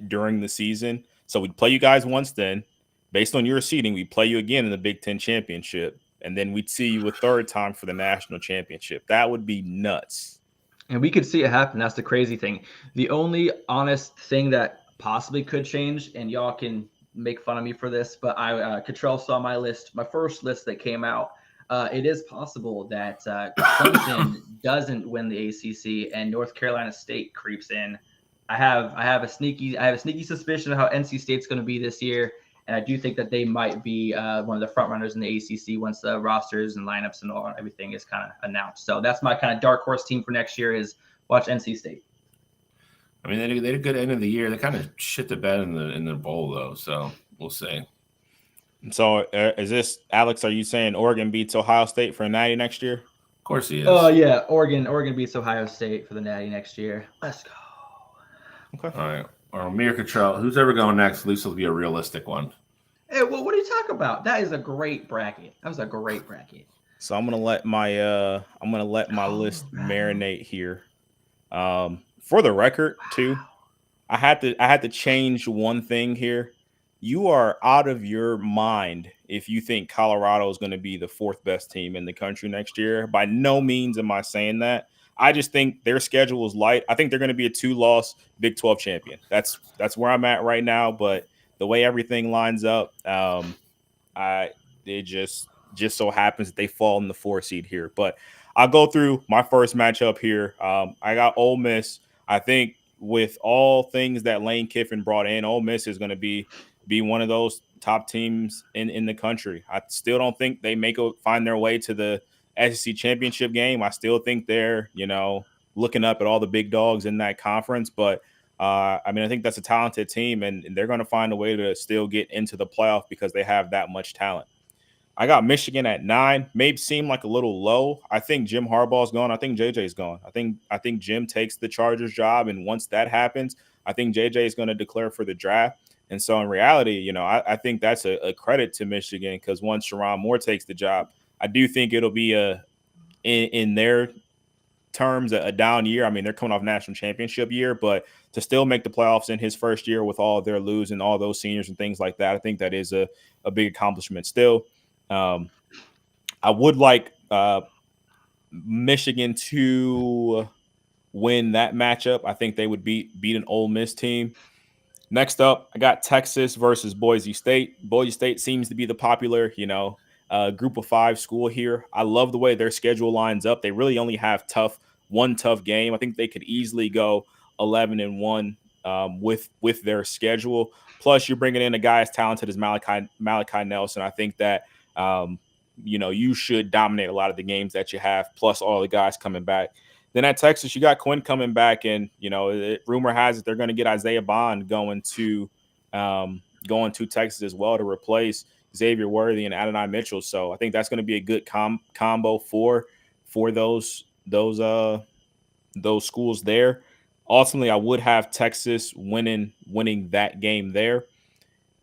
during the season, so we'd play you guys once. Then, based on your seating, we play you again in the Big Ten championship. And then we'd see you a third time for the national championship. That would be nuts. And we could see it happen. That's the crazy thing. The only honest thing that possibly could change, and y'all can make fun of me for this, but Cottrell saw my list, my first list that came out. It is possible that Clemson doesn't win the ACC and North Carolina State creeps in. I have a sneaky suspicion of how NC State's going to be this year. And I do think that they might be one of the front runners in the ACC once the rosters and lineups and everything is kind of announced. So that's my kind of dark horse team for next year is watch NC State. I mean, they had a good end of the year. They kind of shit the bed in the bowl though, so we'll see. So is this Alex? Are you saying Oregon beats Ohio State for a natty next year? Of course he is. Oh yeah, Oregon beats Ohio State for the natty next year. Let's go. Okay. All right. Or Mir Cottrell, who's ever going next? At least it'll be a realistic one. Hey, well, what are you talking about? That is a great bracket. That was a great bracket. So I'm gonna let my list marinate here. For the record, too, I had to change one thing here. You are out of your mind if you think Colorado is going to be the fourth best team in the country next year. By no means am I saying that. I just think their schedule is light. I think they're going to be a 2-loss Big 12 champion. That's where I'm at right now. But the way everything lines up, it just so happens that they fall in the 4 seed here. But I'll go through my first matchup here. I got Ole Miss. I think with all things that Lane Kiffin brought in, Ole Miss is going to be one of those top teams in the country. I still don't think they find their way to the SEC championship game. I still think they're, looking up at all the big dogs in that conference. But, I think that's a talented team, and they're going to find a way to still get into the playoff because they have that much talent. I got Michigan at 9. May seem like a little low. I think Jim Harbaugh's gone. I think JJ's gone. I think Jim takes the Chargers job, and once that happens, I think JJ is going to declare for the draft. And so in reality, I think that's a credit to Michigan because once Sherrone Moore takes the job, I do think it'll be in their terms a down year. I mean, they're coming off national championship year, but to still make the playoffs in his first year with all their losing all those seniors and things like that, I think that is a big accomplishment still. I would like Michigan to win that matchup. I think they would beat an Ole Miss team. Next up, I got Texas versus Boise State. Boise State seems to be the popular, group of 5 school here. I love the way their schedule lines up. They really only have one tough game. I think they could easily go 11-1 with their schedule. Plus, you're bringing in a guy as talented as Malachi Nelson. I think that you should dominate a lot of the games that you have. Plus, all the guys coming back. Then at Texas, you got Quinn coming back, and rumor has it they're going to get Isaiah Bond going to Texas as well to replace Xavier Worthy and Adonai Mitchell. So I think that's going to be a good combo for those schools there. Ultimately, I would have Texas winning that game there.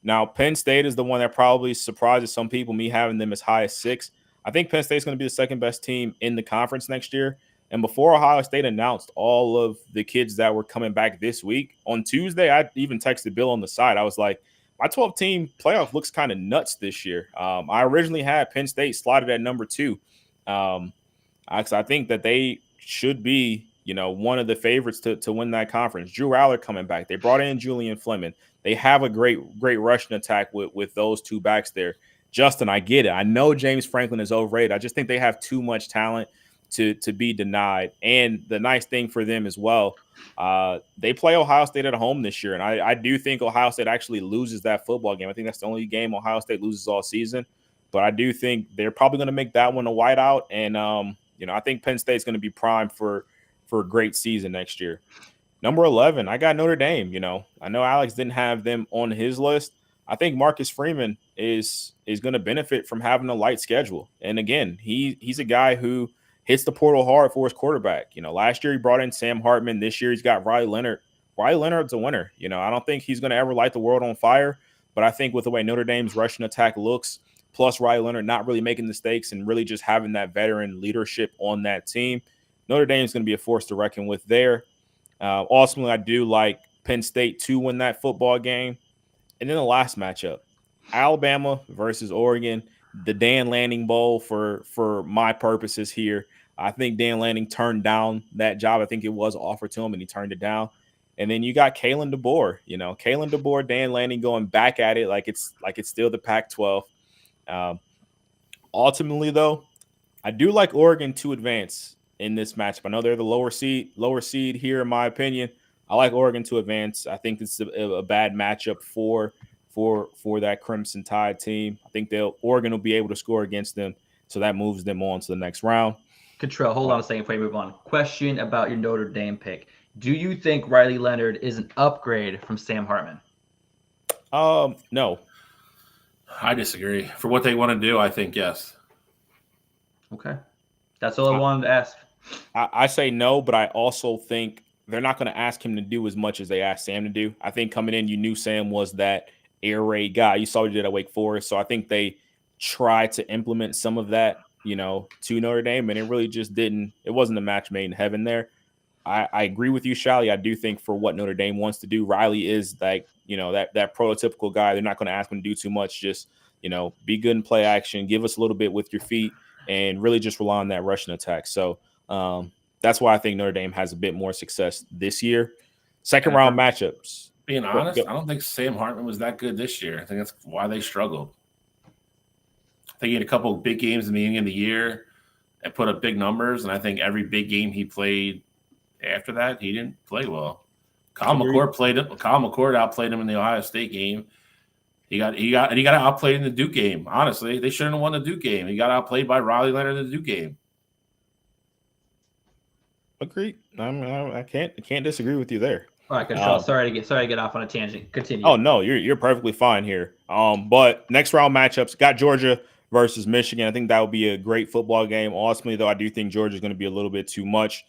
Now, Penn State is the one that probably surprises some people, me having them as high as 6. I think Penn State's going to be the second best team in the conference next year. And before Ohio State announced all of the kids that were coming back this week, on Tuesday, I even texted Bill on the side. I was like, my 12-team playoff looks kind of nuts this year. I originally had Penn State slotted at number 2. I think that they should be, one of the favorites to win that conference. Drew Aller coming back. They brought in Julian Fleming. They have a great rushing attack with those 2 backs there. Justin, I get it. I know James Franklin is overrated. I just think they have too much talent to be denied. And the nice thing for them as well, they play Ohio State at home this year. And I do think Ohio State actually loses that football game. I think that's the only game Ohio State loses all season. But I do think they're probably going to make that one a whiteout. And, I think Penn State's going to be primed for a great season next year. Number 11, I got Notre Dame. I know Alex didn't have them on his list. I think Marcus Freeman is going to benefit from having a light schedule. And again, he's a guy who hits the portal hard for his quarterback. Last year he brought in Sam Hartman. This year he's got Riley Leonard. Riley Leonard's a winner. I don't think he's going to ever light the world on fire, but I think with the way Notre Dame's rushing attack looks, plus Riley Leonard not really making mistakes and really just having that veteran leadership on that team, Notre Dame's going to be a force to reckon with there. Ultimately, I do like Penn State to win that football game. And then the last matchup, Alabama versus Oregon, the Dan Lanning Bowl for my purposes here. I think Dan Lanning turned down that job. I think it was offered to him, and he turned it down. And then you got Kalen DeBoer. Kalen DeBoer, Dan Lanning going back at it like it's still the Pac-12. Ultimately, though, I do like Oregon to advance in this matchup. I know they're the lower seed here, in my opinion. I like Oregon to advance. I think it's a bad matchup for that Crimson Tide team. I think Oregon will be able to score against them, so that moves them on to the next round. Contrell, hold on a second before you move on. Question about your Notre Dame pick. Do you think Riley Leonard is an upgrade from Sam Hartman? No. I disagree. For what they want to do, I think yes. Okay. That's all I wanted to ask. I say no, but I also think they're not going to ask him to do as much as they asked Sam to do. I think coming in, you knew Sam was that air raid guy. You saw what he did at Wake Forest. So I think they tried to implement some of that, to Notre Dame, and it really just didn't. It wasn't a match made in heaven there. I agree with you, Shally. I do think for what Notre Dame wants to do, Riley is like, that prototypical guy. They're not going to ask him to do too much. Just, be good in play action, give us a little bit with your feet, and really just rely on that rushing attack. So that's why I think Notre Dame has a bit more success this year. Second round matchups. Being honest, I don't think Sam Hartman was that good this year. I think that's why they struggled. I think he had a couple of big games in the beginning of the year and put up big numbers, and I think every big game he played after that, he didn't play well. Kyle McCord outplayed him in the Ohio State game. He got outplayed in the Duke game. Honestly, they shouldn't have won the Duke game. He got outplayed by Riley Leonard in the Duke game. Agreed. I can't disagree with you there. All right, Control. Sorry to get off on a tangent. Continue. Oh no, you're perfectly fine here. But next round matchups got Georgia versus Michigan. I think that would be a great football game. Ultimately, though, I do think Georgia is going to be a little bit too much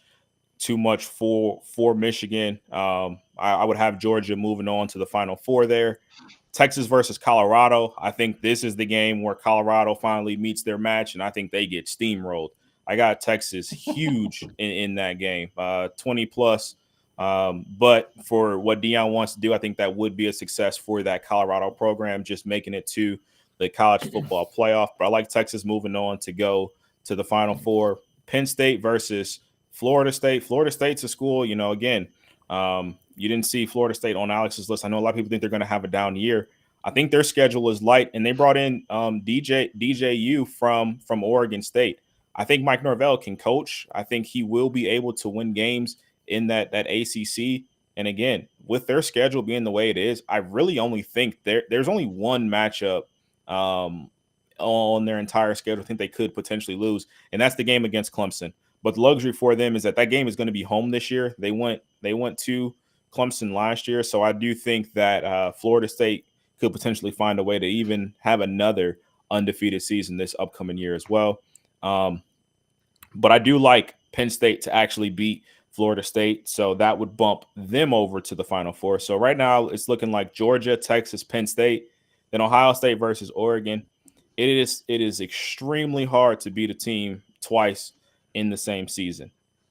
for Michigan. I would have Georgia moving on to the Final Four there. Texas versus Colorado. I think this is the game where Colorado finally meets their match, and I think they get steamrolled. I got Texas huge in that game, 20+. But for what Deion wants to do, I think that would be a success for that Colorado program, just making it to the college football playoff. But I like Texas moving on to go to the Final Four. Penn State versus Florida State. Florida State's a school, again, you didn't see Florida State on Alex's list. I know a lot of people think they're going to have a down year. I think their schedule is light, and they brought in DJU from Oregon State. I think Mike Norvell can coach. I think he will be able to win games in that ACC. And again, with their schedule being the way it is, I really only think there's only one matchup on their entire schedule I think they could potentially lose, and that's the game against Clemson. But the luxury for them is that game is going to be home this year. They went to Clemson last year, so I do think that Florida State could potentially find a way to even have another undefeated season this upcoming year as well. But I do like Penn State to actually beat Florida State, so that would bump them over to the Final Four. So right now it's looking like Georgia, Texas, Penn State, then Ohio State versus Oregon. It is extremely hard to beat a team twice in the same season.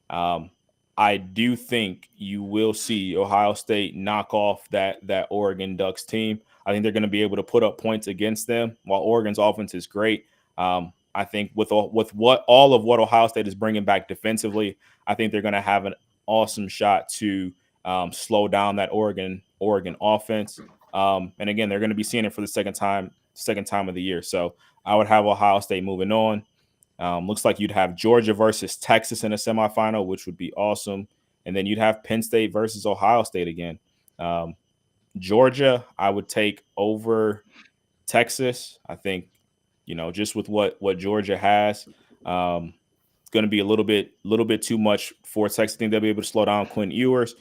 I do think you will see Ohio State knock off that Oregon Ducks team. I think they're going to be able to put up points against them. While Oregon's offense is great, I think with all of what Ohio State is bringing back defensively, I think they're going to have an awesome shot to slow down that Oregon offense. And again, they're going to be seeing it for the second time of the year. So I would have Ohio State moving on. Looks like you'd have Georgia versus Texas in a semifinal, which would be awesome. And then you'd have Penn State versus Ohio State again. Georgia, I would take over Texas. I think, just with what Georgia has, it's going to be a little bit too much for Texas. I think they'll be able to slow down Quinn Ewers.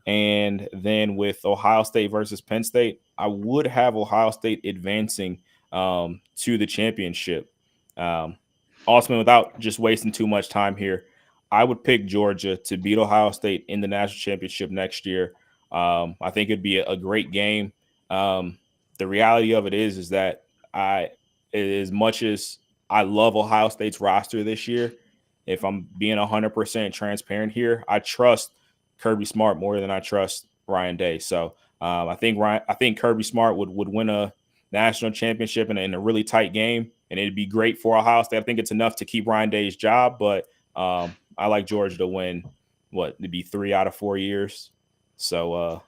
And then with Ohio State versus Penn State, I would have Ohio State advancing to the championship. Ultimately, without just wasting too much time here, I would pick Georgia to beat Ohio State in the national championship next year. I think it'd be a great game. The reality of it is that as much as I love Ohio State's roster this year, if I'm being 100% transparent here, I trust Kirby Smart more than I trust Ryan Day. So I think Kirby Smart would win a national championship in a really tight game, and it'd be great for Ohio State. I think it's enough to keep Ryan Day's job, but I like Georgia to win. It'd be 3 out of 4 years. So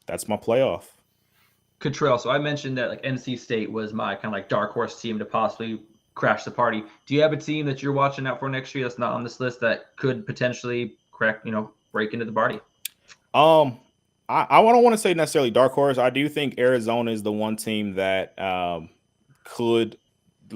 that's my playoff. Cottrell, so I mentioned that like NC State was my kind of like dark horse team to possibly crash the party. Do you have a team that you're watching out for next year that's not on this list that could potentially break into the party? I don't want to say necessarily dark horse. I do think Arizona is the one team that could,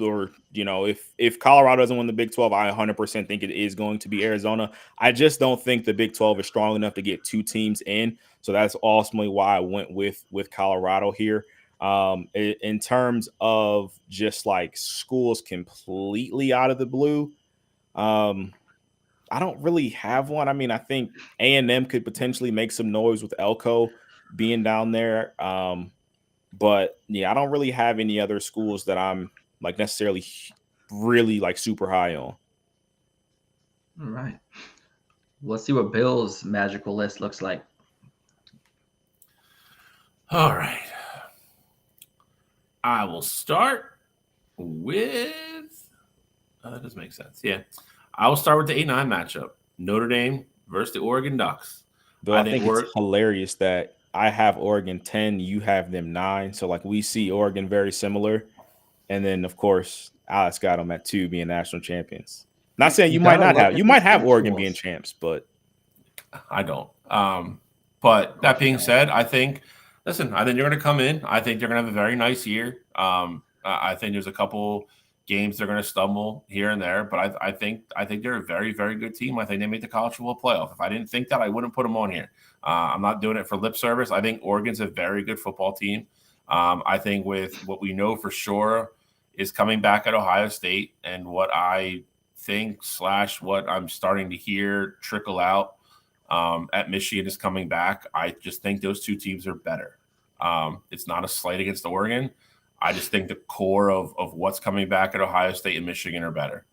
or if Colorado doesn't win the Big 12, I 100% think it is going to be Arizona. I just don't think the Big 12 is strong enough to get 2 teams in. So that's ultimately why I went with Colorado here. In terms of just like schools completely out of the blue, I don't really have one. I mean, I think A&M could potentially make some noise with Elko being down there. But yeah, I don't really have any other schools that I'm like necessarily really like super high on. All right. Let's see what Bill's magical list looks like. All right. I will start with that does make sense. Yeah. I will start with the 8-9 matchup. Notre Dame versus the Oregon Ducks. Though I think it's hilarious that I have Oregon 10, you have them 9. So like we see Oregon very similar. And then of course Alex got them at 2 being national champions. Not saying you might have Oregon being champs, but I don't. But that being said, I think they're going to come in. I think they're going to have a very nice year. I think there's a couple games they're going to stumble here and there, but I think they're a very, very good team. I think they make the college football playoff. If I didn't think that, I wouldn't put them on here. I'm not doing it for lip service. I think Oregon's a very good football team. I think with what we know for sure is coming back at Ohio State and what I think / what I'm starting to hear trickle out at Michigan is coming back. I just think those 2 teams are better. It's not a slight against Oregon. I just think the core of what's coming back at Ohio State and Michigan are better.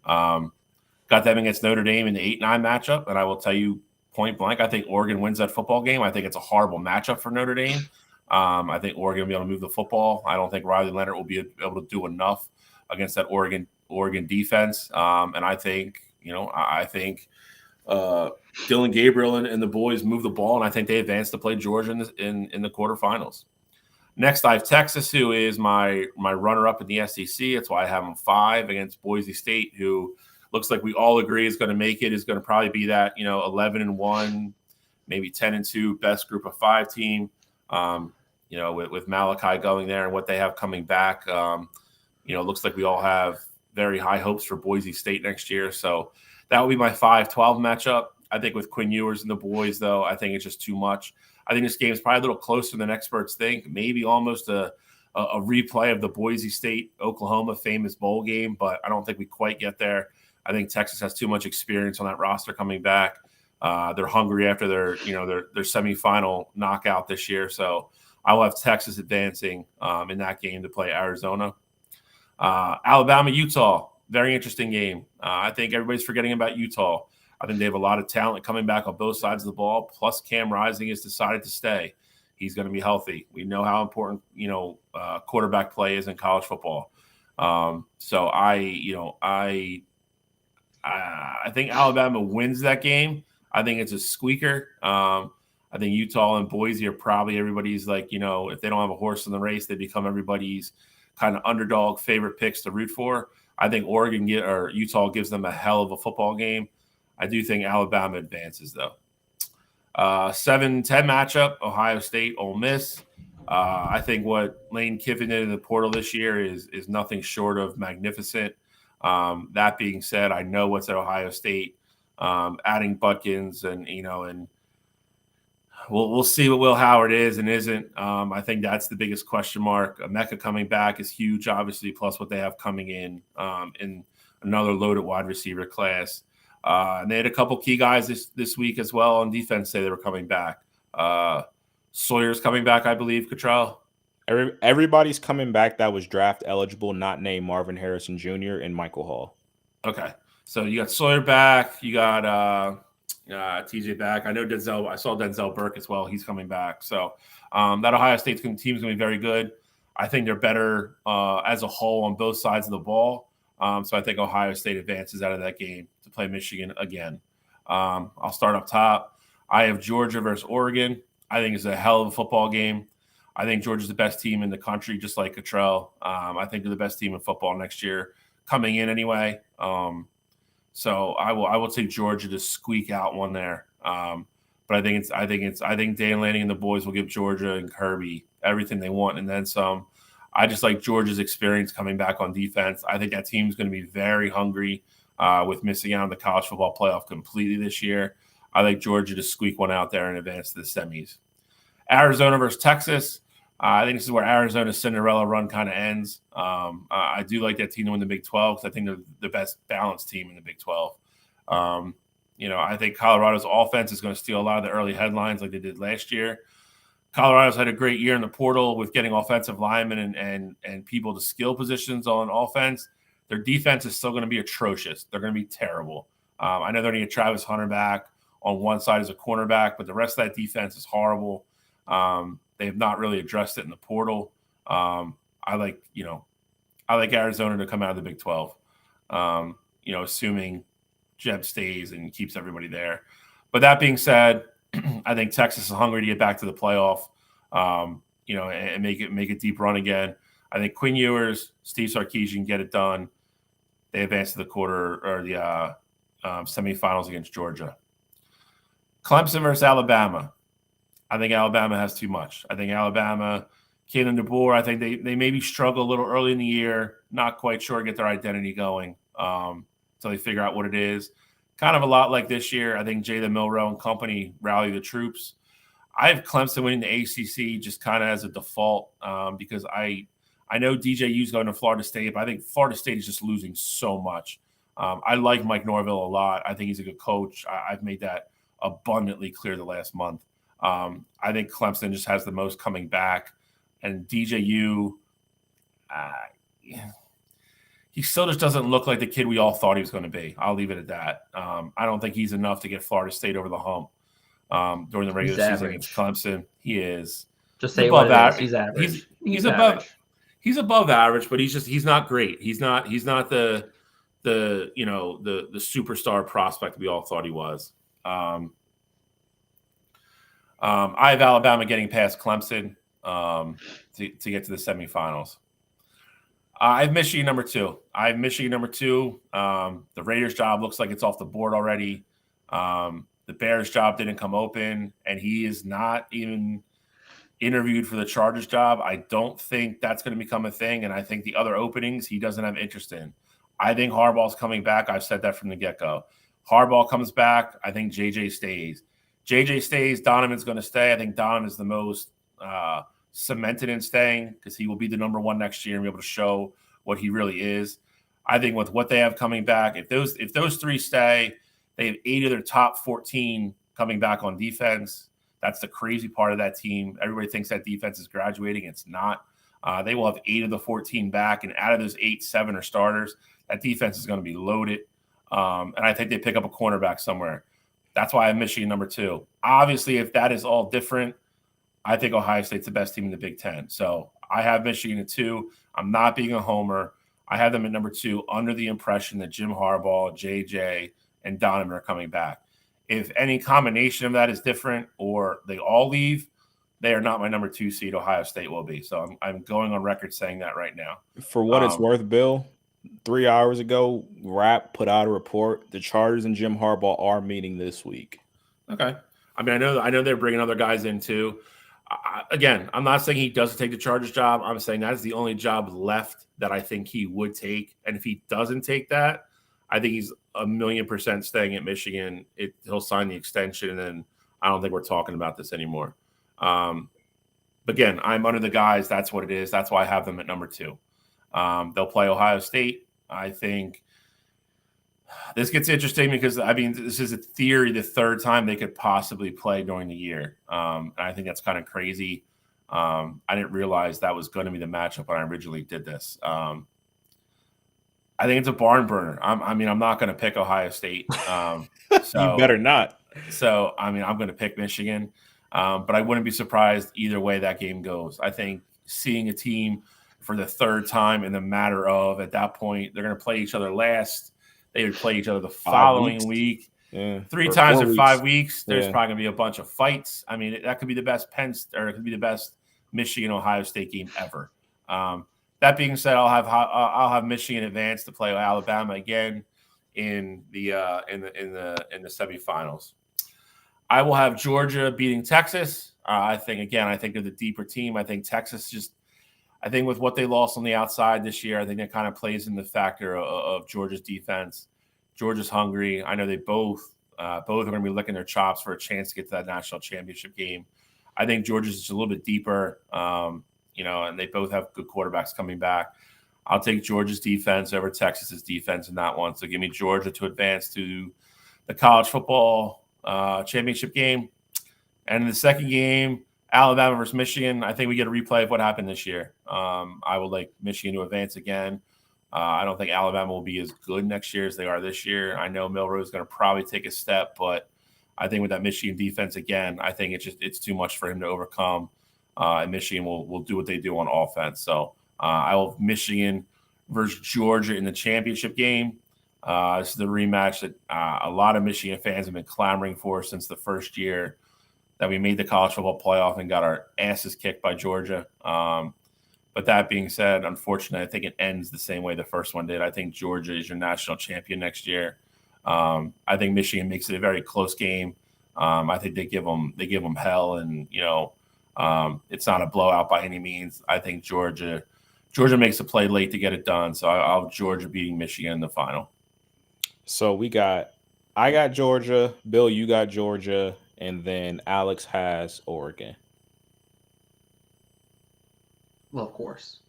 Got them against Notre Dame in the 8-9 matchup, and I will tell you point blank, I think Oregon wins that football game. I think it's a horrible matchup for Notre Dame. I think Oregon will be able to move the football. I don't think Riley Leonard will be able to do enough against that Oregon defense. And I think Dylan Gabriel and the boys move the ball, and I think they advance to play Georgia in the quarterfinals. Next, I have Texas, who is my runner-up in the SEC. That's why I have them 5 against Boise State, who looks like we all agree is going to make it, is going to probably be that 11-1, maybe 10-2 best group of 5 team. With Malachi going there and what they have coming back, it looks like we all have very high hopes for Boise State next year. So that will be my 5-12 matchup. I think with Quinn Ewers and the boys, though, I think it's just too much. I think this game is probably a little closer than experts think, maybe almost a replay of the Boise State-Oklahoma famous bowl game, but I don't think we quite get there. I think Texas has too much experience on that roster coming back. They're hungry after their semifinal knockout this year, so I will have Texas advancing in that game to play Arizona. Alabama, Utah, very interesting game. I think everybody's forgetting about Utah. I think they have a lot of talent coming back on both sides of the ball. Plus, Cam Rising has decided to stay. He's going to be healthy. We know how important quarterback play is in college football. So I think Alabama wins that game. I think it's a squeaker. I think Utah and Boise are probably everybody's if they don't have a horse in the race, they become everybody's kind of underdog favorite picks to root for. I think Utah gives them a hell of a football game. I do think Alabama advances, though. 7-10 matchup, Ohio State, Ole Miss. I think what Lane Kiffin did in the portal this year is nothing short of magnificent. That being said, I know what's at Ohio State. Adding Butkins and we'll see what Will Howard is and isn't. I think that's the biggest question mark. Emeka coming back is huge, obviously, plus what they have coming in another loaded wide receiver class. And they had a couple key guys this week as well on defense say they were coming back. Sawyer's coming back, I believe, Cottrell. Everybody's coming back that was draft eligible, not named Marvin Harrison Jr. and Michael Hall. Okay. So you got Sawyer back. You got TJ back. I saw Denzel Burke as well. He's coming back. So that Ohio State team is going to be very good. I think they're better as a whole on both sides of the ball. So I think Ohio State advances out of that game to play Michigan again. I'll start up top. I have Georgia versus Oregon. I think it's a hell of a football game. I think Georgia's the best team in the country, just like Cottrell. I think they're the best team in football next year, coming in anyway. So I will take Georgia to squeak out one there. But I think Dan Lanning and the boys will give Georgia and Kirby everything they want and then some. I just like Georgia's experience coming back on defense. I think that team's going to be very hungry with missing out on the college football playoff completely this year. I like Georgia to squeak one out there and advance to the semis. Arizona versus Texas. I think this is where Arizona's Cinderella run kind of ends. I do like that team to win the Big 12 because I think they're the best balanced team in the Big 12. I think Colorado's offense is going to steal a lot of the early headlines like they did last year. Colorado's had a great year in the portal with getting offensive linemen and people to skill positions on offense. Their defense is still going to be atrocious. They're going to be terrible. I know they're going to get Travis Hunter back on one side as a cornerback, but the rest of that defense is horrible. They have not really addressed it in the portal. I like Arizona to come out of the Big 12. Assuming Jeb stays and keeps everybody there. But that being said, I think Texas is hungry to get back to the playoff, and make a deep run again. I think Quinn Ewers, Steve Sarkisian get it done. They advance to the quarter or the semifinals against Georgia. Clemson versus Alabama. I think Alabama has too much. I think Alabama, Kalen DeBoer, I think they maybe struggle a little early in the year, not quite sure, get their identity going until they figure out what it is. Kind of a lot like this year. I think Jalen Milroe and company rally the troops. I have Clemson winning the ACC just kind of as a default because I know DJU's going to Florida State, but I think Florida State is just losing so much. I like Mike Norvell a lot. I think he's a good coach. I've made that abundantly clear the last month. I think Clemson just has the most coming back, and DJU, he still just doesn't look like the kid we all thought he was going to be. I'll leave it at that. I don't think he's enough to get Florida State over the hump during the regular season against Clemson. He is just say what it is. He's average. He's above. He's above average, but he's not great. He's not the superstar prospect we all thought he was. I have Alabama getting past Clemson. to get to the semifinals. I have Michigan number 2. The Raiders job looks like it's off the board already. The Bears job didn't come open, and he is not even interviewed for the Chargers job. I don't think that's going to become a thing, and I think the other openings he doesn't have interest in. I think Harbaugh's coming back. I've said that from the get-go. Harbaugh comes back. I think JJ stays. JJ stays. Donovan's going to stay. I think Donovan is the most cemented in staying because he will be the number 1 next year and be able to show what he really is. I think with what they have coming back, if those 3 stay, they have 8 of their top 14 coming back on defense. That's the crazy part of that team. Everybody thinks that defense is graduating. It's not. They will have 8 of the 14 back, and out of those 8, 7 are starters. That defense is going to be loaded, and I think they pick up a cornerback somewhere. That's why I have Michigan number 2. Obviously, if that is all different, I think Ohio State's the best team in the Big Ten. So I have Michigan at 2. I'm not being a homer. I have them at number 2 under the impression that Jim Harbaugh, JJ, and Donovan are coming back. If any combination of that is different or they all leave, they are not my number 2 seed. Ohio State will be. So I'm going on record saying that right now. For what it's worth, Bill, 3 hours ago, Rap put out a report. The Chargers and Jim Harbaugh are meeting this week. Okay. I mean, I know they're bringing other guys in too. Again, I'm not saying he doesn't take the Chargers job. I'm saying that is the only job left that I think he would take. And if he doesn't take that, I think he's 1,000,000% staying at Michigan. He'll sign the extension, and then I don't think we're talking about this anymore. But again, I'm under the guys. That's what it is. That's why I have them at number 2. They'll play Ohio State. I think this gets interesting because, I mean, this is a theory the 3rd time they could possibly play during the year. And I think that's kind of crazy. I didn't realize that was going to be the matchup when I originally did this. I think it's a barn burner. I'm not going to pick Ohio State. So you better not. So, I'm going to pick Michigan. But I wouldn't be surprised either way that game goes. I think seeing a team for the 3rd time in the matter of, at that point, they're going to play each other last. They would play each other the following week. Yeah, 3 times in 5 weeks. There's probably going to be a bunch of fights. I mean, that could be the best it could be the best Michigan-Ohio State game ever. That being said, I'll have Michigan advance to play Alabama again in the semifinals. I will have Georgia beating Texas. I think they're the deeper team. I think Texas I think with what they lost on the outside this year, I think that kind of plays in the factor of Georgia's defense. Georgia's hungry. I know they both are going to be licking their chops for a chance to get to that national championship game. I think Georgia's just a little bit deeper, and they both have good quarterbacks coming back. I'll take Georgia's defense over Texas's defense in that one. So give me Georgia to advance to the college football championship game. And in the second game, Alabama versus Michigan, I think we get a replay of what happened this year. I would like Michigan to advance again. I don't think Alabama will be as good next year as they are this year. I know Milroe is going to probably take a step, but I think with that Michigan defense again, I think it's too much for him to overcome. And Michigan will do what they do on offense. So I will have Michigan versus Georgia in the championship game. This is the rematch that a lot of Michigan fans have been clamoring for since the first year that we made the college football playoff and got our asses kicked by Georgia. But that being said, unfortunately, I think it ends the same way the first one did. I think Georgia is your national champion next year. I think Michigan makes it a very close game. I think they give them hell, and it's not a blowout by any means. I think Georgia makes a play late to get it done. So I'll have Georgia beating Michigan in the final. So I got Georgia, Bill, you got Georgia, and then Alex has Oregon. Well, of course.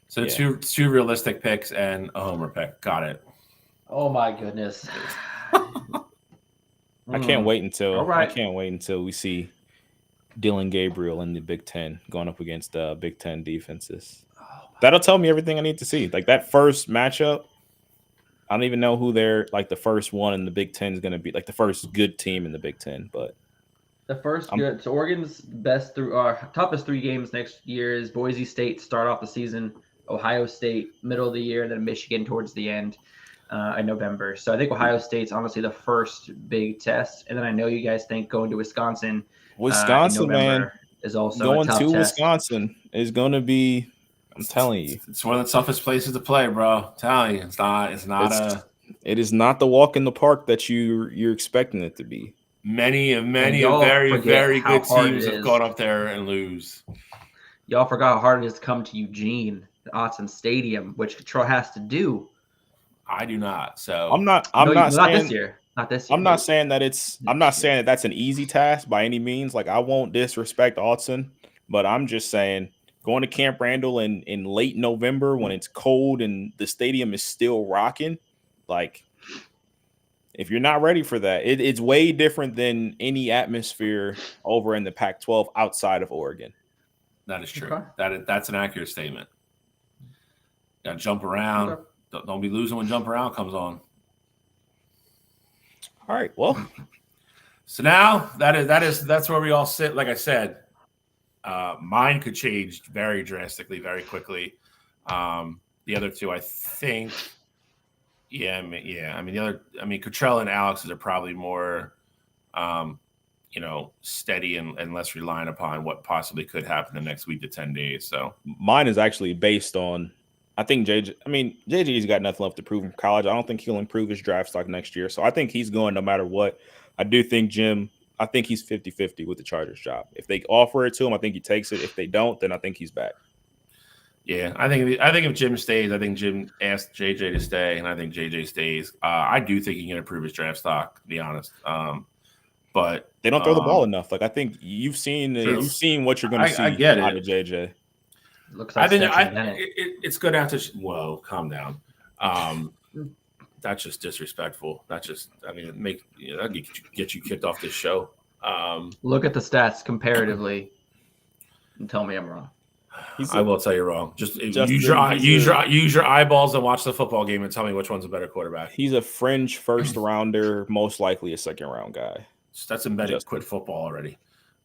So two realistic picks and a homer pick. Got it. Oh my goodness. I can't wait until we see Dylan Gabriel in the Big Ten going up against Big Ten defenses. That'll tell me everything I need to see. Like that first matchup, I don't even know who they're like the first one in the Big Ten is going to be, like the first good team in the Big Ten. But the first good. So Oregon's toughest 3 games next year is Boise State start off the season, Ohio State middle of the year, and then Michigan towards the end in November. So I think Ohio State's honestly the first big test, and then I know you guys think going to Wisconsin, man, is also going a tough to test. Wisconsin is going to be. I'm telling you, it's one of the toughest places to play, bro. I'm telling you, it is not the walk in the park that you're expecting it to be. Many very, very good teams have gone up there and lose. Y'all forgot how hard it is to come to Eugene, the Autzen Stadium, which Control has to do. I do not. So I'm not this year. Not this year. I'm not saying that that's an easy task by any means. Like, I won't disrespect Autzen, but I'm just saying going to Camp Randall in late November when it's cold and the stadium is still rocking, like, if you're not ready for that, it's way different than any atmosphere over in the Pac-12 outside of Oregon. That is true. Okay. That's an accurate statement. Got to jump around. Okay. Don't be losing when jump around comes on. All right. Well, so now that's where we all sit. Like I said, mine could change very drastically, very quickly. The other two, I think. Yeah. Cottrell and Alex's are probably more, steady and less reliant upon what possibly could happen the next week to 10 days. So mine is actually based on, I think JJ's got nothing left to prove in college. I don't think he'll improve his draft stock next year. So I think he's going no matter what. I do think I think he's 50-50 with the Chargers job. If they offer it to him, I think he takes it. If they don't, then I think he's back. Yeah, I think if Jim stays, I think Jim asked JJ to stay, and I think JJ stays. I do think he can improve his draft stock, to be honest. But they don't throw the ball enough. Like, I think you've seen what you're going to see out of JJ. Looks like it's good after. Whoa, calm down. That's just disrespectful. That's just. That'll get you kicked off this show. Look at the stats comparatively, and tell me I'm wrong. I will tell you wrong. Just use your eyeballs and watch the football game and tell me which one's a better quarterback. He's a fringe first rounder, most likely a second round guy. That's embedded. Quit football already.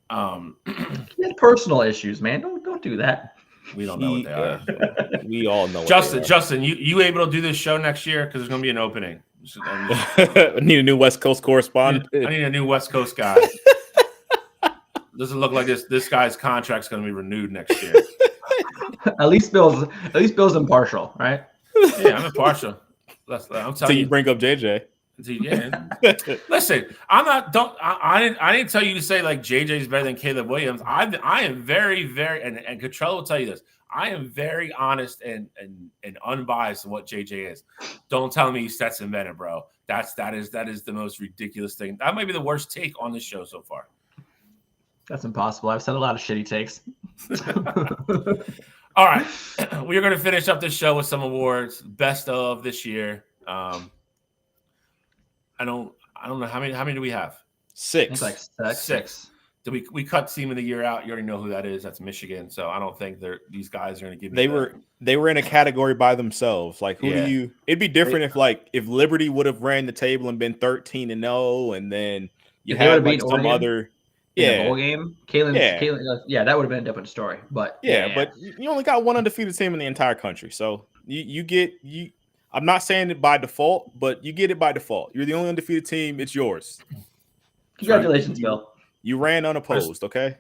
He has personal issues, man. Don't do that. We don't know what they are. We all know. Justin, you able to do this show next year? Because there's going to be an opening. I need a new West Coast correspondent. I need a new West Coast guy. Doesn't look like this guy's contract's going to be renewed next year. At least Bill's impartial, right? Yeah, I'm impartial. I'm telling so you bring up JJ. Yeah. Listen, I didn't tell you to say like JJ's better than Caleb Williams. I am very, very, and Cottrell will tell you this. I am very honest and unbiased in what JJ is. Don't tell me he's Stetson Bennett, bro. That is the most ridiculous thing. That might be the worst take on this show so far. That's impossible. I've said a lot of shitty takes. All right. We're going to finish up this show with some awards. Best of this year. I don't know how many do we have? 6. Like six. Did we cut Team of the Year out? You already know who that is. That's Michigan. So I don't think these guys are going to give me They were in a category by themselves. Like, who do you? It'd be different if Liberty would have ran the table and been 13-0, and then you had like some other. In the bowl game, Kalen, that would have been a different story. But but you only got one undefeated team in the entire country, so you get. I'm not saying it by default, but you get it by default. You're the only undefeated team; it's yours. Congratulations, Bill. You ran unopposed. Okay.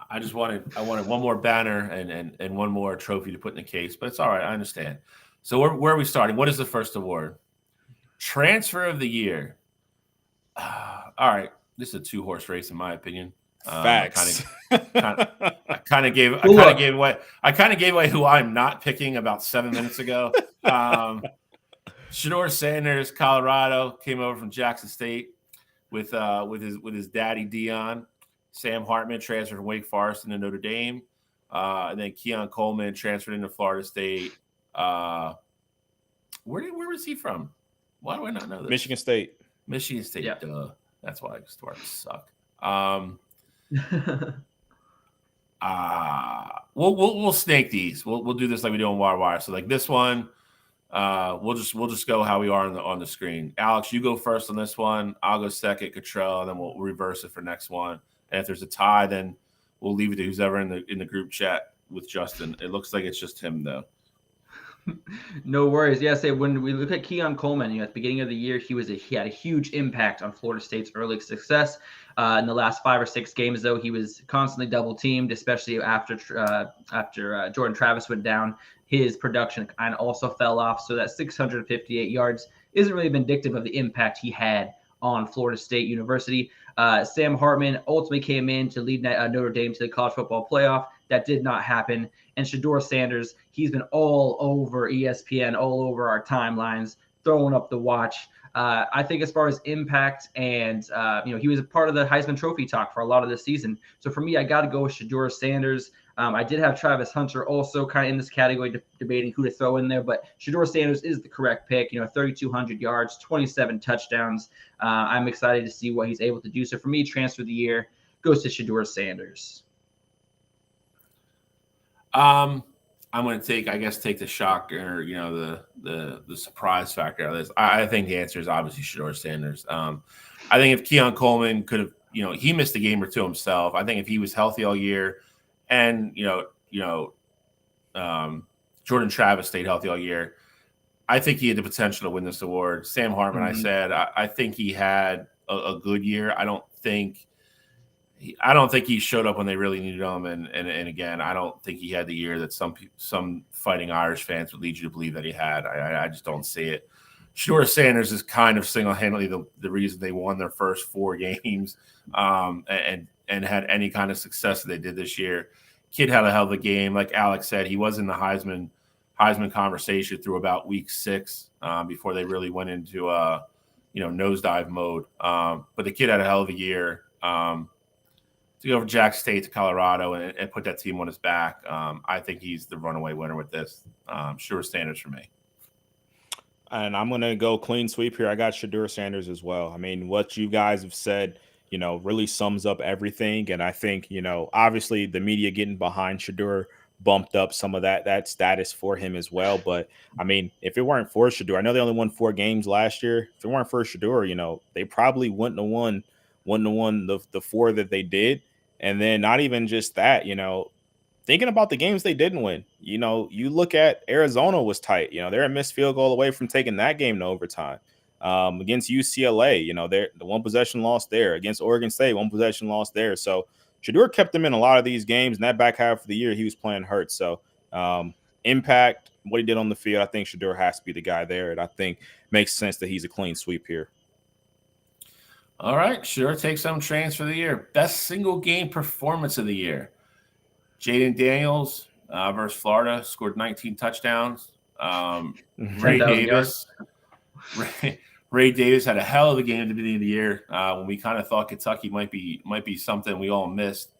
I wanted one more banner and one more trophy to put in the case, but it's all right. I understand. So where are we starting? What is the first award? Transfer of the Year. All right. This is a 2-horse race, in my opinion. Facts. I kind of gave away who I'm not picking about 7 minutes ago. Shador Sanders, Colorado, came over from Jackson State with his daddy Dion. Sam Hartman transferred from Wake Forest into Notre Dame, and then Keon Coleman transferred into Florida State. Where was he from? Why do I not know this? Michigan State. Yeah. Duh. That's why I started to suck. We'll snake these. We'll do this like we do on Wire. So like this one, we'll just go how we are on the screen. Alex, you go first on this one. I'll go second, Cottrell, and then we'll reverse it for next one. And if there's a tie, then we'll leave it to who's ever in the group chat with Justin. It looks like it's just him though. No worries. Yeah, say when we look at Keon Coleman, at the beginning of the year, he had a huge impact on Florida State's early success. In the last 5 or 6 games, though, he was constantly double teamed, especially after Jordan Travis went down. His production kind of also fell off, so that 658 yards isn't really vindictive of the impact he had on Florida State University. Sam Hartman ultimately came in to lead Notre Dame to the college football playoff. That did not happen. And Shedeur Sanders, he's been all over ESPN, all over our timelines, throwing up the watch. I think as far as impact and, he was a part of the Heisman Trophy talk for a lot of this season. So for me, I got to go with Shedeur Sanders. I did have Travis Hunter also kind of in this category, debating who to throw in there, but Shedeur Sanders is the correct pick. 3,200 yards, 27 touchdowns. I'm excited to see what he's able to do. So for me, transfer of the year goes to Shedeur Sanders. I'm going to take the shock or the surprise factor of this. I think the answer is obviously Shedeur Sanders. I think if Keon Coleman could have, he missed a game or two himself. I think if he was healthy all year, and Jordan Travis stayed healthy all year, I think he had the potential to win this award. Sam Hartman, I think he had a good year. I don't think he showed up when they really needed him, and again, I don't think he had the year that some Fighting Irish fans would lead you to believe that he had. I just don't see it. Shedeur Sanders is kind of single-handedly the reason they won their first 4 games and had any kind of success that they did this year. Kid had a hell of a game. Like Alex said, he was in the Heisman conversation through about week 6 before they really went into nosedive mode. But the kid had a hell of a year. To go from Jack State to Colorado and put that team on his back, I think he's the runaway winner with this. Shedeur Sanders for me. And I'm going to go clean sweep here. I got Shedeur Sanders as well. I mean, what you guys have said, really sums up everything. And I think, obviously the media getting behind Shedeur bumped up some of that status for him as well. But I mean, if it weren't for Shedeur, I know they only won 4 games last year. If it weren't for Shedeur, they probably wouldn't have won the 4 that they did. And then not even just that, thinking about the games they didn't win, you look at Arizona was tight. They're a missed field goal away from taking that game to overtime. Against UCLA, they're the 1 possession loss there. Against Oregon State, 1 possession loss there. So Shedeur kept them in a lot of these games. And that back half of the year, he was playing hurt. So impact, what he did on the field, I think Shedeur has to be the guy there. And I think makes sense that he's a clean sweep here. All right, Shedeur takes some transfer of the year. Best single game performance of the year. Jaden Daniels versus Florida scored 19 touchdowns. Ray Davis had a hell of a game at the beginning of the year when we kind of thought Kentucky might be something we all missed.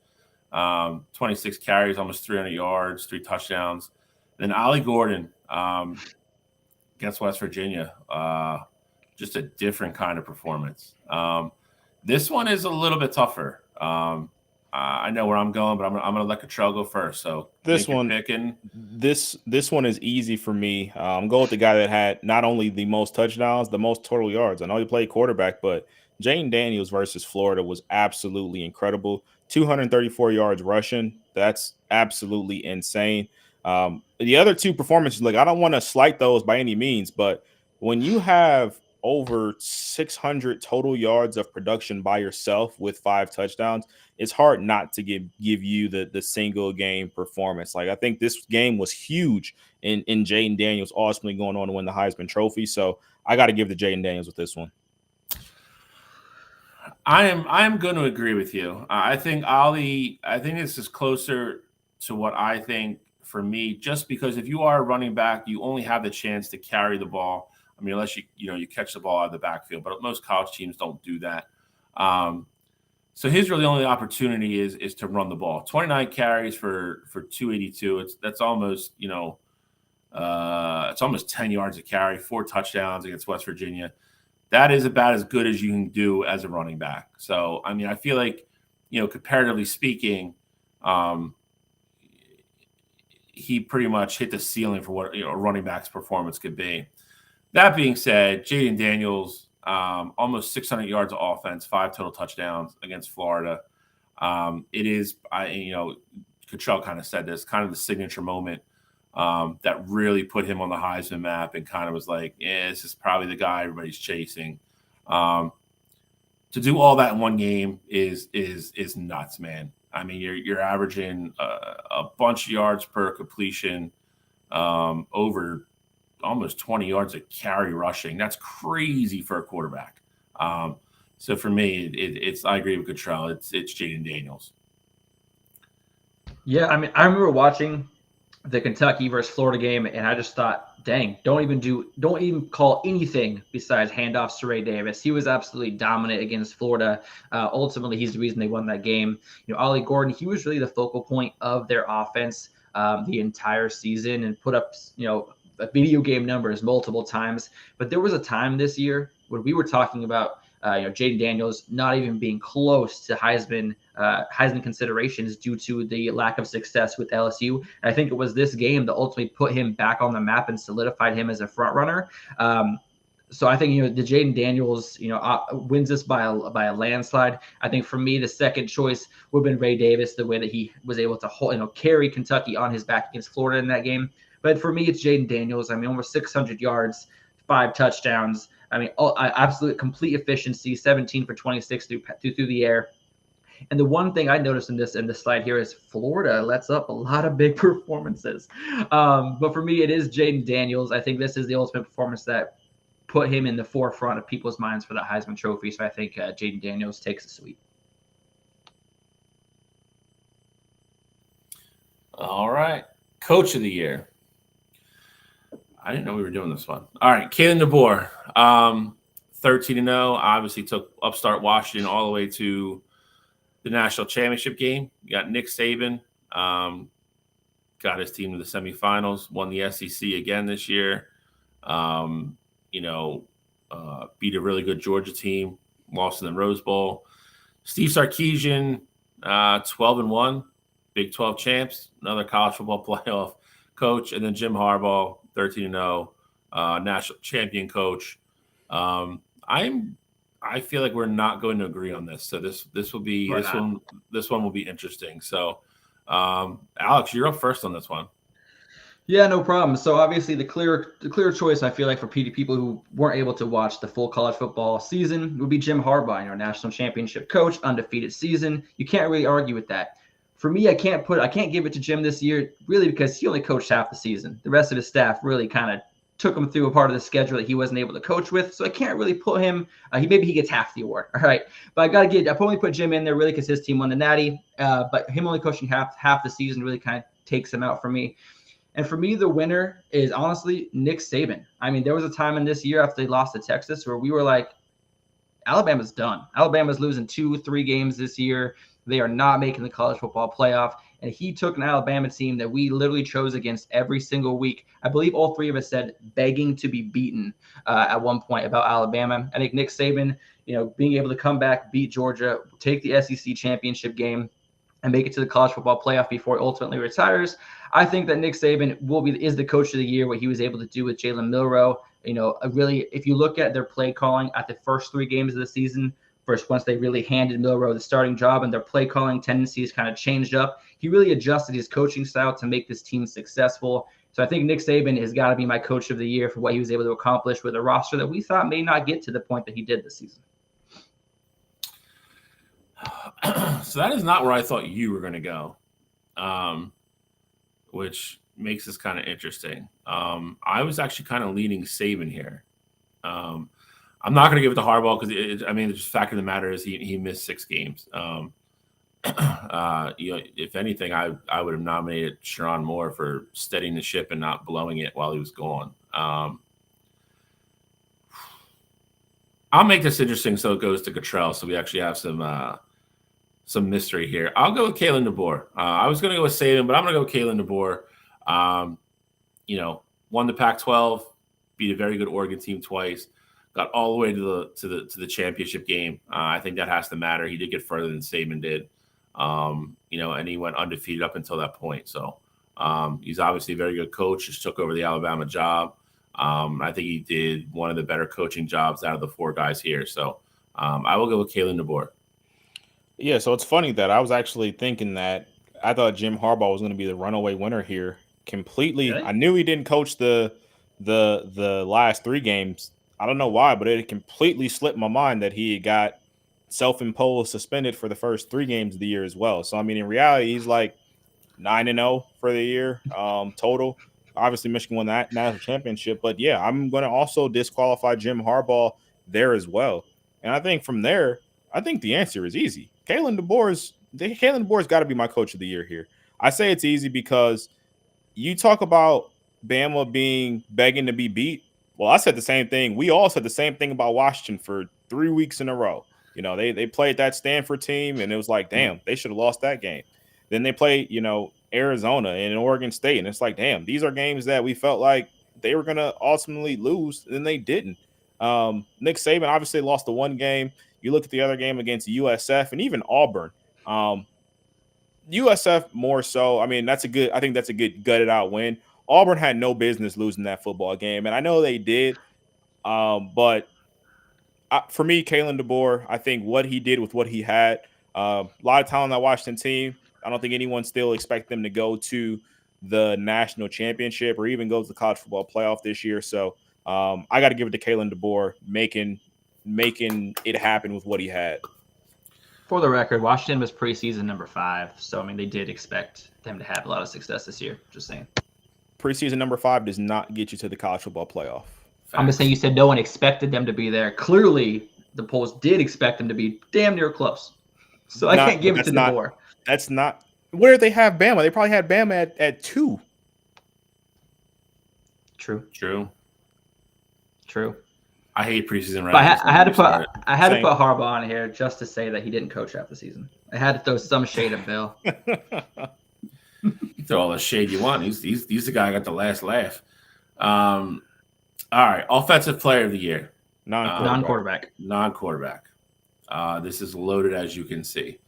26 carries, almost 300 yards, 3 touchdowns. Then Ollie Gordon against West Virginia. Just a different kind of performance. This one is a little bit tougher. I know where I'm going, but I'm going to let Cottrell go first. So this one is easy for me. I'm going with the guy that had not only the most touchdowns, the most total yards. I know he played quarterback, but Jaden Daniels versus Florida was absolutely incredible. 234 yards rushing. That's absolutely insane. The other 2 performances, I don't want to slight those by any means, but when you have over 600 total yards of production by yourself with 5 touchdowns, it's hard not to give you the single game performance. I think this game was huge in Jaden Daniels ultimately going on to win the Heisman Trophy. So I got to give the Jaden Daniels with this one. I am going to agree with you. I think this is closer to what I think for me, just because if you are a running back, you only have the chance to carry the ball. I mean, unless you catch the ball out of the backfield, but most college teams don't do that. So his really only opportunity is to run the ball. 29 carries for 282. That's almost it's almost 10 yards a carry, 4 touchdowns against West Virginia. That is about as good as you can do as a running back. So I mean, I feel like comparatively speaking, he pretty much hit the ceiling for what a running back's performance could be. That being said, Jaden Daniels, almost 600 yards of offense, 5 total touchdowns against Florida. It is, Cottrell kind of said this, kind of the signature moment that really put him on the Heisman map and kind of was like, yeah, this is probably the guy everybody's chasing. To do all that in one game is nuts, man. I mean, you're averaging a bunch of yards per completion, over almost 20 yards of carry rushing. That's crazy for a quarterback. So for me, it's I agree with Cottrell. It's Jaden Daniels. Yeah, I mean, I remember watching the Kentucky versus Florida game, and I just thought, dang, don't even call anything besides handoffs to Ray Davis. He was absolutely dominant against Florida. Ultimately, he's the reason they won that game. Ollie Gordon, he was really the focal point of their offense the entire season and put up, video game numbers multiple times. But there was a time this year when we were talking about Jaden Daniels not even being close to Heisman considerations due to the lack of success with LSU. And I think it was this game that ultimately put him back on the map and solidified him as a front runner. So I think the Jaden Daniels wins this by a landslide. I think for me the second choice would have been Ray Davis, the way that he was able to carry Kentucky on his back against Florida in that game. But for me it's Jaden Daniels. I mean, almost 600 yards, 5 touchdowns. I mean, absolute complete efficiency, 17 for 26 through the air. And the one thing I noticed in this slide here is Florida lets up a lot of big performances. But for me, it is Jaden Daniels. I think this is the ultimate performance that put him in the forefront of people's minds for the Heisman Trophy. So I think Jaden Daniels takes the sweep. All right. Coach of the year. I didn't know we were doing this one. All right. Kalen DeBoer, 13-0. Obviously took upstart Washington all the way to the national championship game. You got Nick Saban, got his team to the semifinals, won the SEC again this year. Beat a really good Georgia team, lost in the Rose Bowl. Steve Sarkisian, 12-1, Big 12 champs, another college football playoff coach, and then Jim Harbaugh, 13-0, national champion coach. I feel like we're not going to agree on this, so this one will be interesting. So, Alex, you're up first on this one. Yeah, no problem. So obviously the clear choice I feel like for people who weren't able to watch the full college football season would be Jim Harbaugh, national championship coach, undefeated season. You can't really argue with that. For me, I can't give it to Jim this year, really, because he only coached half the season. The rest of his staff really kind of took him through a part of the schedule that he wasn't able to coach with. So I can't really put him. Maybe he gets half the award. All right, but I only put Jim in there really because his team won the Natty. But him only coaching half the season really kind of takes him out for me. And for me, the winner is honestly Nick Saban. I mean, there was a time in this year after they lost to Texas where we were like, Alabama's done. Alabama's losing 2-3 games this year. They are not making the college football playoff. And he took an Alabama team that we literally chose against every single week. I believe all three of us said begging to be beaten at one point about Alabama. I think Nick Saban, being able to come back, beat Georgia, take the SEC championship game, and make it to the college football playoff before he ultimately retires. I think that Nick Saban is the coach of the year, what he was able to do with Jalen Milroe. Really, if you look at their play calling at the first 3 games of the season, once they really handed Milroe the starting job and their play calling tendencies kind of changed up, he really adjusted his coaching style to make this team successful. So I think Nick Saban has got to be my coach of the year for what he was able to accomplish with a roster that we thought may not get to the point that he did this season. So that is not where I thought you were going to go, which makes this kind of interesting. I was actually kind of leaning Saban here. I'm not going to give it to Harbaugh because, the fact of the matter is he missed 6 games. If anything, I would have nominated Sherrone Moore for steadying the ship and not blowing it while he was gone. I'll make this interesting so it goes to Cottrell, so we actually have some mystery here. I'll go with Kalen DeBoer. I was going to go with Saban, but I'm going to go with Kalen DeBoer. Won the Pac-12, beat a very good Oregon team twice, got all the way to the championship game. I think that has to matter. He did get further than Saban did, and he went undefeated up until that point. So he's obviously a very good coach. Just took over the Alabama job. I think he did one of the better coaching jobs out of the 4 guys here. So I will go with Kalen DeBoer. Yeah, so it's funny that I was actually thinking that I thought Jim Harbaugh was going to be the runaway winner here completely. Really? I knew he didn't coach the last 3 games. I don't know why, but it completely slipped my mind that he got self-imposed suspended for the first 3 games of the year as well. So I mean, in reality, he's like 9-0 for the year total. Obviously, Michigan won that national championship, but yeah, I'm going to also disqualify Jim Harbaugh there as well. And I think from there, I think the answer is easy. Kalen DeBoer's got to be my coach of the year here. I say it's easy because you talk about Bama begging to be beat. Well, I said the same thing. We all said the same thing about Washington for 3 weeks in a row. You know, they played that Stanford team, and it was like, damn, they should have lost that game. Then they played, Arizona and Oregon State, and it's like, damn, these are games that we felt like they were going to ultimately lose, and they didn't. Nick Saban obviously lost the 1 game. You look at the other game against USF and even Auburn. USF more so. I mean, I think that's a good gutted out win. Auburn had no business losing that football game, and I know they did. But for me, Kalen DeBoer, I think what he did with what he had, a lot of talent on that Washington team. I don't think anyone still expect them to go to the national championship or even go to the college football playoff this year. So I got to give it to Kalen DeBoer making it happen with what he had. For the record, Washington was preseason number 5. So, I mean, they did expect them to have a lot of success this year. Just saying. Preseason number 5 does not get you to the college football playoff. Facts. I'm just saying you said no one expected them to be there. Clearly, the polls did expect them to be damn near close. So I can't give it to DeBoer. That's not – where did they have Bama? They probably had Bama at 2. True. I hate preseason rankings. But I had to put Harbaugh on here just to say that he didn't coach half the season. I had to throw some shade at Bill. You throw all the shade you want. He's the guy who got the last laugh. All right, offensive player of the year. Non-quarterback. This is loaded, as you can see.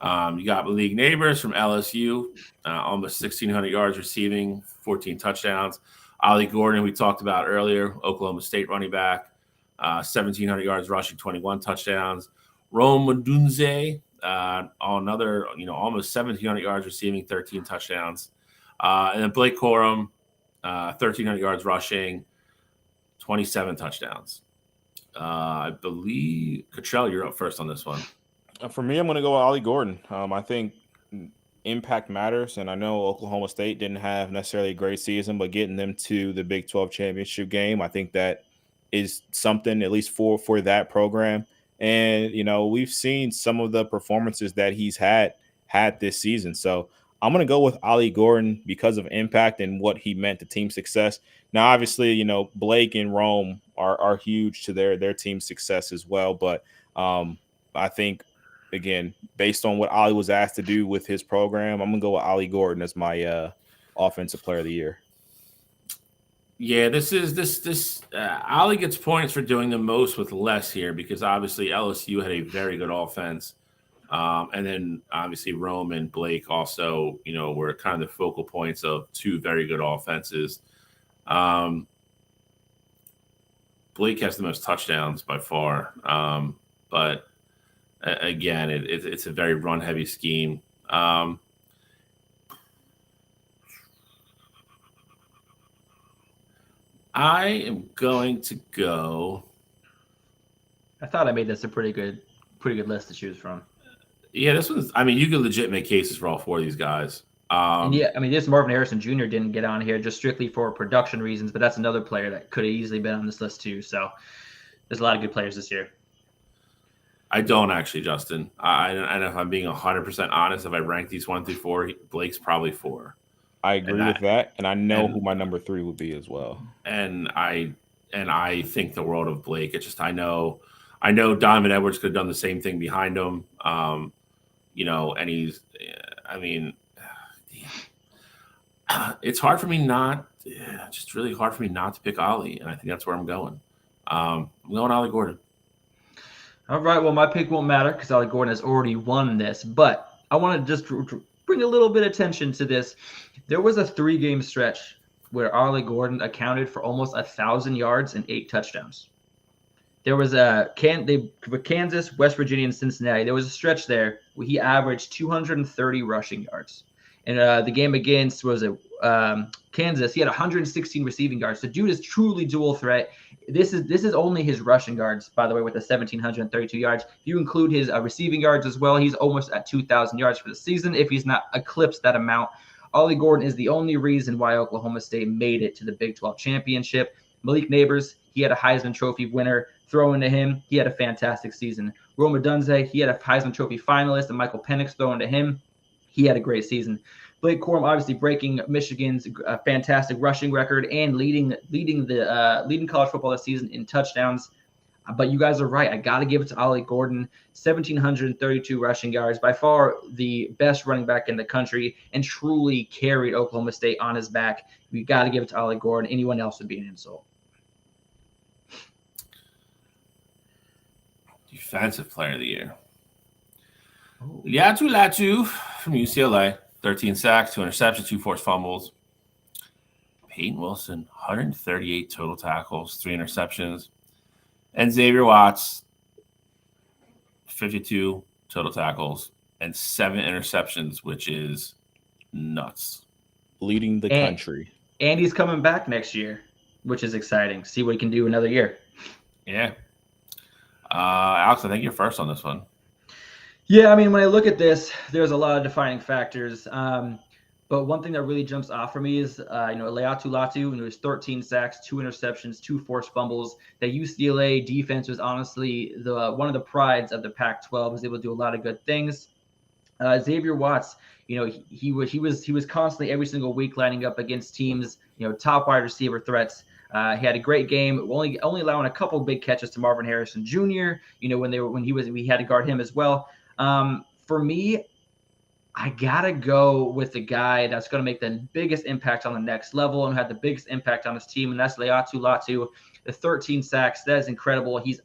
You got Malik Neighbors from LSU, almost 1,600 yards receiving, 14 touchdowns. Ollie Gordon, we talked about earlier, Oklahoma State running back, 1,700 yards rushing, 21 touchdowns. Rome Odunze, another, almost 1,700 yards receiving, 13 touchdowns. And then Blake Corum, 1,300 yards rushing, 27 touchdowns. I believe, Cottrell, you're up first on this one. For me, I'm going to go with Ollie Gordon. I think impact matters, and I know Oklahoma State didn't have necessarily a great season, but getting them to the Big 12 championship game, I think that is something, at least for that program. And, we've seen some of the performances that he's had this season. So I'm going to go with Ollie Gordon because of impact and what he meant to team success. Now, obviously, Blake and Rome are huge to their team success as well. But I think, again, based on what Ollie was asked to do with his program, I'm going to go with Ollie Gordon as my offensive player of the year. Yeah, this Ollie gets points for doing the most with less here because obviously LSU had a very good offense. And then obviously Rome and Blake also, were kind of the focal points of 2 very good offenses. Blake has the most touchdowns by far. But again, it's a very run-heavy scheme. I am going to go. I thought I made this a pretty good list to choose from. Yeah, this one's. I mean, you could legit make cases for all 4 of these guys. And yeah, I mean, this Marvin Harrison Jr. didn't get on here just strictly for production reasons, but that's another player that could have easily been on this list too. So there's a lot of good players this year. I don't actually, Justin. And if I'm being 100% honest, if I rank these 1 through 4, Blake's probably 4. I agree with that, and I know who my number 3 would be as well. And I think the world of Blake. It's just I know Donovan Edwards could have done the same thing behind him. And he's. I mean, it's hard for me just really hard for me not to pick Ollie, and I think that's where I'm going. I'm going Ollie Gordon. All right, well, my pick won't matter because Ollie Gordon has already won this, but I want to just bring a little bit of attention to this. There was a 3-game stretch where Ollie Gordon accounted for almost 1,000 yards and 8 touchdowns. There was Kansas, West Virginia, and Cincinnati. There was a stretch there where he averaged 230 rushing yards. And the game against Kansas, he had 116 receiving yards. The dude is truly dual threat. This is only his rushing yards, by the way, with the 1,732 yards. If you include his receiving yards as well, he's almost at 2,000 yards for the season if he's not eclipsed that amount. Ollie Gordon is the only reason why Oklahoma State made it to the Big 12 championship. Malik Neighbors, he had a Heisman Trophy winner throwing to him. He had a fantastic season. Rome Odunze, he had a Heisman Trophy finalist, and Michael Penix throwing to him. He had a great season. Blake Corum obviously breaking Michigan's fantastic rushing record and leading college football this season in touchdowns. But you guys are right. I got to give it to Ollie Gordon. 1,732 rushing yards, by far the best running back in the country, and truly carried Oklahoma State on his back. We got to give it to Ollie Gordon. Anyone else would be an insult. Defensive Player of the Year. Laiatu Latu from UCLA, 13 sacks, 2 interceptions, 2 forced fumbles. Peyton Wilson, 138 total tackles, 3 interceptions. And Xavier Watts, 52 total tackles and 7 interceptions, which is nuts. Leading the country. And he's coming back next year, which is exciting. See what he can do another year. Yeah. Alex, I think you're first on this one. Yeah, I mean, when I look at this, there's a lot of defining factors. But one thing that really jumps off for me is, Laiatu Latu, and it was 13 sacks, 2 interceptions, 2 forced fumbles. The UCLA defense was honestly one of the prides of the Pac-12. Was able to do a lot of good things. Xavier Watts, he was constantly every single week lining up against teams, top wide receiver threats. He had a great game, only allowing a couple big catches to Marvin Harrison Jr. We had to guard him as well. For me, I gotta go with the guy that's going to make the biggest impact on the next level and had the biggest impact on his team, and that's Laiatu Latu. The 13 sacks, that is incredible. He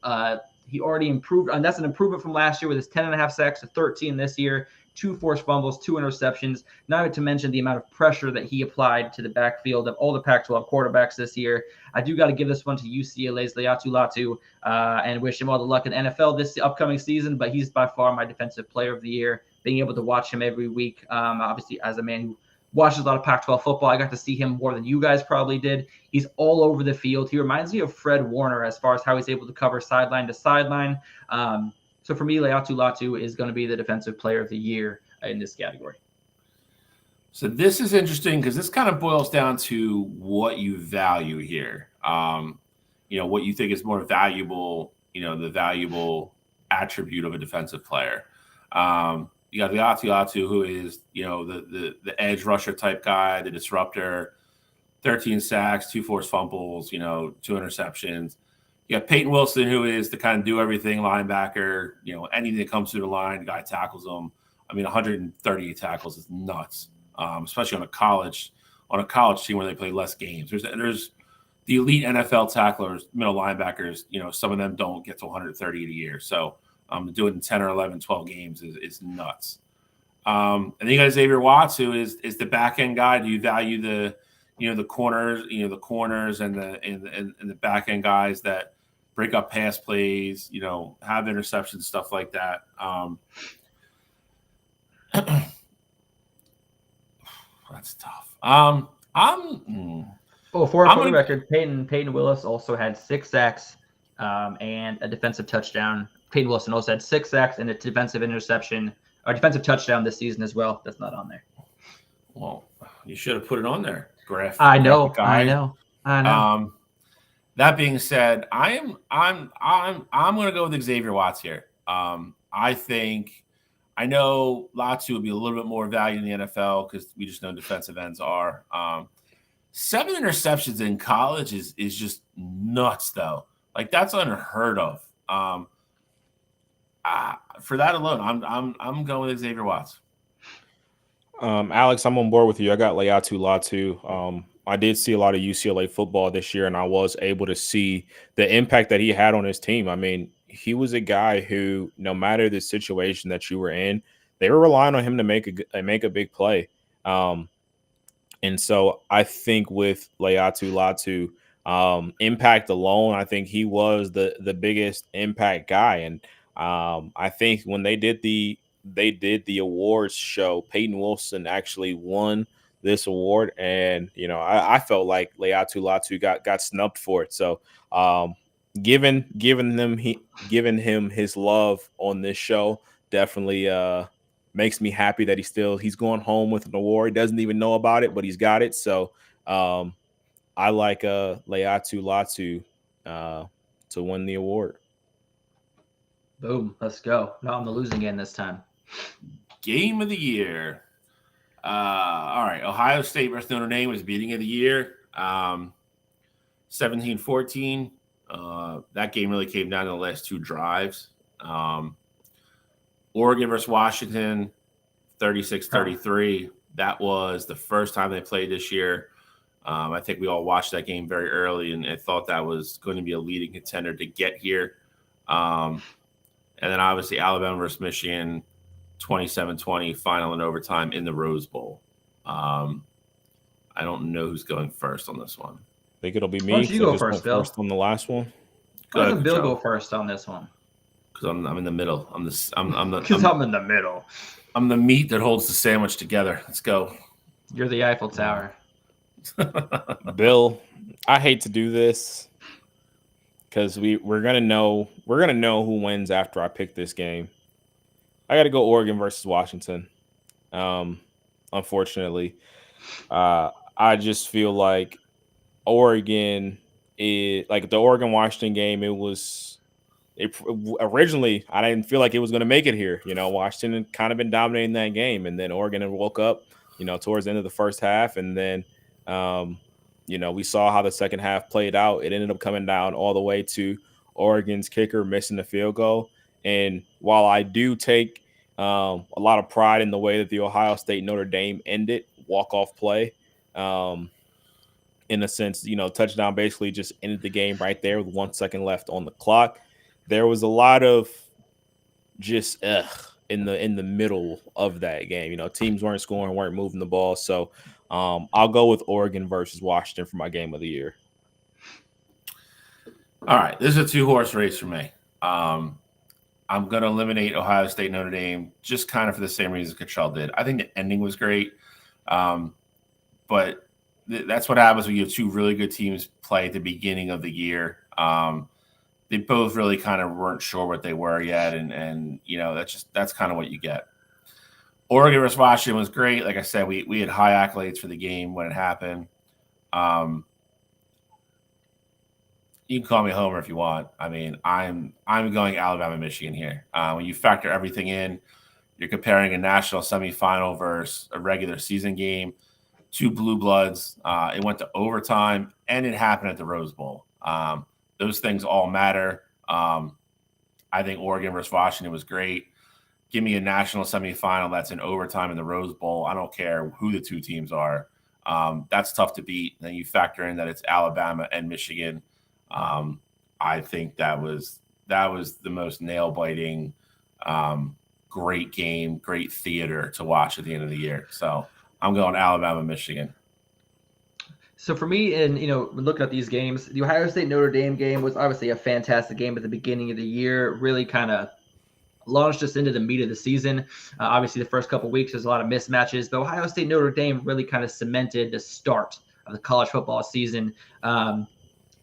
already improved, and that's an improvement from last year with his 10.5 sacks to 13 this year, 2 forced fumbles, 2 interceptions. Not to mention the amount of pressure that he applied to the backfield of all the Pac-12 quarterbacks this year. I do got to give this one to UCLA's Laiatu Latu and wish him all the luck in the NFL this upcoming season. But he's by far my Defensive Player of the Year. Being able to watch him every week, obviously as a man who watches a lot of Pac-12 football, I got to see him more than you guys probably did. He's all over the field. He reminds me of Fred Warner as far as how he's able to cover sideline to sideline. So for me, Laiatu Latu is going to be the Defensive Player of the Year in this category. So this is interesting because this kind of boils down to what you value here. What you think is more valuable, the valuable attribute of a defensive player. You got Laiatu Latu, who is, the edge rusher type guy, the disruptor, 13 sacks, 2 forced fumbles, 2 interceptions. You got Peyton Wilson, who is the kind of do everything linebacker, anything that comes through the line, the guy tackles them. I mean, 138 tackles is nuts, especially on a college team where they play less games. There's the elite NFL tacklers, middle linebackers, some of them don't get to 130 a year. So to do it in 10 or 11, 12 games is nuts. And then you got Xavier Watts, who is the back end guy. Do you value the corners, the corners and the back end guys that break up pass plays, have interceptions, stuff like that. That's tough. For the record, Peyton Willis also had 6 sacks and a defensive touchdown. Peyton Wilson also had 6 sacks and a defensive touchdown this season as well. That's not on there. Well, you should have put it on there, Griff. I know. That being said, I'm going to go with Xavier Watts here. I know Latu would be a little bit more valued in the NFL because we just know defensive ends are. 7 interceptions in college is just nuts, though. Like, that's unheard of. For that alone, I'm going with Xavier Watts. Alex, I'm on board with you. I got Laiatu Latu. I did see a lot of UCLA football this year, and I was able to see the impact that he had on his team. I mean, he was a guy who, no matter the situation that you were in, they were relying on him to make a big play. And so I think with Laiatu Latu, impact alone, I think he was the biggest impact guy. And I think when they did the awards show, Peyton Wilson actually won this award, and I felt like Laiatu Latu got snubbed for it. So giving him his love on this show definitely makes me happy that he's going home with an award. He doesn't even know about it, but he's got it. So I like Laiatu Latu to win the award. Boom, let's go. Not on the losing end this time. Game of the year. All right, Ohio State versus Notre Dame was beginning of the year. 17-14. That game really came down to the last two drives. Oregon versus Washington, 36-33. That was the first time they played this year. I think we all watched that game very early and thought that was going to be a leading contender to get here. And then obviously Alabama versus Michigan, 27-20, final in overtime in the Rose Bowl. I don't know who's going first on this one. I think it'll be me. Why don't you go first, Bill? First on the last one. Why doesn't Bill go first on this one? Because I'm in the middle. I'm in the middle. I'm the meat that holds the sandwich together. Let's go. You're the Eiffel Tower. Bill, I hate to do this because we're gonna know who wins after I pick this game. I got to go Oregon versus Washington. Unfortunately, I just feel like Oregon is like the Oregon-Washington game. Originally, I didn't feel like it was going to make it here. Washington had kind of been dominating that game, and then Oregon had woke up, towards the end of the first half, and then, we saw how the second half played out. It ended up coming down all the way to Oregon's kicker missing the field goal. And while I do take a lot of pride in the way that the Ohio State Notre Dame ended, walk-off play, in a sense, touchdown basically just ended the game right there with 1 second left on the clock. There was a lot of just in the middle of that game. Teams weren't scoring, weren't moving the ball. So I'll go with Oregon versus Washington for my game of the year. All right, this is a two-horse race for me. I'm going to eliminate Ohio State Notre Dame just kind of for the same reason Cottrell did. I think the ending was great, but that's what happens when you have two really good teams play at the beginning of the year. They both really kind of weren't sure what they were yet, and that's kind of what you get. Oregon versus Washington was great. Like I said, we had high accolades for the game when it happened. You can call me a homer if you want. I mean, I'm going Alabama, Michigan here. When you factor everything in, you're comparing a national semifinal versus a regular season game. Two blue bloods. It went to overtime, and it happened at the Rose Bowl. Those things all matter. I think Oregon versus Washington was great. Give me a national semifinal that's in overtime in the Rose Bowl. I don't care who the two teams are. That's tough to beat. Then you factor in that it's Alabama and Michigan. I think that was the most nail-biting, great game, great theater to watch at the end of the year. So I'm going Alabama, Michigan. So for me, and looking at these games, the Ohio State Notre Dame game was obviously a fantastic game at the beginning of the year. Really kind of launched us into the meat of the season. Obviously, the first couple of weeks there's a lot of mismatches. The Ohio State Notre Dame really kind of cemented the start of the college football season. And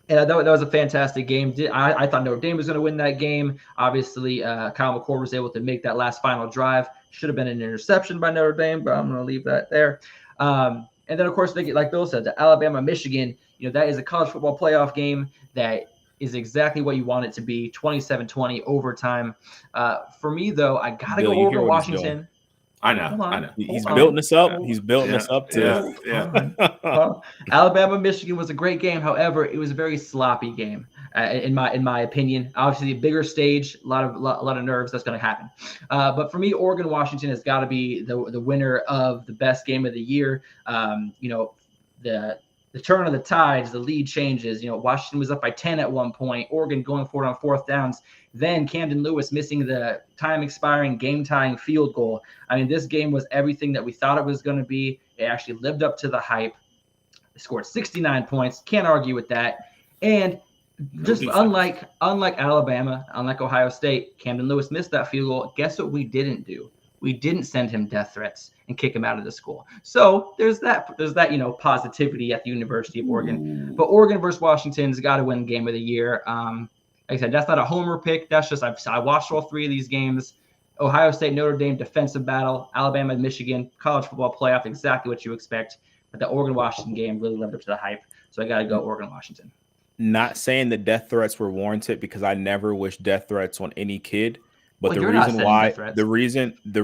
that was a fantastic game. I thought Notre Dame was going to win that game. Obviously, Kyle McCord was able to make that last final drive. Should have been an interception by Notre Dame, but I'm going to leave that there. And then, of course, like Bill said, the Alabama-Michigan, that is a college football playoff game that is exactly what you want it to be, 27-20 overtime. For me, though, I got to go over Washington. I know. He's building us up. He's building us up to Alabama-Michigan was a great game. However, it was a very sloppy game, in my opinion. Obviously, a bigger stage, a lot of nerves. That's going to happen. But for me, Oregon-Washington has got to be the winner of the best game of the year. The turn of the tides, the lead changes. Washington was up by 10 at one point. Oregon going for it on fourth downs. Then Camden Lewis missing the time-expiring, game-tying field goal. I mean, this game was everything that we thought it was going to be. It actually lived up to the hype. They scored 69 points. Can't argue with that. And just unlike Alabama, unlike Ohio State, Camden Lewis missed that field goal. Guess what we didn't do? We didn't send him death threats and kick him out of the school. So there's that positivity at the University of Oregon. But Oregon versus Washington's got to win game of the year. Like I said, that's not a homer pick. That's just I watched all 3 of these games. Ohio State, Notre Dame, defensive battle. Alabama, Michigan, college football playoff, exactly what you expect. But the Oregon-Washington game really lived up to the hype. So I got to go Oregon-Washington. Not saying that death threats were warranted, because I never wish death threats on any kid. But Well, the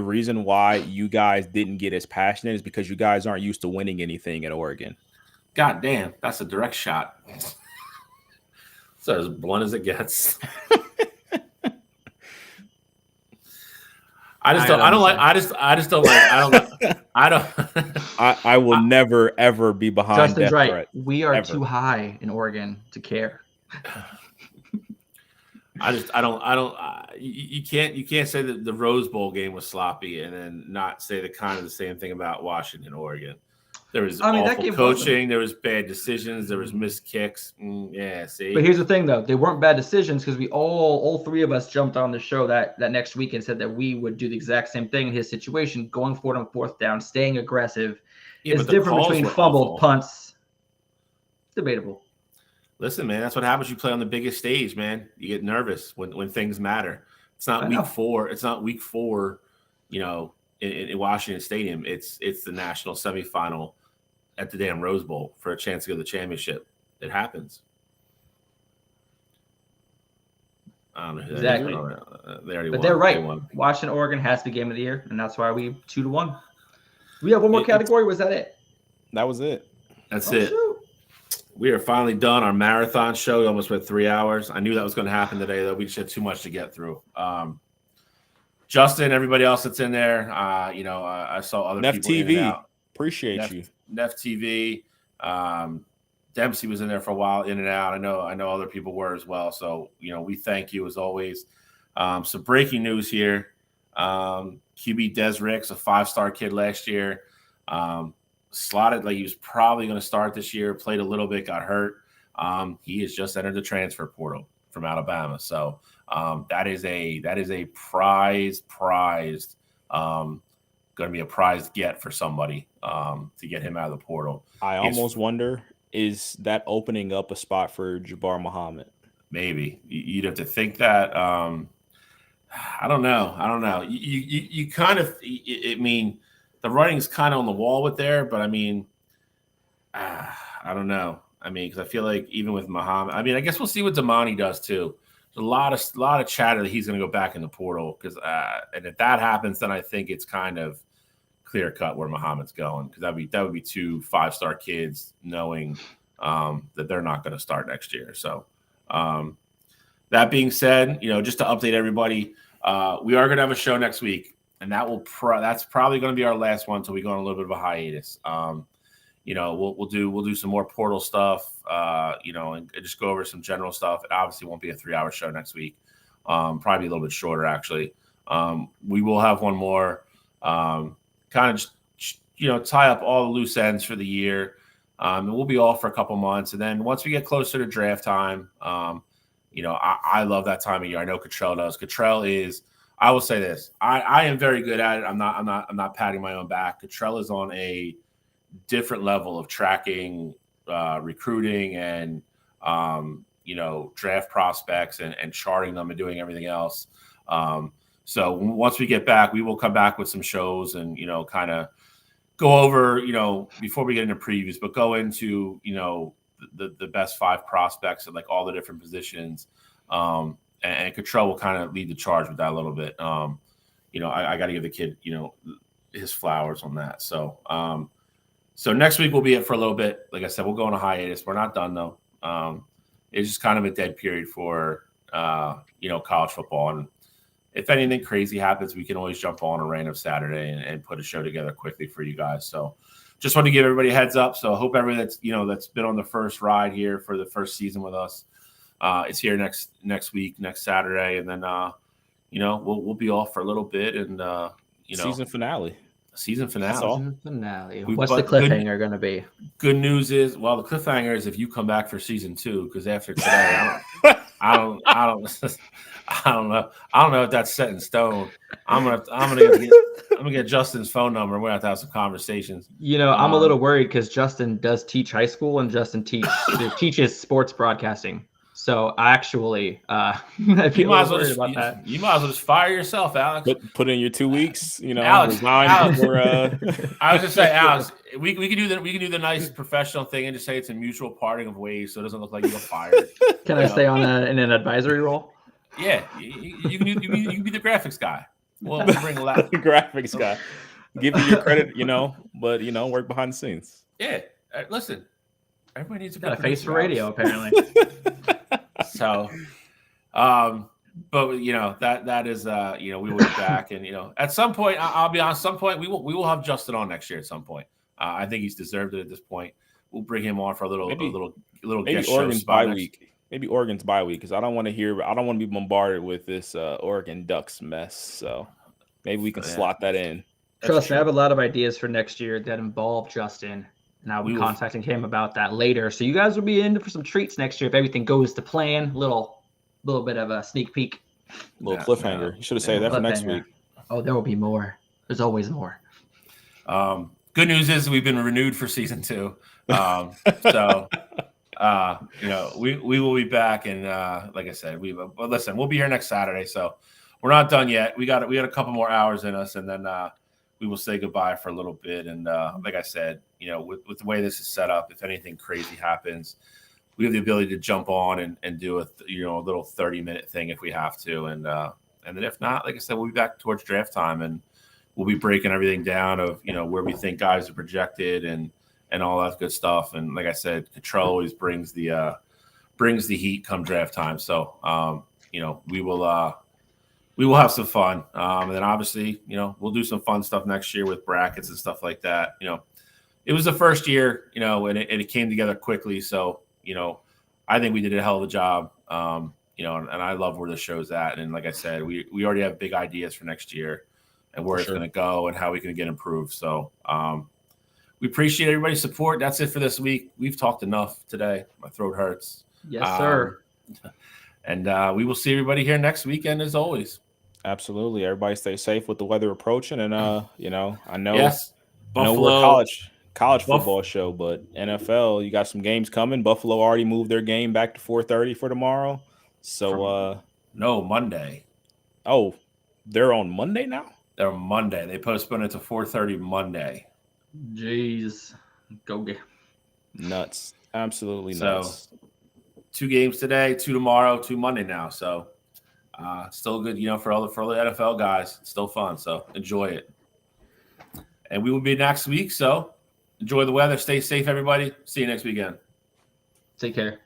reason why you guys didn't get as passionate is because you guys aren't used to winning anything at Oregon. God damn, that's a direct shot. So as blunt as it gets. I will never ever be behind Justin's death right. threat. We are too high in Oregon to care. You can't say that the Rose Bowl game was sloppy and then not say the same thing about Washington, Oregon. There was awful coaching. There was bad decisions. There was missed kicks. See. But here's the thing, though. They weren't bad decisions, because we all 3 of us jumped on the show that next week and said that we would do the exact same thing in his situation, going for it on 4th down, staying aggressive. It's different between fumbled punts. It's debatable. Listen, man, that's what happens. You play on the biggest stage, man. You get nervous when things matter. It's not week 4. It's not week 4, in Washington Stadium. It's the national semifinal at the damn Rose Bowl for a chance to go to the championship. It happens. I don't know who exactly. But they're right. Washington, Oregon has to be game of the year, and that's why we 2-1. We have one more category. Was that it? That was it. That's it. Shoot. We are finally done our marathon show. We almost went 3 hours. I knew that was going to happen today, though. We just had too much to get through. Justin, everybody else that's in there, I saw other people in and out. Appreciate you. Nef TV. Dempsey was in there for a while, in and out. I know other people were as well. So, we thank you as always. Some breaking news here. QB Des Ricks, a 5-star kid last year, slotted like he was probably going to start this year, played a little bit, got hurt. He has just entered the transfer portal from Alabama. So that is a prized going to be a prized get for somebody to get him out of the portal. I almost wonder, is that opening up a spot for Jabbar Muhammad? Maybe. You'd have to think that. I don't know. You kind of, the writing's kind of on the wall with there, but I don't know. Because I feel like even with Muhammad, I guess we'll see what Damani does too. There's a lot of chatter that he's going to go back in the portal, because and if that happens, then I think it's kind of clear cut where Muhammad's going, because that would be 2 5-star kids knowing that they're not going to start next year. So that being said, just to update everybody, we are going to have a show next week, and that's probably going to be our last one until we go on a little bit of a hiatus. We'll do some more portal stuff, and just go over some general stuff. It obviously won't be a 3-hour show next week. Probably a little bit shorter, actually. We will have one more, kind of just, tie up all the loose ends for the year. And we'll be off for a couple months. And then once we get closer to draft time, I love that time of year. I know Cottrell does. Cottrell is, I will say this, I am very good at it. I'm not patting my own back. Cottrell is on a different level of tracking recruiting and draft prospects and charting them and doing everything else. So once we get back, we will come back with some shows and kind of go over before we get into previews, but go into the best 5 prospects at like all the different positions. And Cottrell will kind of lead the charge with that a little bit. I got to give the kid his flowers on that. So next week will be it for a little bit. Like I said, we'll go on a hiatus. We're not done though. It's just kind of a dead period for college football. And if anything crazy happens, we can always jump on a random Saturday and put a show together quickly for you guys. So just want to give everybody a heads up. So I hope everyone that's been on the first ride here for the first season with us is here next week, next Saturday, and then we'll be off for a little bit and season finale. Season finale. Season finale. What's the cliffhanger going to be? Good news is, the cliffhanger is if you come back for season 2, because after today, I don't know. I don't know if that's set in stone. I'm gonna get Justin's phone number. We're gonna have to have some conversations. I'm a little worried because Justin does teach high school and Justin teaches sports broadcasting. So actually, if you might as well just fire yourself, Alex. Put in your 2 weeks. Alex. I was just say, Alex, we can do the nice professional thing and just say it's a mutual parting of ways, so it doesn't look like you got fired. Can I stay on in an advisory role? Yeah, you can be the graphics guy. We'll bring a lot. Graphics guy. Give you your credit, but work behind the scenes. Yeah, listen. Everybody needs got a face for radio, apparently. So, but that is we will be back, and at some point, I'll be honest. Some point we will have Justin on next year. At some point, I think he's deserved it. At this point, we'll bring him on for a little guest Oregon's show bye week. Maybe Oregon's bye week because I don't want to be bombarded with this Oregon Ducks mess. So maybe we can slot that in. Trust me, I have a lot of ideas for next year that involve Justin, and I'll be contacting him about that later. So you guys will be in for some treats next year if everything goes to plan. Little bit of a sneak peek. Little cliffhanger. You should have saved that for next week. Oh, there will be more. There's always more. Good news is we've been renewed for season 2. We will be back, and like I said, listen. We'll be here next Saturday, so we're not done yet. We got a couple more hours in us, and then we will say goodbye for a little bit. And like I said, with the way this is set up, if anything crazy happens, we have the ability to jump on and do a little 30-minute thing if we have to, and then if not, like I said, we'll be back towards draft time, and we'll be breaking everything down of where we think guys are projected and all that good stuff. And like I said, Cottrell always brings the heat come draft time. So we will have some fun. And then obviously, we'll do some fun stuff next year with brackets and stuff like that. It was the first year, and it came together quickly. So, I think we did a hell of a job. And I love where the show's at. And like I said, we already have big ideas for next year and where it's going to go and how we can get improved. So we appreciate everybody's support. That's it for this week. We've talked enough today. My throat hurts. Yes, sir. And we will see everybody here next weekend as always. Absolutely. Everybody stay safe with the weather approaching. And, I know, yes, Buffalo, we're a college football show, but NFL, you got some games coming. Buffalo already moved their game back to 4:30 for tomorrow. So, no, Monday. Oh, they're on Monday now? They're on Monday. They postponed it to 4:30 Monday. Jeez. Go get nuts. Absolutely nuts. So, 2 games today, 2 tomorrow, 2 Monday now. So, still good, for all the NFL guys. It's still fun. So, enjoy it. And we will be next week. So, enjoy the weather. Stay safe, everybody. See you next weekend. Take care.